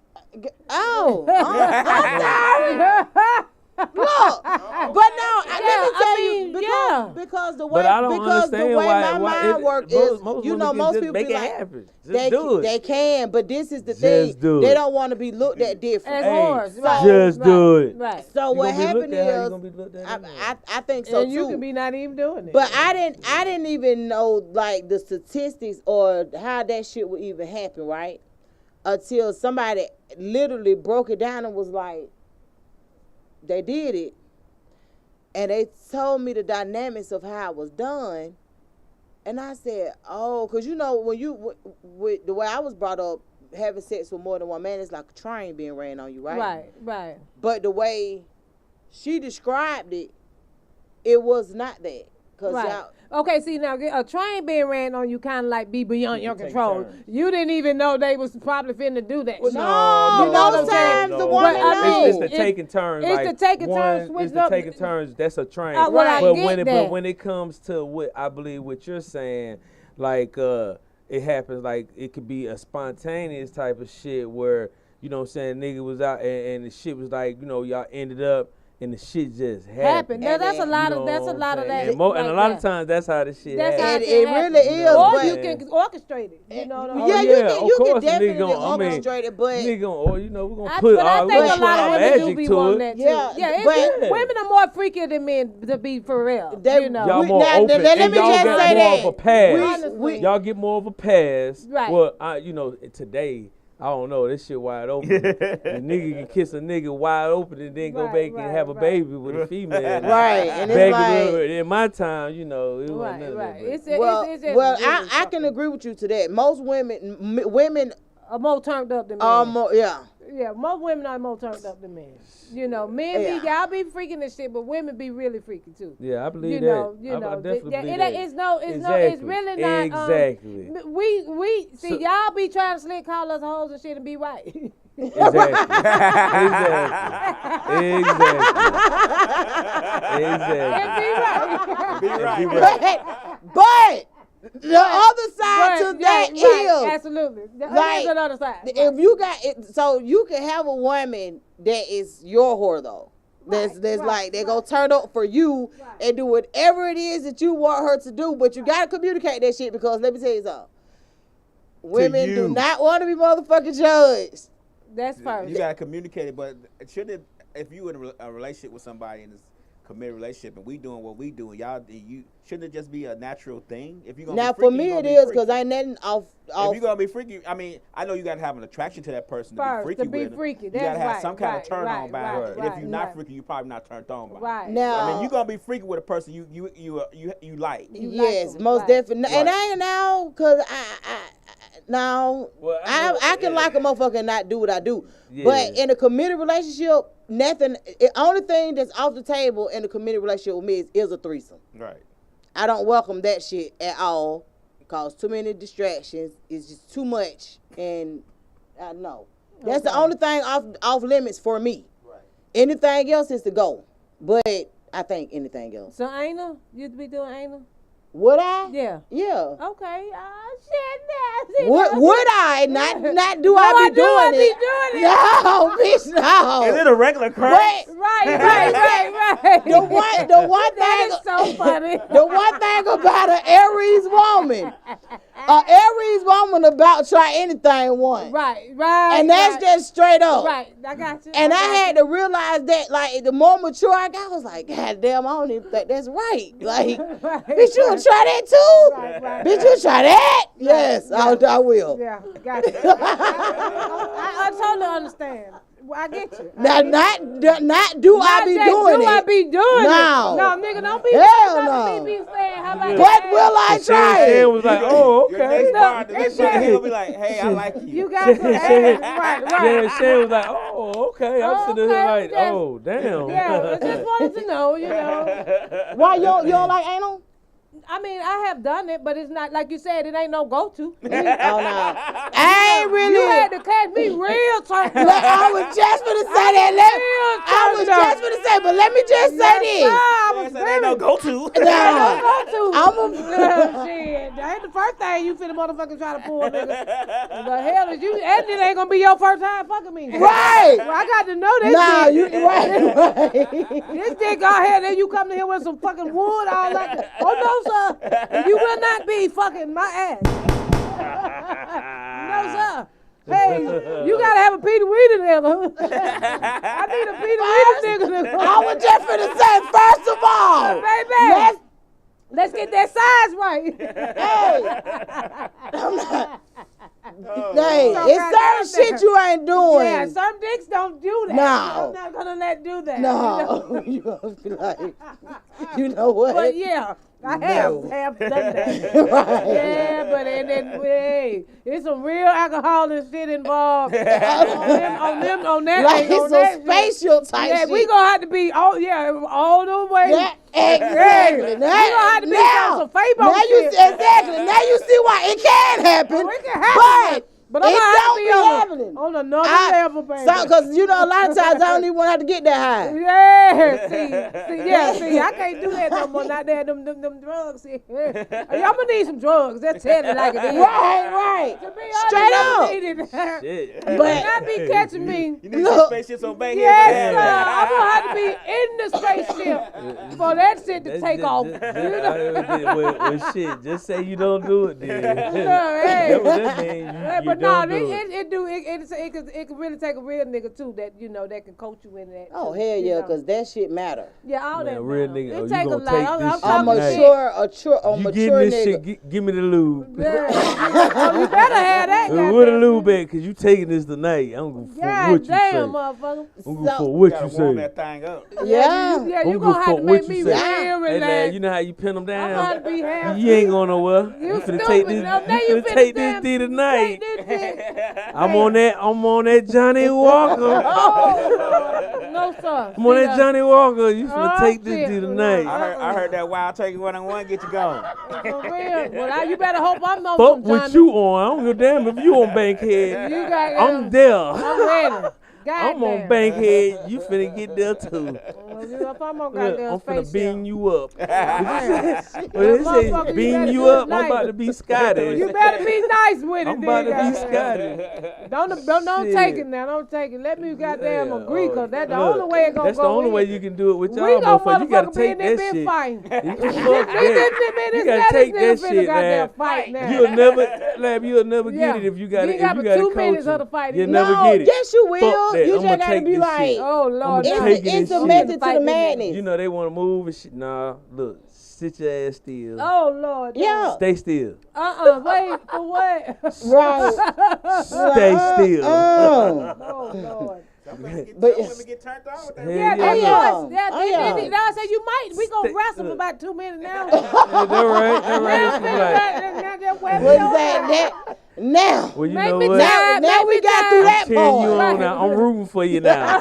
I'm sorry. Look, but no, let me tell you because the way But I don't understand my mind works is most you know women most just people make be it like happen. Just do it. they can, but this is the Just thing. do They it. don't want to be looked at different. As whores, right? Just do it. Right. So You what gonna be happened looked at how you is gonna be looked at anyway. I think so And you too. can be not even doing it. But I didn't even know like the statistics or how that shit would even happen, right? Until somebody literally broke it down and was like, they did it. And they told me the dynamics of how it was done. And I said, oh, because you know, when you, with the way I was brought up, having sex with more than one man, it's like a train being ran on you, right? Right. But the way she described it, it was not that. Cause Right. y'all, Okay, see now a train being ran on you kind of like be beyond your take control. turns. You didn't even know they was probably finna do that. shit. no, You know what I'm saying? sometimes the woman But, I mean, It's the it- taking turns. it's like the taking one, turns, switch It's the up. taking turns. That's a train. Well, I but get when that. but when it comes to what I believe what you're saying, like it happens like it could be a spontaneous type of shit where you know what I'm saying nigga was out and the shit was like you know y'all ended up and the shit just happened. Now, that's a And lot You of know that's a what I'm lot of saying? that. And, and a like lot that. of times that's how the shit That's how happens. It happen. really is, Or but- you can orchestrate it. You know what I mean? yeah, of you can course a nigga definitely gonna- I mean, orchestrate it, but Nigga, or you know, we're gonna I, put but I our, think we're a gonna lot put of our women do magic be to wanting it. that too. Yeah, Yeah, but- women are more freakier than men to be for real. They- you know. Y'all more Now, open, let and me y'all just got say more that. of a pass. Honestly. Y'all get more of a pass. Right. Well, you know, today, I don't know, this shit wide open. The nigga can kiss a nigga wide open and then go Right, back right, and have a right. baby with a female. Right, and it's Back like- in my time, you know, it wasn't Right, none of right. that. It's just well, really I can fucking- agree with you to that. Most women are more turned up than men. are more, yeah. Yeah, most women are more turned up than men. You know, men be y'all be freaking and shit, but women be really freaky too. Yeah, I believe You that. know, I definitely believe it, that. it's really not. Exactly. We see So- y'all be trying to slick call us hoes and shit and be right. Exactly. Exactly. And be right. Be right. But the other side to that is right, absolutely. like, There's another side. if you got it, so you can have a woman that is your whore though. That's like they gonna turn up for you and do whatever it is that you want her to do, but you gotta communicate that shit because let me tell you something. Women do you. not want to be motherfucking judged. That's first. You gotta communicate it, but shouldn't it, if you in a relationship with somebody in this committed relationship and we doing what we doing, you shouldn't it just be a natural thing? If you gonna Now be freaky, for me you it gonna be is freaky. because ain't nothing off. If you're gonna be freaky, I mean, I know you gotta have an attraction to that person to First, be freaky to be with. freaky, You that's gotta have right, some kind of right, turn right, on by right, it. And if right, you're not right. freaky, you're probably not turned on by it. Right. Now I mean, you're gonna be freaky with a person you like. Yes, them, most right. definitely. And Right. I ain't now, cause now Well, I know- I can like a motherfucker and not do what I do. Yeah. But in a committed relationship, nothing. The only thing that's off the table in a committed relationship with me is a threesome. Right. I don't welcome that shit at all. Cause too many distractions. It's just too much, and I know that's the only thing off limits for me. Right. Anything else is to go. But I think anything else. So anal, you'd be doing anal? Would I? Yeah. Yeah. Okay. Oh shit, nasty. Would I? Not do No, I be doing I it? be doing it. No, bitch, no. Is it a regular crack? But Right. the one That thing is so funny. the one thing about an Aries woman about try anything once. Right. And that's just straight up. Right. I got you. And I had to realize that, like, the more mature I got, I was like, God damn, I don't even think that's right. Like, bitch, you gonna try that too? Right. Bitch, you try that? Yes, I will. Yeah, got you. I totally understand. Well, I get you. Now, not do I be doing do it. I be doing No. it? No, nigga, don't be Hell don't no. be saying how about But that? will I try Shan it? was like, oh, Your okay. next No, partner, it's he'll be like, hey, I like you. You got some ass. Right. Shan was like, oh, okay. I'm sitting here Okay, like, yes. oh, damn. Yeah, I just wanted to know, you know. Why you don't like anal? I mean, I have done it, but it's not like you said. It ain't no go-to. Oh no, I ain't really. You had to catch me real turned Look, I was just gonna say that. I was just gonna say, but let me just say this. I was That ain't no very. go-to. I'm a shit. That ain't the first thing you finna motherfucking try to pull, nigga. The hell is you? And it ain't gonna be your first time fucking me. Right. Well, I got to know this. Nah, dick. you right. This dick out here, then you come to here with some fucking wood, all that. Oh no, sir. You will not be fucking my ass. No, sir. Hey, you gotta have a Peter Weeder nigga. I need a Peter Weeder nigga. I was just finna say, first of all, Baby, let's get that size right. Hey, it's certain shit you ain't doing. Yeah, some dicks don't do that. No. I'm not gonna let do that. No, you gonna be like, you know what? But yeah, I have done that. Right. Yeah, but and then hey, it's some real alcohol and shit involved on that. Like on it's that some spatial type yeah, shit. we gonna have to be all the way. Yeah, exactly. We gonna have to be some Fabo now you shit. exactly. Now you see why it can happen. Oh, it can happen, but I'm it gonna have don't to be be happening. on another level, baby. Because you know a lot of times I don't even want to have to get that high. Yeah, see, I can't do that no more. Not that them drugs. See, I'm gonna need some drugs. That's tell it like it is. Right. To be Straight honest, up. I need it. Shit. But not be catching me. You need some spaceships on back Yes, here. sir. I'm gonna have to be in the spaceship for that shit to take off. Well, shit, just say you don't do it then. Hey. That's what that means. But no, don't do it. it can really take a real nigga too that you know that can coach you in that. oh too, hell you yeah, know. because that shit matter. Yeah, all Man, that real matter. nigga, It you take a gonna lot. take I'm this shit I'm talking nice. shit. You mature getting this nigga. shit, give me the lube. Yeah. Oh, you better have that. Where the goddamn lube thing. at? Because you taking this tonight. I'm going to fuck God what you say. damn, I'm motherfucker. going to fuck So- what Gotta you warm say. that thing up. Yeah. You I'm gonna have to fuck make what me you real say. Hey, relaxed. lad, you know how you pin them I'm gonna have to down? be half. You ain't going nowhere. You finna stupid. take this. Now You you finna finna take this stand- D tonight. Take this dick. I'm on that Johnny Walker. Oh, no, sir. I'm on that Johnny Walker. You finna Oh, take this shit. D tonight. I heard that Wild Turkey 101 get you going. For real. Well, you better hope I'm on Fuck some what Johnny. you on. I don't give a damn if you on Bankhead. You got I'm there. I'm ready. I'm on Bankhead. You finna get there too. If I'm on Look, goddamn I'm finna spaceship. beam you up. When Motherfucker, they you say better beam do you it up, I'm nice. about to be Scotty. You better be nice with it. I'm about to then, be goddamn. Scotty. Don't Shit. take it now. Don't take it. Let me goddamn Yeah, agree, cause that's the look, only way it gonna That's go. the only way in. you can do it with We y'all gon' motherfuckers. You gotta motherfucker be in take there that been shit. fighting. You can fuck This that. You gotta take that shit, man. Fight now. You'll never, Lab, you'll never Yeah. get it if you got You it. ain't got If you but got 2 it minutes of the coaching. fight. You'll No, never get it. Yes, you will. Fuck that. You I'ma just gotta take be this like, shit. Oh Lord, I'ma nah. take it it's a and method shit. to the madness. You know they want to move and shit. Nah, look, sit your ass still. Oh Lord. Yeah. Stay still. Wait for what? Right. Stay still. Oh Lord. But Some women get turned on with that. Yeah, Yeah, that's yeah. yours. Oh, Yeah, yeah. I said you might. We gonna Stay- wrestle for about 2 minutes now. Yeah, that right. That right. She like, What's that? Now. well, you Make know me what? tired. Now we got through that Cheering you part. on now. I'm rooting for you now.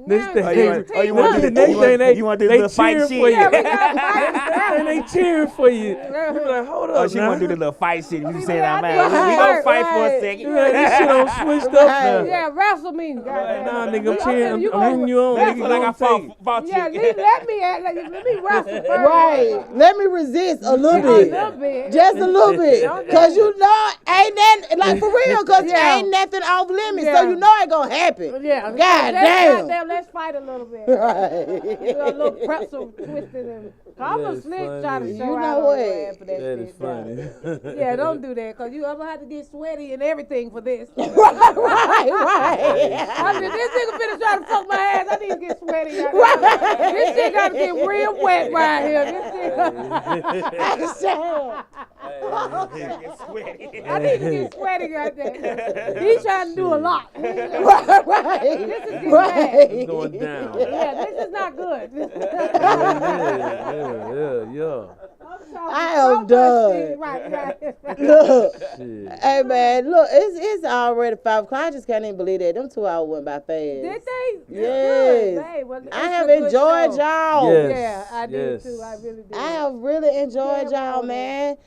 This thing, you want to do next thing they you want to do they the fight cheering shit? for you. Yeah, we gotta fight. And they cheering for you. You be like, hold up, Oh, she now. want to do the little fight shit. You saying Yeah, that, I man? do. We gonna Right, fight for a right. You second. like, this shit on switched up now. Yeah, wrestle me. goddamn. Nah, nigga, I'm Okay, cheering. you I'm gonna rooting you on. wrestle Nigga, Like I gonna take it. fought Yeah, you. let me wrestle first. Right. Let me resist a little A bit. little bit. Just a little bit. Cause you know ain't that like for real, cause Yeah. ain't nothing off limits. Yeah. So you know it gonna happen. Yeah. God damn. Goddamn, let's fight a little bit. Right. Do a little pretzel twisted and I'm That a is slick funny. trying to show You out know on what? your ass for that, That shit. is funny. Yeah, don't do that, cause I'm gonna have to get sweaty and everything for this. right. I said, this nigga finna try to fuck my ass. I need to get sweaty. This shit gotta get real wet right here. This shit. I need to get sweaty right there. He's trying to do a lot. This is getting bad. It's going down. Yeah, this is not good. Yeah. I am done. Right. Look. Shit. Hey man, look, it's already 5 o'clock. I just can't even believe that. Them 2 hours went by fast. Did they? Yes. Good. Hey, well, I it's have a good enjoyed show. y'all. Yes. Yeah, I did Yes. too. I really did. I have really enjoyed Yeah, y'all, man. man.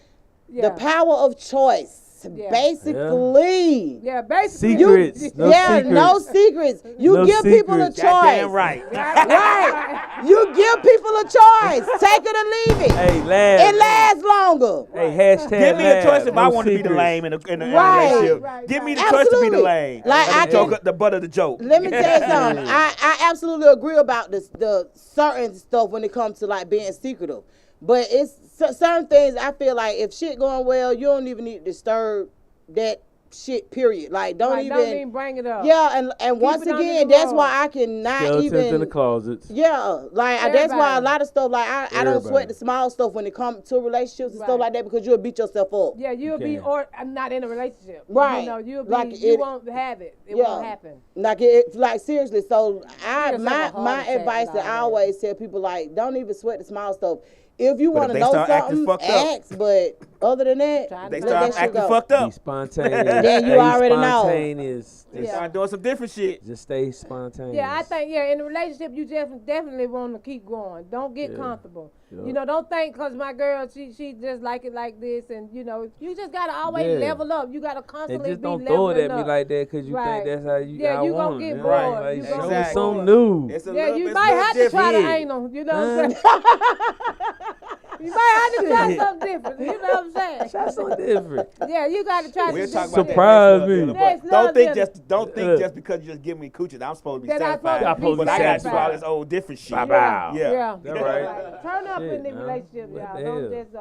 Yeah. The power of choice. Yeah. Basically. Yeah, basically. Secrets. No secrets. You No give people a secrets. choice. Goddamn right. Right. You give people a choice. Take it or leave it. Hey, laugh. It lasts longer. Hey, hashtag Give me a choice if no I want to be the secrets. lame in a Right. relationship. Right, Give me the right. choice to be the Absolutely. lame. Like, and I the joke, can- the butt of the joke. Let me tell you something. I absolutely agree about the certain stuff when it comes to like being secretive. But it's certain things I feel like if shit going well, you don't even need to disturb that shit, period. Like, don't even bring it up. Yeah, and once it under again, the that's rug. why I cannot Skeletons in the even. closets. Yeah, like that's why a Everybody. lot of stuff like I don't Everybody. sweat the small stuff when it comes to relationships and Right. stuff like that because you'll beat yourself up. Yeah, you'll be can. or I'm not in a relationship. Right. You know, you'll be Like you it- won't have it. It Yeah. won't happen. Like seriously. So It's like a heart my attack advice and that all I that. always tell people like don't even sweat the small stuff. If you But want if to they know start acting something, fucked up- ask. But other than that, Trying to They let start that shit acting go. fucked Be up. spontaneous. Then you Stay already know. spontaneous. They Yeah. start doing some different shit. Just stay spontaneous. Yeah, I think in a relationship you definitely want to keep going. Don't get comfortable. Yeah. You know, don't think because my girl she just like it like this, and you know you just gotta always Yeah. level up. You gotta And constantly just be don't throw it leveling at me up. like that because you Right. think that's how you. Yeah, I you gonna want get it. bored. Like, You show gonna me get something bored. new. It's a Yeah, little, you it's might a little have to try the different. anal. You know what I'm saying? You might have to try something different. You know what I'm saying? That's so different. Yeah, you got to try We'll something talk about Surprise that. me. Next love Next dealer, but love don't think Yeah. just because you just give me coochie, I'm supposed to be That I'm supposed satisfied. to be But I got to do all satisfied. this old different shit. Bow. Yeah. Yeah. That right. Turn up Shit, in the man. relationship, What y'all. the Don't hell? just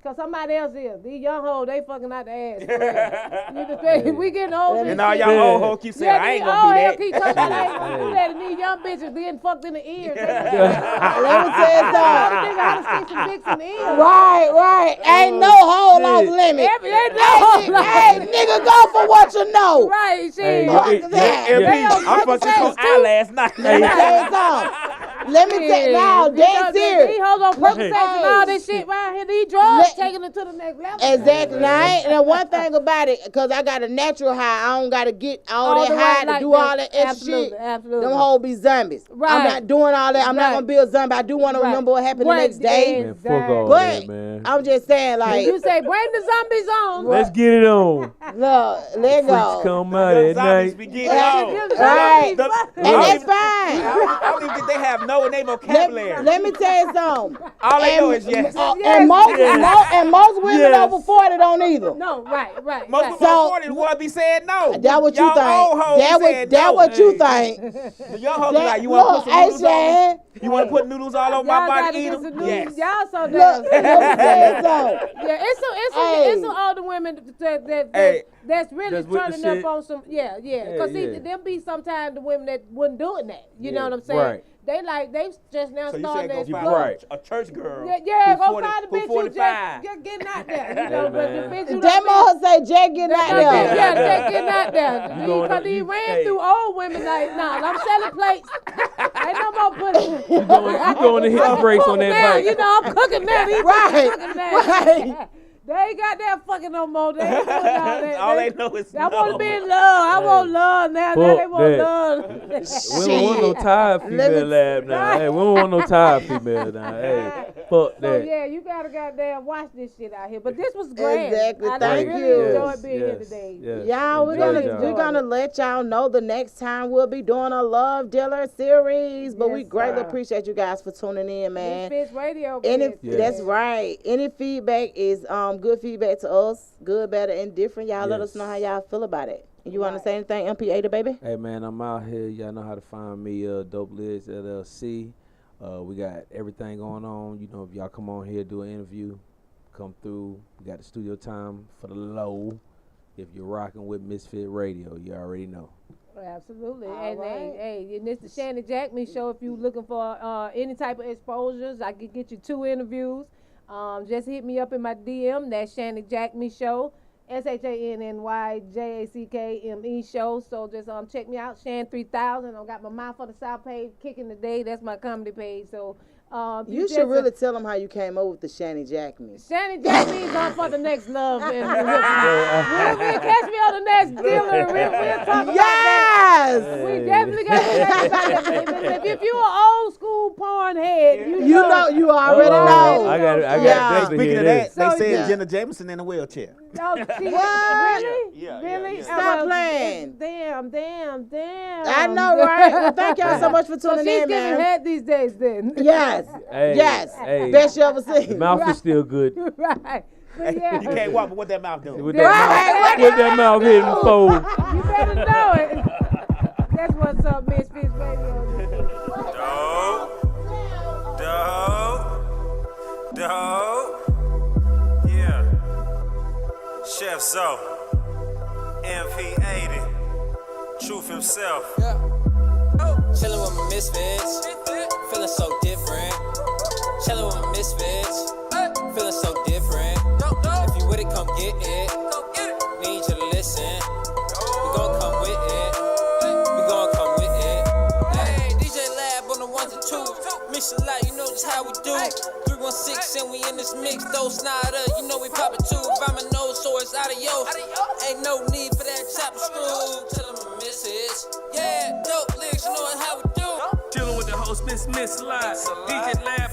cause somebody else is. These young hoes, they fucking out the ass. For real. You the thing, we getting old. And all y'all Yeah. old hoes keep saying, I ain't gonna do that. Keep talking about I ain't gonna do that. And these young bitches getting fucked in the ears. They Let me tell you nigga something. how to stick some dicks in the ears. Right. Ain't no hole off shit. limit. Ain't no Hey, nigga, go for what you know. Right, she. Hey, Fuck yeah, that. yeah, MP, yeah. I fucked this whole eye last night. Let me tell you something. Let me tell you now, dead These serious. hoes on Percocets and all this shit right here. These drugs Let- taking it to the next level. Exactly. Now, and one thing about it, because I got a natural high, I don't got to get all All that the way high to like do that. all that extra Absolutely, shit. absolutely. Them hoes be zombies. I'm Right. not doing all that. I'm not Right. going to be a zombie. I do want to remember what happened the next day. Man, fuck all But that, man. I'm just saying, like, You say bring the zombies on. Let's get it on. look, let Freaks go. come out Them at zombies night. be getting Yeah. on. Right. The- And I that's don't fine. I don't even think they have no in their vocabulary. Let me tell you something. All they know And- is yes. And most women Yes. over 40 don't either. No, right. Most right. people So- over 40 want to be saying no. That what you Y'all old think. hoes saying That no. what you think. The young hoes be That- like, you want to look, put some noodles on me? Shan, You want to put noodles all over my Y'all body gotta and eat get some them? news. Yes. Y'all so look, damn. let me tell you something. Yeah, Hey. it's some older women Hey. that's really That's with the turning up shit. on some Yeah, Because see, yeah. them be sometimes the women that wasn't doing that. You know Yeah, what I'm saying? right. They just now So you starting saying to go explore. find Right. a church girl. Yeah, who go 40 find a who bitch who 45. just getting out there. You know, but the man. bitch who That mother say Jack getting out Yeah, there. just getting out there. You going Because to- he you- ran hey. through old women like, nah, I'm selling plates. Ain't no more pudding. You going to hit the brakes on that Now, bike. you know, I'm cooking now. These Right, bitches cooking now. right. They ain't got that fucking no more. They ain't doing all that. All they know is I want to no. be in love. I want love now. Now Fuck they want that. love. We don't want no tired Let female me- lab now. Hey, we don't want no tired female now. Hey, fuck So that. yeah, you gotta goddamn watch this shit out here. But this was great. Exactly. I Thank really you. enjoyed being here today. Yes. Y'all, we're Enjoyed gonna y'all. we're gonna let y'all know the next time we'll be doing a Love Dealer series. But we Yes, greatly sir. appreciate you guys for tuning in, man. Misfits Radio. Any bitch. Yes. that's right. Any feedback is good feedback to us, good, better, and different. Y'all let us Yes. know how y'all feel about it. You want to say anything, MPA the baby? Hey man, I'm out here. Y'all know how to find me. Dope Lids LLC. We got everything going on. You know, if y'all come on here, do an interview, come through. We got the studio time for the low. If you're rocking with Misfit Radio, you already know. Absolutely. All And right. hey, and this the Shannon Jack Me Show. If you looking for any type of exposures, I can get you 2 interviews. Just hit me up in my DM. That's Shannon Jack Me Show. SHANNYJACKME Show. So just check me out, Shan 3000. I got my Mouth for the South page kicking today. That's my comedy page. So You should really tell them how you came over with the Shanny Jack me. Shanny Jack me is on for the next love. We'll catch me on the next dealer. We'll talk about that. We definitely got to talk about that. If you're an old school porn head, you already know. I got Speaking of that, they said Jenna Jameson in a wheelchair. No, What? Really? Yeah, Really? yeah. Stop playing. Damn. I know, right? Well, thank y'all so much for So tuning she's in, giving man. head these days then. Yes. Hey, Yes. hey. Best you ever The seen. mouth is still good. Right. But yeah. You can't walk, but what that mouth do? With that mouth hitting the fold. You better know it. That's what's up, Misfits Radio. Yeah. Chef Zoe, MP80, Truth himself. Chillin' with my misfits, feeling so different. Chillin' with my misfits, feeling so different. If you with it, come get it. Need you to listen. We gon' come with it. We gon' come with it. Hey, DJ Lab on the ones and twos. Mix a lot, you know just how we do. 316 and we in this mix. Dose nada, you know we poppin' too. If I'm a nose, so it's adios. Ain't no need for that chopper screw. Chillin' with my misfits. Yeah, dope licks, you know how we do. Chillin' with the host, Miss Live. DJ Lab.